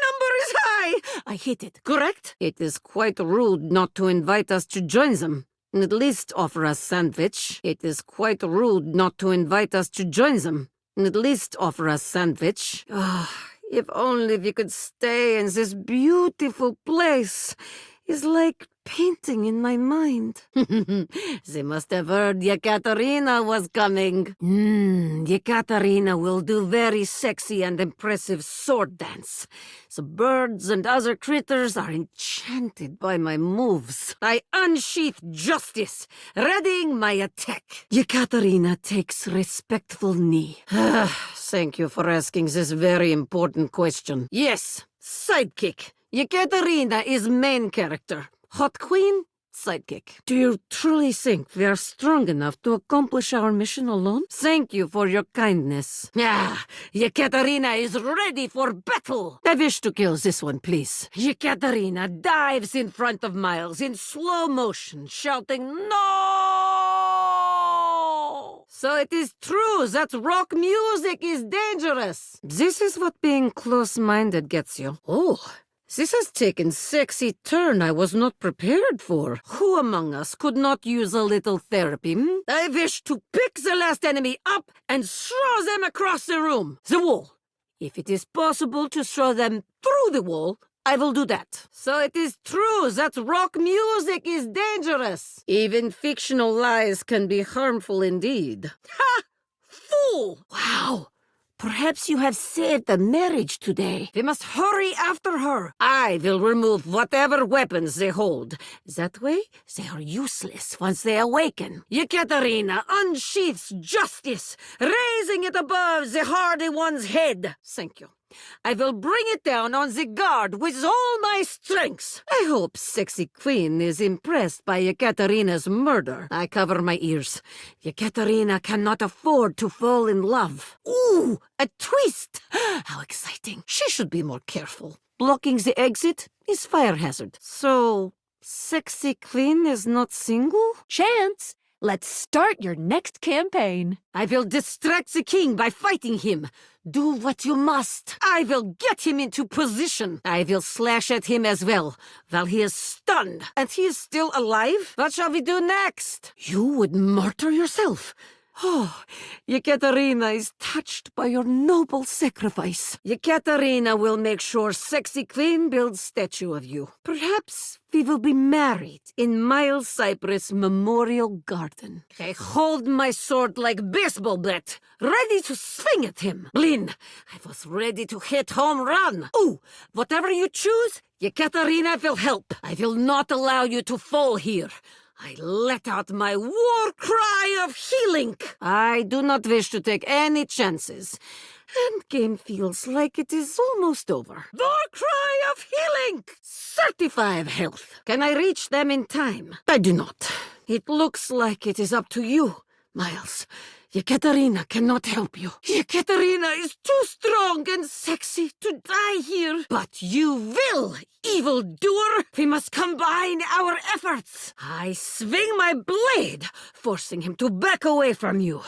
number is high. I hit it, correct? It is quite rude not to invite us to join them. At least offer us sandwich. It is quite rude not to invite us to join them. At least offer us sandwich. If only we could stay in this beautiful place. It's like painting in my mind. They must have heard Yekaterina was coming. Yekaterina will do very sexy and impressive sword dance. The birds and other critters are enchanted by my moves. I unsheath justice, readying my attack. Yekaterina takes respectful knee. Thank you for asking this very important question. Yes, sidekick. Yekaterina is main character. Hot Queen, sidekick. Do you truly think we are strong enough to accomplish our mission alone? Thank you for your kindness. Yekaterina is ready for battle. I wish to kill this one, please. Yekaterina dives in front of Miles in slow motion, shouting, "No!" So it is true that rock music is dangerous. This is what being close-minded gets you. Oh. This has taken a sexy turn I was not prepared for. Who among us could not use a little therapy? I wish to pick the last enemy up and throw them across the room. The wall. If it is possible to throw them through the wall, I will do that. So it is true that rock music is dangerous. Even fictional lies can be harmful indeed. Ha! Fool! Wow! Perhaps you have saved the marriage today. We must hurry after her. I will remove whatever weapons they hold. That way, they are useless once they awaken. Yekaterina unsheaths justice, raising it above the hardy one's head. Thank you. I will bring it down on the guard with all my strength. I hope Sexy Queen is impressed by Yekaterina's murder. I cover my ears. Yekaterina cannot afford to fall in love. Ooh, a twist! How exciting. She should be more careful. Blocking the exit is fire hazard. So, Sexy Queen is not single? Chance! Let's start your next campaign. I will distract the king by fighting him. Do what you must. I will get him into position. I will slash at him as well, while he is stunned. And he is still alive? What shall we do next? You would martyr yourself. Oh, Yekaterina is touched by your noble sacrifice. Yekaterina will make sure Sexy Queen builds statue of you. Perhaps we will be married in Miles Cypress Memorial Garden. I hold my sword like baseball bat, ready to swing at him. Blin, I was ready to hit home run. Oh, whatever you choose, Yekaterina will help. I will not allow you to fall here. I let out my war cry of healing. I do not wish to take any chances. Endgame feels like it is almost over. War cry of healing! 35 health. Can I reach them in time? I do not. It looks like it is up to you, Miles. Yekaterina cannot help you. Yekaterina is too strong and sexy to die here. But you will, evildoer. We must combine our efforts. I swing my blade, forcing him to back away from you.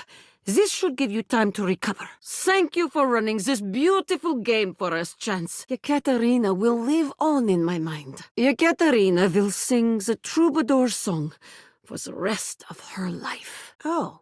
This should give you time to recover. Thank you for running this beautiful game for us, Chance. Yekaterina will live on in my mind. Yekaterina will sing the troubadour song for the rest of her life. Oh.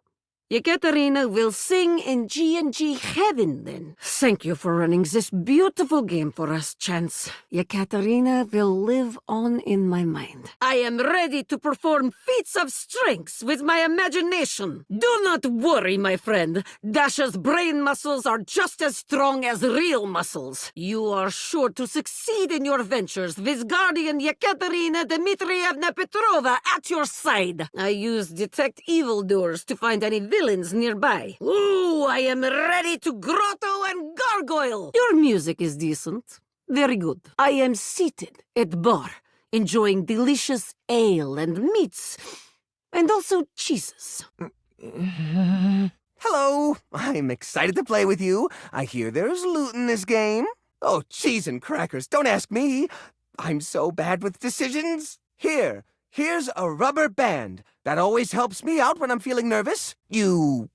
Yekaterina will sing in G&G heaven, then. Thank you for running this beautiful game for us, Chance. Yekaterina will live on in my mind. I am ready to perform feats of strength with my imagination. Do not worry, my friend. Dasha's brain muscles are just as strong as real muscles. You are sure to succeed in your ventures with Guardian Yekaterina Dmitrievna Petrova at your side. I use detect evildoers to find any villains nearby. Ooh, I am ready to grotto and gargoyle. Your music is decent. Very good. I am seated at bar, enjoying delicious ale and meats, and also cheeses. Hello, I'm excited to play with you. I hear there's loot in this game. Oh, cheese and crackers, don't ask me. I'm so bad with decisions. Here's a rubber band. That always helps me out when I'm feeling nervous. You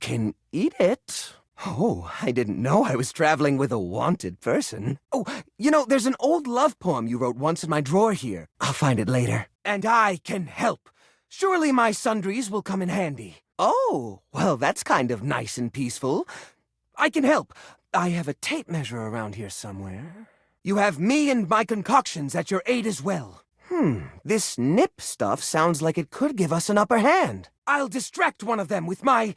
can eat it. Oh, I didn't know I was traveling with a wanted person. Oh, there's an old love poem you wrote once in my drawer here. I'll find it later. And I can help. Surely my sundries will come in handy. Oh, well, that's kind of nice and peaceful. I can help. I have a tape measure around here somewhere. You have me and my concoctions at your aid as well. This nip stuff sounds like it could give us an upper hand. I'll distract one of them with my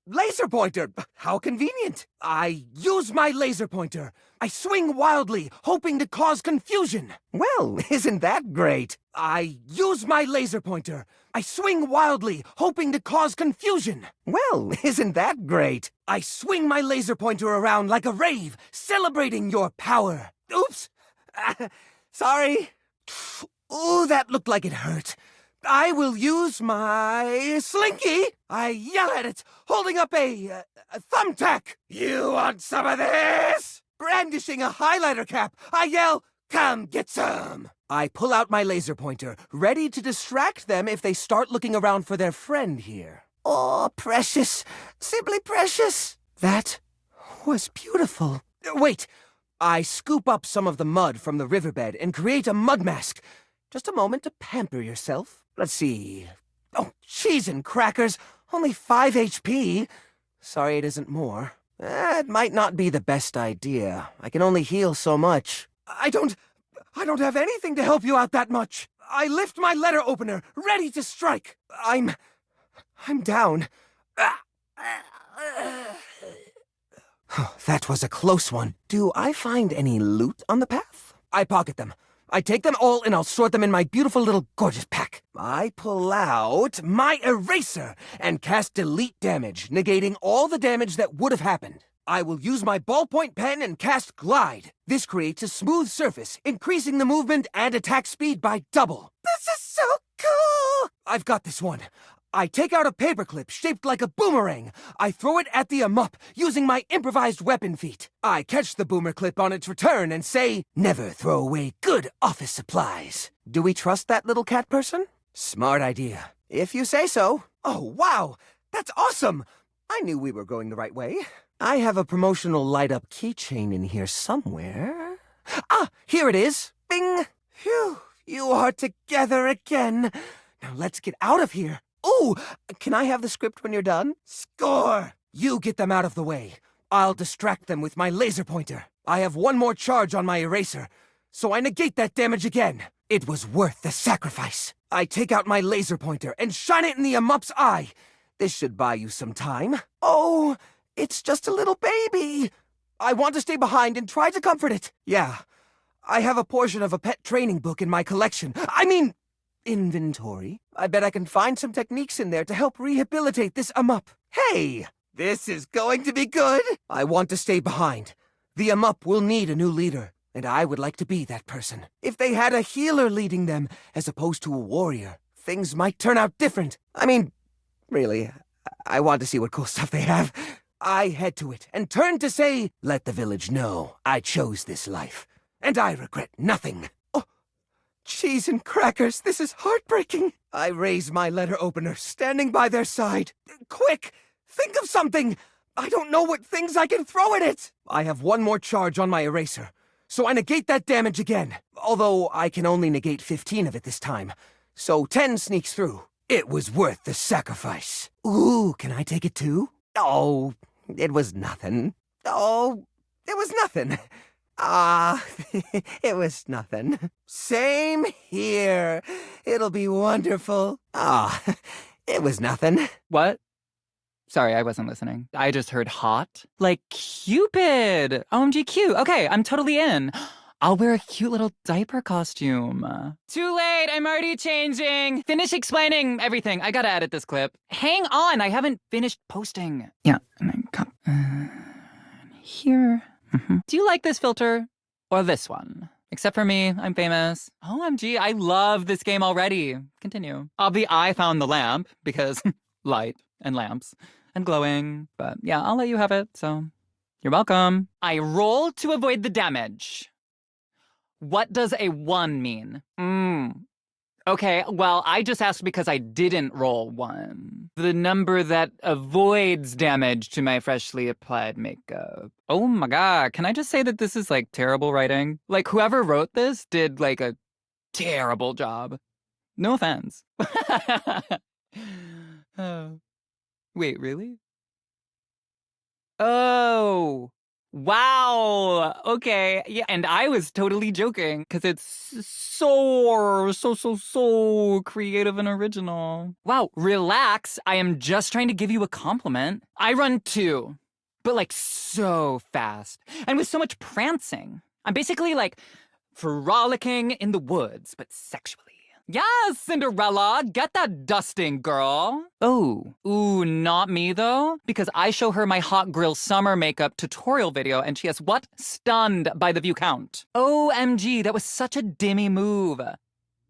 laser pointer. How convenient. I use my laser pointer. I swing wildly, hoping to cause confusion. Well, isn't that great? I use my laser pointer. I swing wildly, hoping to cause confusion. Well, isn't that great? I swing my laser pointer around like a rave, celebrating your power. Oops. Sorry. Ooh, that looked like it hurt. I will use my slinky. I yell at it, holding up a thumbtack. You want some of this? Brandishing a highlighter cap, I yell, come get some. I pull out my laser pointer, ready to distract them if they start looking around for their friend here. Oh, precious. Simply precious. That was beautiful. Wait. I scoop up some of the mud from the riverbed and create a mud mask. Just a moment to pamper yourself. Let's see. Oh, cheese and crackers. Only 5 HP. Sorry it isn't more. It might not be the best idea. I can only heal so much. I don't have anything to help you out that much. I lift my letter opener, ready to strike. I'm down. That was a close one. Do I find any loot on the path? I pocket them. I take them all and I'll sort them in my beautiful little gorgeous pack. I pull out my eraser and cast delete damage, negating all the damage that would have happened. I will use my ballpoint pen and cast glide. This creates a smooth surface, increasing the movement and attack speed by double. This is so cool! I've got this one. I take out a paperclip shaped like a boomerang. I throw it at the amup using my improvised weapon feat. I catch the boomer clip on its return and say, never throw away good office supplies. Do we trust that little cat person? Smart idea. If you say so. Oh, wow! That's awesome! I knew we were going the right way. I have a promotional light-up keychain in here somewhere. Ah, here it is! Bing! Phew, you are together again. Now let's get out of here. Ooh, can I have the script when you're done? Score! You get them out of the way. I'll distract them with my laser pointer. I have one more charge on my eraser, so I negate that damage again. It was worth the sacrifice. I take out my laser pointer and shine it in the Amup's eye. This should buy you some time. Oh, it's just a little baby. I want to stay behind and try to comfort it. Yeah, I have a portion of a pet training book in my collection. Inventory. I bet I can find some techniques in there to help rehabilitate this Amup. Hey, this is going to be good. I want to stay behind. The Amup will need a new leader, and I would like to be that person. If they had a healer leading them, as opposed to a warrior, things might turn out different. Really, I want to see what cool stuff they have. I head to it and turn to say, let the village know I chose this life, and I regret nothing. Oh, cheese and crackers, this is heartbreaking. I raise my letter opener, standing by their side. Quick, think of something. I don't know what things I can throw at it. I have one more charge on my eraser, so I negate that damage again. Although I can only negate 15 of it this time, so 10 sneaks through. It was worth the sacrifice. Ooh, can I take it too? Oh, it was nothing. Oh, it was nothing. It was nothing. Same here. It'll be wonderful. It was nothing. What? Sorry, I wasn't listening. I just heard hot. Like Cupid! OMG cute. Okay, I'm totally in. I'll wear a cute little diaper costume. Too late, I'm already changing. Finish explaining everything. I gotta edit this clip. Hang on, I haven't finished posting. Yeah, and then come here. Do you like this filter or this one? Except for me, I'm famous. OMG, I love this game already. Continue. I found the lamp because light and lamps and glowing. But yeah, I'll let you have it, so you're welcome. I roll to avoid the damage. What does a 1 mean? Okay, well, I just asked because I didn't roll 1. The number that avoids damage to my freshly applied makeup. Oh my god, can I just say that this is, like, terrible writing? Like, whoever wrote this did, like, a terrible job. No offense. Oh. Wait, really? Oh. Wow. Okay. Yeah. And I was totally joking because it's so creative and original. Wow. Relax. I am just trying to give you a compliment. I run too, but like so fast and with so much prancing. I'm basically like frolicking in the woods, but sexually. Yes, Cinderella, get that dusting, girl. Oh, ooh, not me, though, because I show her my hot grill summer makeup tutorial video, and she is, what? Stunned by the view count. OMG, that was such a dimmy move.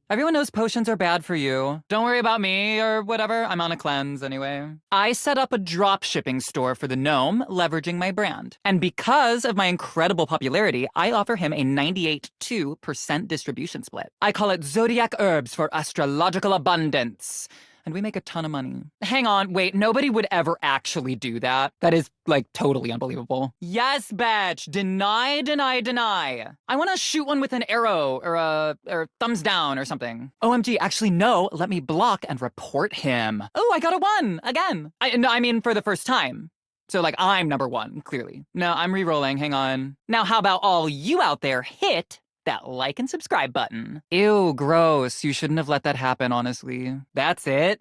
Everyone knows potions are bad for you. Don't worry about me or whatever. I'm on a cleanse anyway. I set up a drop shipping store for the gnome, leveraging my brand. And because of my incredible popularity, I offer him a 98.2% distribution split. I call it Zodiac Herbs for Astrological Abundance. And we make a ton of money. Hang on, wait, nobody would ever actually do that. That is, like, totally unbelievable. Yes, bitch, deny, deny, deny. I want to shoot one with an arrow or thumbs down or something. OMG, actually, no, let me block and report him. Oh, I got a 1, again. I mean, for the first time. So, like, I'm number 1, clearly. No, I'm re-rolling, hang on. Now, how about all you out there hit that like and subscribe button? Ew, gross. You shouldn't have let that happen, honestly. That's it.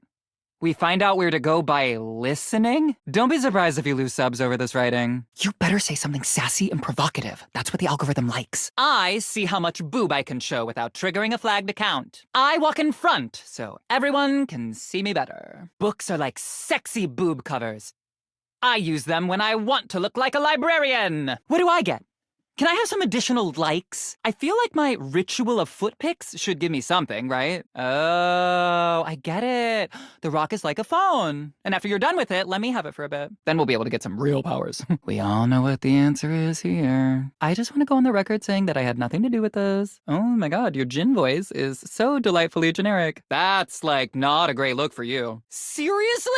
We find out where to go by listening? Don't be surprised if you lose subs over this writing. You better say something sassy and provocative. That's what the algorithm likes. I see how much boob I can show without triggering a flagged account. I walk in front, so everyone can see me better. Books are like sexy boob covers. I use them when I want to look like a librarian. What do I get? Can I have some additional likes? I feel like my ritual of foot pics should give me something, right? Oh, I get it. The rock is like a phone. And after you're done with it, let me have it for a bit. Then we'll be able to get some real powers. We all know what the answer is here. I just want to go on the record saying that I had nothing to do with this. Oh my god, your Jin voice is so delightfully generic. That's like not a great look for you. Seriously?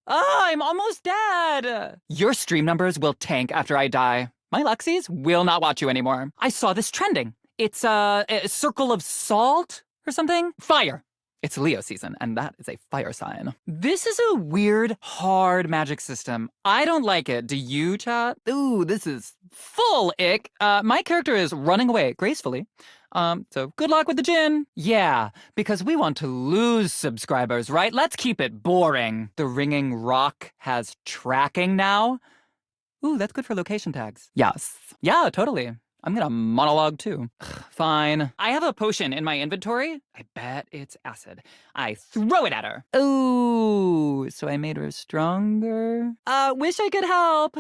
Oh, I'm almost dead. Your stream numbers will tank after I die. My Luxies will not watch you anymore. I saw this trending. It's a circle of salt or something. Fire. It's Leo season, and that is a fire sign. This is a weird, hard magic system. I don't like it. Do you, chat? Ooh, this is full ick. My character is running away gracefully. So good luck with the gin. Yeah, because we want to lose subscribers, right? Let's keep it boring. The ringing rock has tracking now. Ooh, that's good for location tags. Yes. Yeah, totally. I'm gonna monologue too. Fine. I have a potion in my inventory. I bet it's acid. I throw it at her. Ooh, so I made her stronger? Wish I could help.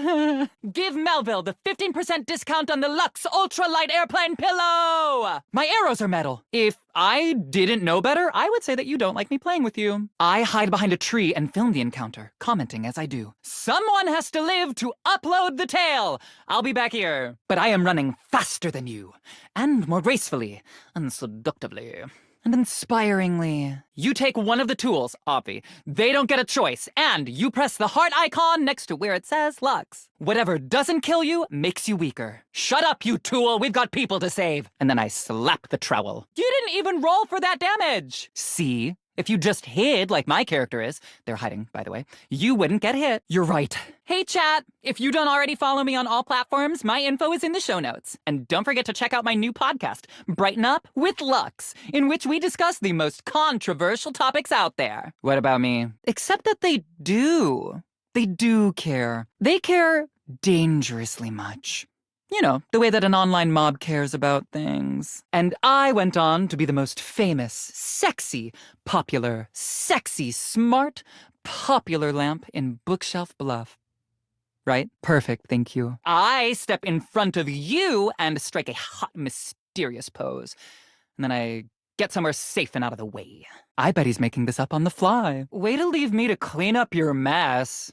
Give Melville the 15% discount on the Luxe Ultralight Airplane Pillow! My arrows are metal. If I didn't know better, I would say that you don't like me playing with you. I hide behind a tree and film the encounter, commenting as I do. Someone has to live to upload the tale. I'll be back here. But I am running faster than you, and more gracefully, and seductively, and inspiringly. You take one of the tools, Avi. They don't get a choice, and you press the heart icon next to where it says Lux. Whatever doesn't kill you makes you weaker. Shut up, you tool. We've got people to save. And then I slap the trowel. You didn't even roll for that damage. See? If you just hid like my character is, they're hiding, by the way, you wouldn't get hit. You're right. Hey, chat. If you don't already follow me on all platforms, my info is in the show notes. And don't forget to check out my new podcast, Brighten Up with Lux, in which we discuss the most controversial topics out there. What about me? Except that they do. They do care. They care dangerously much. You know, the way that an online mob cares about things. And I went on to be the most famous, sexy, popular, sexy, smart, popular lamp in Bookshelf Bluff. Right? Perfect, thank you. I step in front of you and strike a hot, mysterious pose. And then I get somewhere safe and out of the way. I bet he's making this up on the fly. Way to leave me to clean up your mess.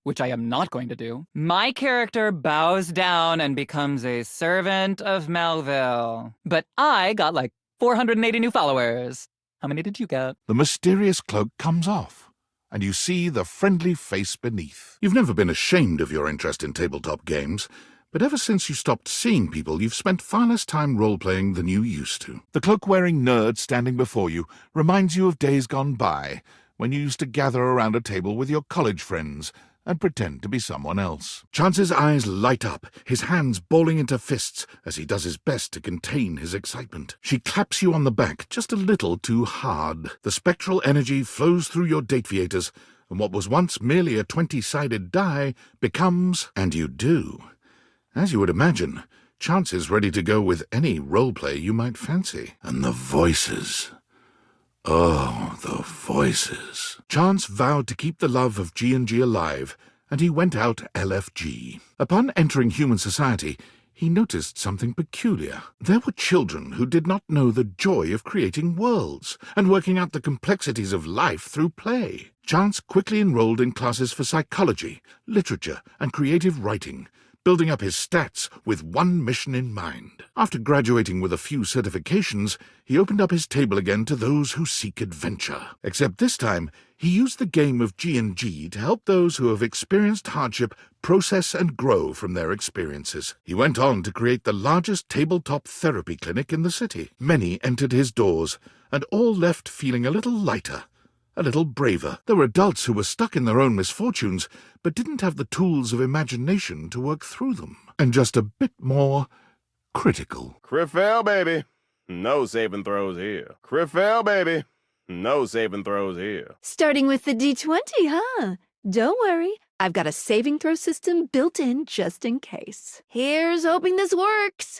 Which I am not going to do. My character bows down and becomes a servant of Melville. But I got like 480 new followers. How many did you get? The mysterious cloak comes off, and you see the friendly face beneath. You've never been ashamed of your interest in tabletop games, but ever since you stopped seeing people, you've spent far less time role-playing than you used to. The cloak-wearing nerd standing before you reminds you of days gone by, when you used to gather around a table with your college friends and pretend to be someone else. Chance's eyes light up, his hands balling into fists as he does his best to contain his excitement. She claps you on the back just a little too hard. The spectral energy flows through your dateviators, and what was once merely a 20-sided die becomes, and you do. As you would imagine, Chance is ready to go with any roleplay you might fancy. And the voices... oh, the voices. Chance vowed to keep the love of G&G alive, and he went out LFG. Upon entering human society, he noticed something peculiar. There were children who did not know the joy of creating worlds and working out the complexities of life through play. Chance quickly enrolled in classes for psychology, literature, and creative writing, building up his stats with one mission in mind. After graduating with a few certifications, he opened up his table again to those who seek adventure. Except this time, he used the game of G&G to help those who have experienced hardship process and grow from their experiences. He went on to create the largest tabletop therapy clinic in the city. Many entered his doors, and all left feeling a little lighter, a little braver. There were adults who were stuck in their own misfortunes, but didn't have the tools of imagination to work through them, and just a bit more critical. Criffel, baby. No saving throws here. Criffel, baby. No saving throws here. Starting with the D20, huh? Don't worry, I've got a saving throw system built in just in case. Here's hoping this works.